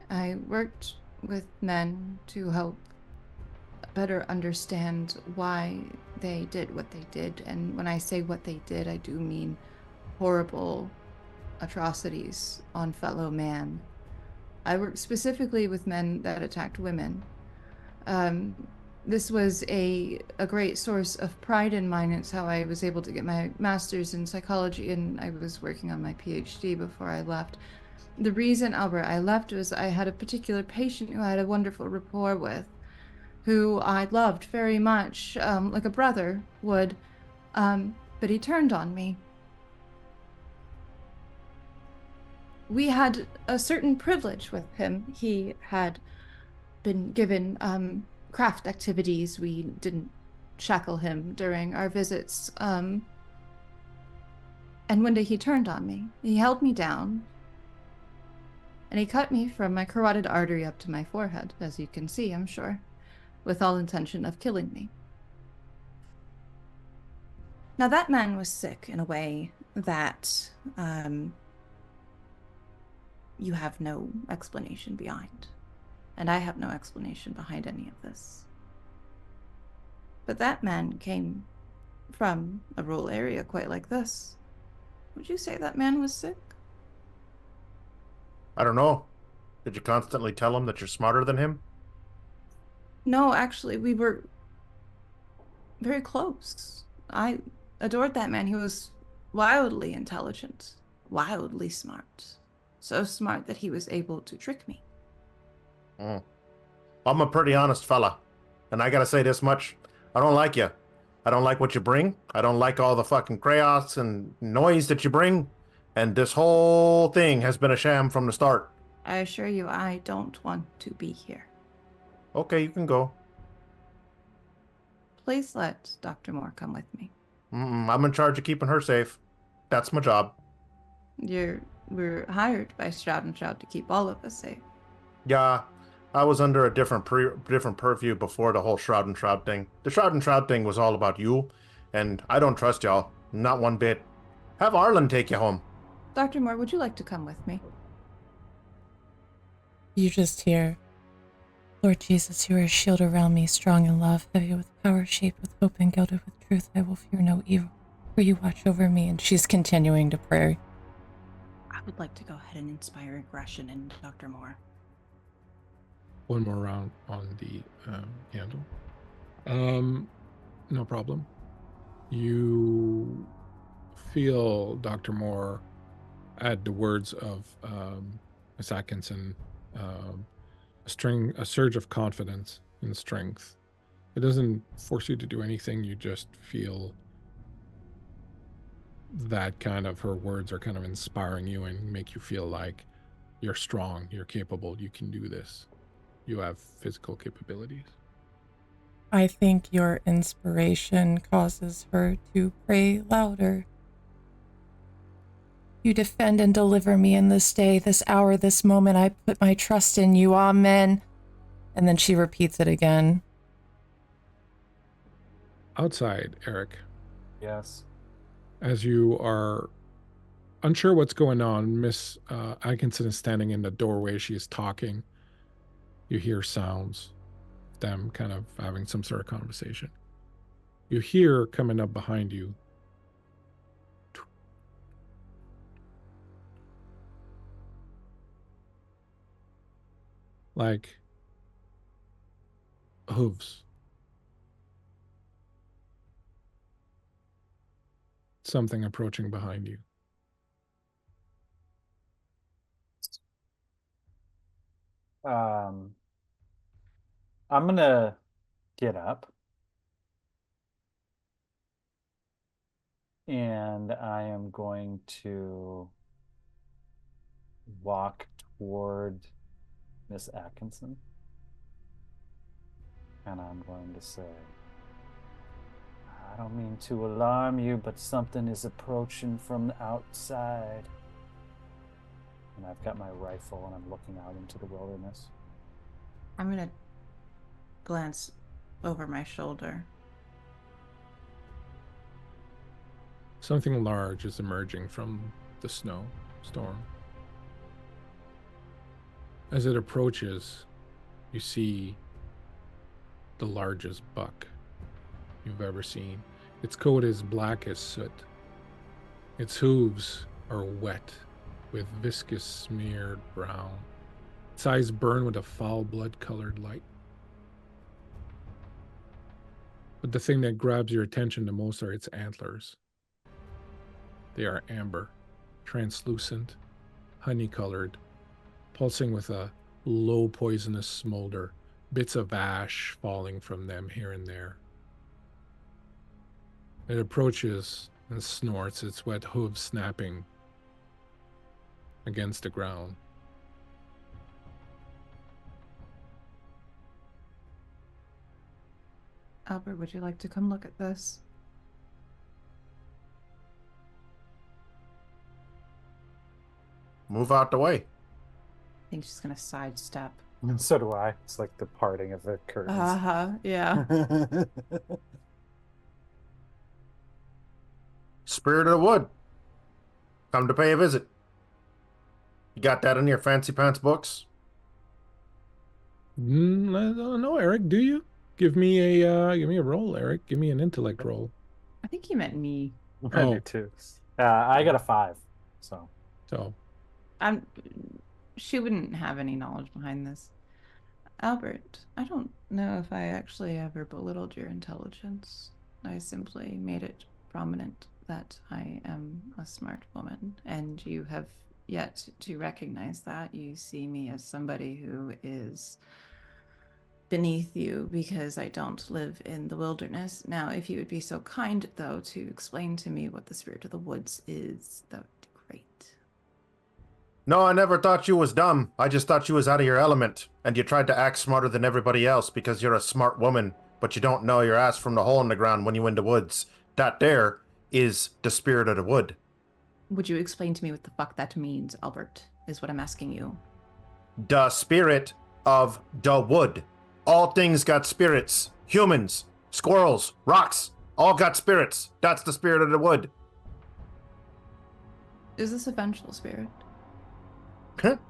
[SPEAKER 5] I worked with men to help better understand why they did what they did. And when I say what they did, I do mean horrible atrocities on fellow man. I worked specifically with men that attacked women. This was a great source of pride in mine. It's how I was able to get my master's in psychology, and I was working on my PhD before I left. The reason, Albert, I left was I had a particular patient who I had a wonderful rapport with, who I loved very much, like a brother would, but he turned on me. We had a certain privilege with him. He had been given craft activities. We didn't shackle him during our visits. And one day he turned on me. He held me down, and he cut me from my carotid artery up to my forehead, as you can see, I'm sure, with all intention of killing me. Now, that man was sick in a way that you have no explanation behind. And I have no explanation behind any of this. But that man came from a rural area quite like this. Would you say that man was sick?
[SPEAKER 2] I don't know. Did you constantly tell him that you're smarter than him?
[SPEAKER 5] No, actually, we were very close. I adored that man. He was wildly intelligent, wildly smart. So smart that he was able to trick me.
[SPEAKER 2] I'm a pretty honest fella, and I gotta say this much. I don't like you. I don't like what you bring. I don't like all the fucking chaos and noise that you bring. And this whole thing has been a sham from the start.
[SPEAKER 5] I assure you, I don't want to be here.
[SPEAKER 2] Okay, you can go.
[SPEAKER 5] Please let Dr. Moore come with me.
[SPEAKER 2] I'm in charge of keeping her safe. That's my job.
[SPEAKER 5] We're hired by Stroud and Stroud to keep all of us safe.
[SPEAKER 2] Yeah, I was under a different purview before the whole Shroud and Shroud thing. The Shroud and Shroud thing was all about you, and I don't trust y'all. Not one bit. Have Arlen take you home.
[SPEAKER 5] Dr. Moore, would you like to come with me?
[SPEAKER 4] You just hear, Lord Jesus, you are a shield around me, strong in love, heavy with power, shaped with hope, and gilded with truth. I will fear no evil, for you watch over me. And she's continuing to pray.
[SPEAKER 5] I would like to go ahead and inspire aggression in Dr. Moore.
[SPEAKER 1] One more round on the candle. No problem. You feel Dr. Moore add the words of Miss Atkinson, a surge of confidence and strength. It doesn't force you to do anything. You just feel that kind of her words are kind of inspiring you and make you feel like you're strong, you're capable, you can do this. You have physical capabilities.
[SPEAKER 4] I think your inspiration causes her to pray louder. You defend and deliver me in this day, this hour, this moment. I put my trust in you. Amen. And then she repeats it again.
[SPEAKER 1] Outside, Eric,
[SPEAKER 3] Yes.
[SPEAKER 1] as you are unsure what's going on, Miss Atkinson is standing in the doorway. She is talking. You hear sounds. them kind of having some sort of conversation. You hear coming up behind you like hooves. Something approaching behind you.
[SPEAKER 3] I'm gonna get up and I am going to walk toward Miss Atkinson, and I'm going to say, I don't mean to alarm you, but something is approaching from the outside. And I've got my rifle and I'm looking out into the wilderness.
[SPEAKER 5] I'm going to glance over my shoulder.
[SPEAKER 1] Something large is emerging from the snow storm. As it approaches, you see the largest buck you've ever seen. Its coat is black as soot. Its hooves are wet with viscous smeared brown. Its eyes burn with a foul blood-colored light. But the thing that grabs your attention the most are its antlers. They are amber, translucent, honey-colored, pulsing with a low poisonous smolder, bits of ash falling from them here and there. It approaches and snorts, its wet hooves snapping against the ground.
[SPEAKER 5] Albert, would you like to come look at this?
[SPEAKER 2] Move out the way.
[SPEAKER 5] I think she's going to sidestep.
[SPEAKER 3] And so do I. It's like the parting of the curtains.
[SPEAKER 5] Yeah.
[SPEAKER 2] Spirit of the wood. Come to pay a visit. You got that in your fancy pants books?
[SPEAKER 1] I don't know, Eric. Do you? Give me a roll, Eric. Give me an intellect roll.
[SPEAKER 5] I think he meant me.
[SPEAKER 3] I do too. I got a 5. So
[SPEAKER 5] She wouldn't have any knowledge behind this. Albert, I don't know if I actually ever belittled your intelligence. I simply made it prominent that I am a smart woman, and you have yet to recognize that. You see me as somebody who is beneath you because I don't live in the wilderness. Now, if you would be so kind, though, to explain to me what the Spirit of the Woods is, that would be great.
[SPEAKER 2] No, I never thought you was dumb. I just thought you was out of your element, and you tried to act smarter than everybody else because you're a smart woman, but you don't know your ass from the hole in the ground when you in the woods. That there is the spirit of the wood.
[SPEAKER 5] Would you explain to me what the fuck that means, Albert, is what I'm asking you.
[SPEAKER 2] The spirit of the wood. All things got spirits. Humans, squirrels, rocks, all got spirits. That's the spirit of the wood.
[SPEAKER 5] Is this a vengeful spirit?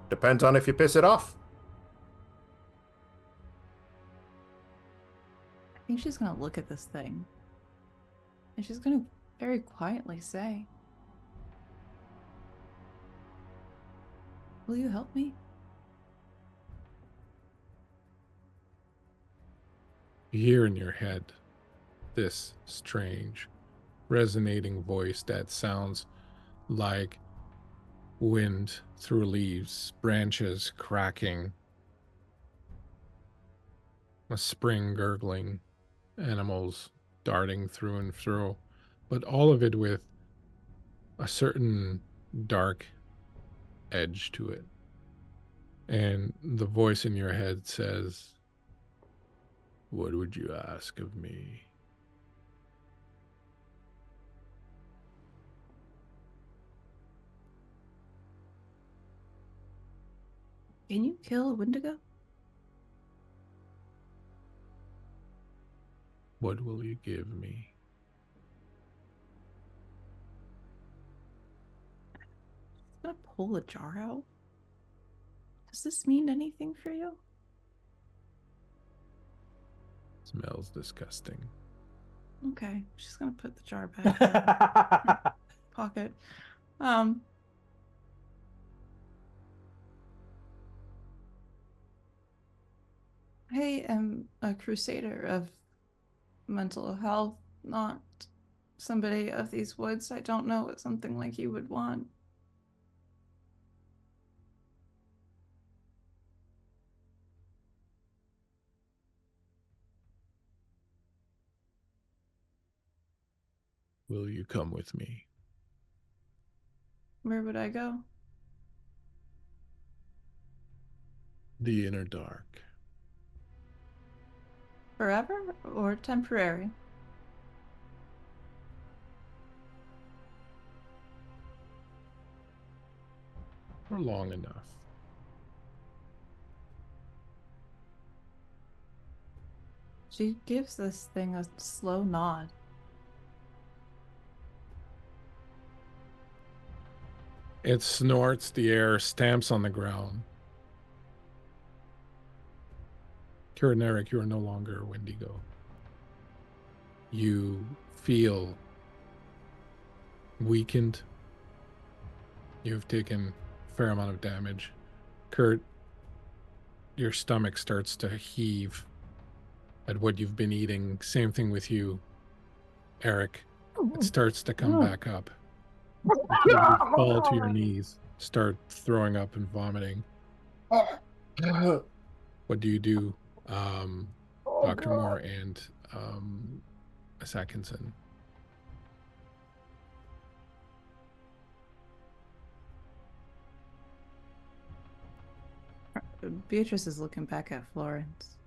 [SPEAKER 2] Depends on if you piss it off.
[SPEAKER 5] I think she's gonna look at this thing. And she's gonna very quietly say, will you help me?
[SPEAKER 1] You hear in your head this strange, resonating voice that sounds like wind through leaves, branches cracking, a spring gurgling, animals darting through and through, but all of it with a certain dark edge to it. And the voice in your head says, "What would you ask of me?"
[SPEAKER 5] Can you kill a Wendigo?
[SPEAKER 1] What will you give me?
[SPEAKER 5] I'm gonna pull the jar out. Does this mean anything for you?
[SPEAKER 1] Smells disgusting.
[SPEAKER 5] Okay, she's gonna put the jar back in her pocket. I am a crusader of mental health, not somebody of these woods. I don't know what something like you would want.
[SPEAKER 1] Will you come with me?
[SPEAKER 5] Where would I go?
[SPEAKER 1] The inner dark.
[SPEAKER 5] Forever or temporary?
[SPEAKER 1] For long enough.
[SPEAKER 5] She gives this thing a slow nod.
[SPEAKER 1] It snorts the air, stamps on the ground. Kira and Eric, you are no longer a Wendigo. You feel weakened. You've taken a fair amount of damage. Kurt, your stomach starts to heave at what you've been eating. Same thing with you, Eric. It starts to come back up. You fall to your knees, start throwing up and vomiting. What do you do, Dr. Moore and Miss Atkinson?
[SPEAKER 5] Beatrice is looking back at Florence.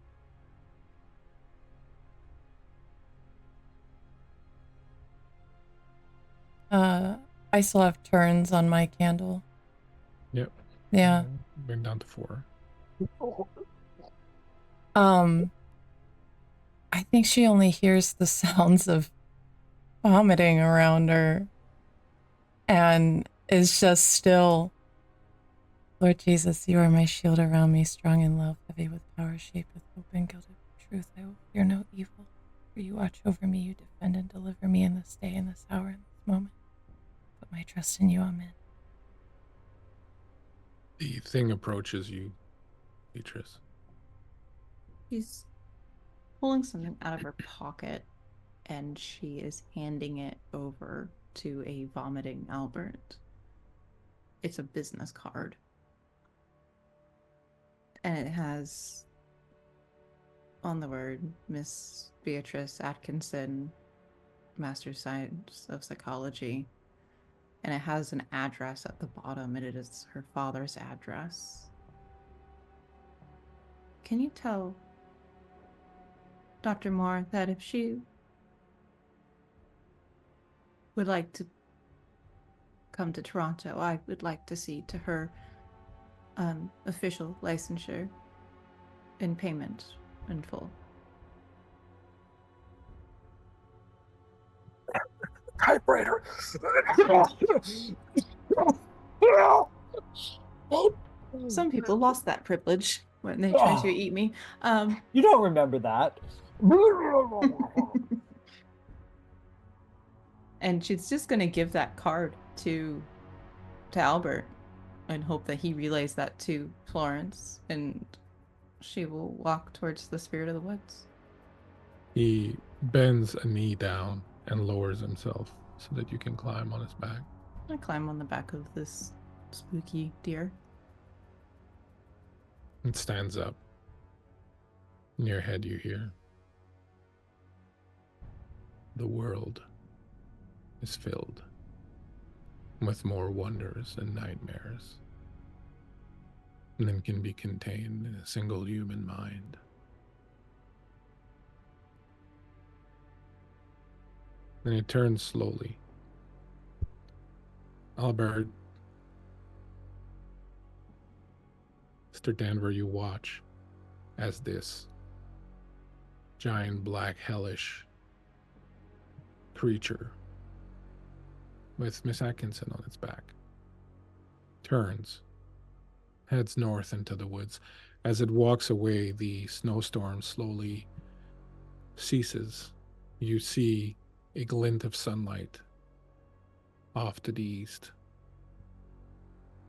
[SPEAKER 4] I still have turns on my candle.
[SPEAKER 1] Yep.
[SPEAKER 4] Yeah.
[SPEAKER 1] Bring down to 4.
[SPEAKER 4] I think she only hears the sounds of vomiting around her and is just still. Lord Jesus, you are my shield around me, strong in love, heavy with power, shaped with hope and gilded with truth. I will fear no evil, for you watch over me, you defend and deliver me in this day, in this hour, in this moment. Put my trust in you, amen.
[SPEAKER 1] The thing approaches you, Beatrice.
[SPEAKER 5] She's pulling something out of her pocket, and she is handing it over to a vomiting Albert. It's a business card. And it has on the word Miss Beatrice Atkinson, Master of Science of Psychology. And it has an address at the bottom, and it is her father's address. Can you tell Dr. Moore that if she would like to come to Toronto, I would like to see to her official licensure in payment in full.
[SPEAKER 2] Typewriter.
[SPEAKER 5] Some people lost that privilege when they tried to eat me.
[SPEAKER 3] You don't remember that.
[SPEAKER 5] And she's just going to give that card to Albert and hope that he relays that to Florence, and she will walk towards the spirit of the woods.
[SPEAKER 1] He bends a knee down and lowers himself so that you can climb on his back.
[SPEAKER 5] I climb on the back of this spooky deer.
[SPEAKER 1] It stands up. In your head you hear, the world is filled with more wonders and nightmares than can be contained in a single human mind. Then it turns slowly. Albert, Mr. Danver, you watch as this giant black hellish creature with Miss Atkinson on its back turns, heads north into the woods. As it walks away, the snowstorm slowly ceases, you see a glint of sunlight off to the east.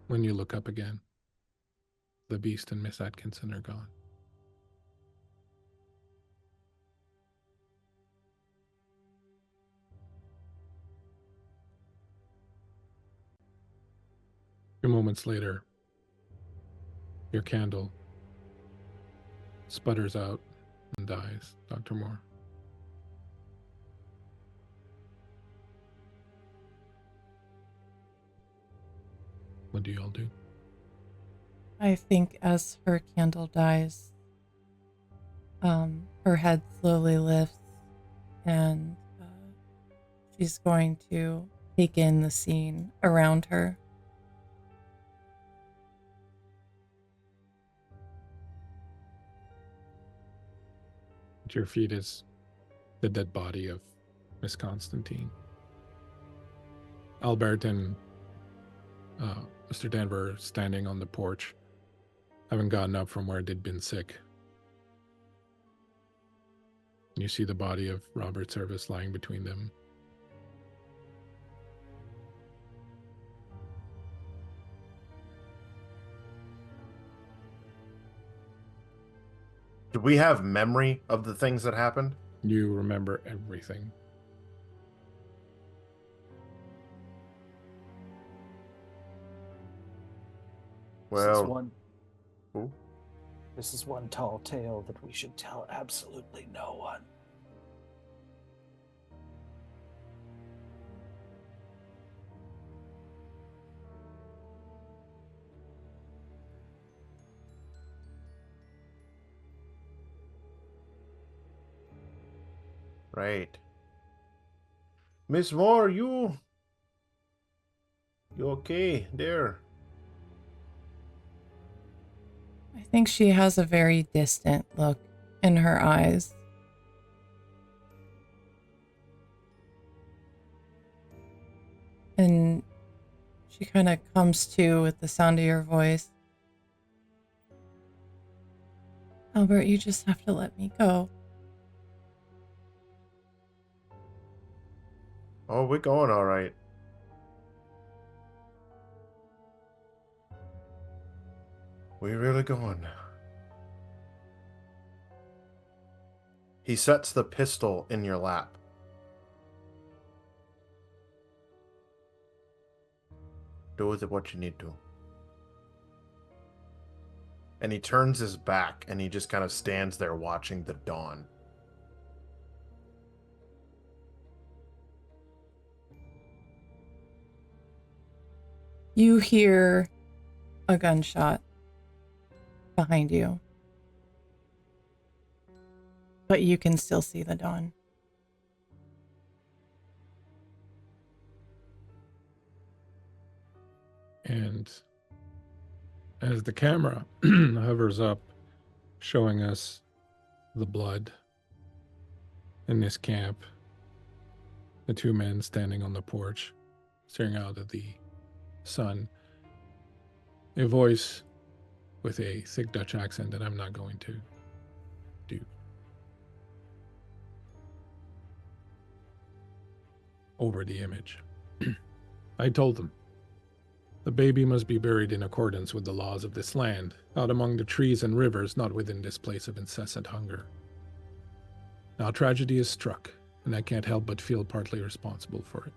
[SPEAKER 1] When you look up again, the beast and Miss Atkinson are gone. A few moments later, your candle sputters out and dies, Dr. Moore. What do y'all do?
[SPEAKER 4] I think as her candle dies, her head slowly lifts and she's going to take in the scene around her.
[SPEAKER 1] At your feet is the dead body of Miss Constantine. Albert and Mr. Denver standing on the porch, having gotten up from where they'd been sick. You see the body of Robert Service lying between them.
[SPEAKER 2] Do we have memory of the things that happened?
[SPEAKER 1] You remember everything.
[SPEAKER 2] Well,
[SPEAKER 3] This is one tall tale that we should tell absolutely no one.
[SPEAKER 2] right. Miss Moore, you okay there?
[SPEAKER 4] I think she has a very distant look in her eyes. And she kind of comes to with the sound of your voice. Albert, you just have to let me go.
[SPEAKER 2] Oh, we're going all right. We really going? He sets the pistol in your lap. Do with it what you need to. And he turns his back and he just kind of stands there watching the dawn.
[SPEAKER 4] You hear a gunshot behind you, but you can still see the dawn.
[SPEAKER 1] And as the camera hovers up, showing us the blood in this camp, the two men standing on the porch, staring out at the sun, a voice with a thick Dutch accent that I'm not going to do. Over the image. I told them, the baby must be buried in accordance with the laws of this land, out among the trees and rivers, not within this place of incessant hunger. Now tragedy is struck, and I can't help but feel partly responsible for it.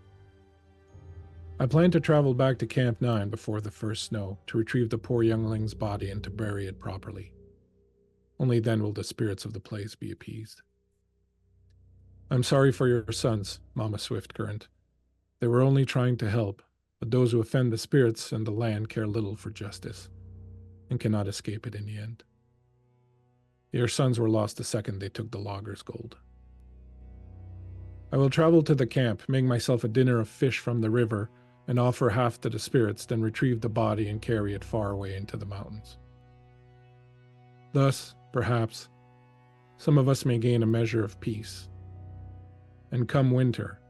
[SPEAKER 1] I plan to travel back to Camp 9 before the first snow to retrieve the poor youngling's body and to bury it properly. Only then will the spirits of the place be appeased. I'm sorry for your sons, Mama Swiftcurrent. They were only trying to help, but those who offend the spirits and the land care little for justice, and cannot escape it in the end. Your sons were lost the second they took the logger's gold. I will travel to the camp, make myself a dinner of fish from the river, and offer half to the spirits, then retrieve the body and carry it far away into the mountains. Thus, perhaps, some of us may gain a measure of peace, and come winter,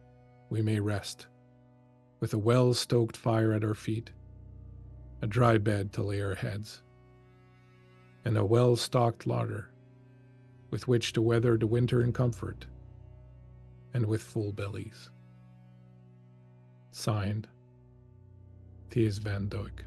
[SPEAKER 1] we may rest, with a well-stoked fire at our feet, a dry bed to lay our heads, and a well-stocked larder with which to weather the winter in comfort and with full bellies. Signed, Thies van Duyck.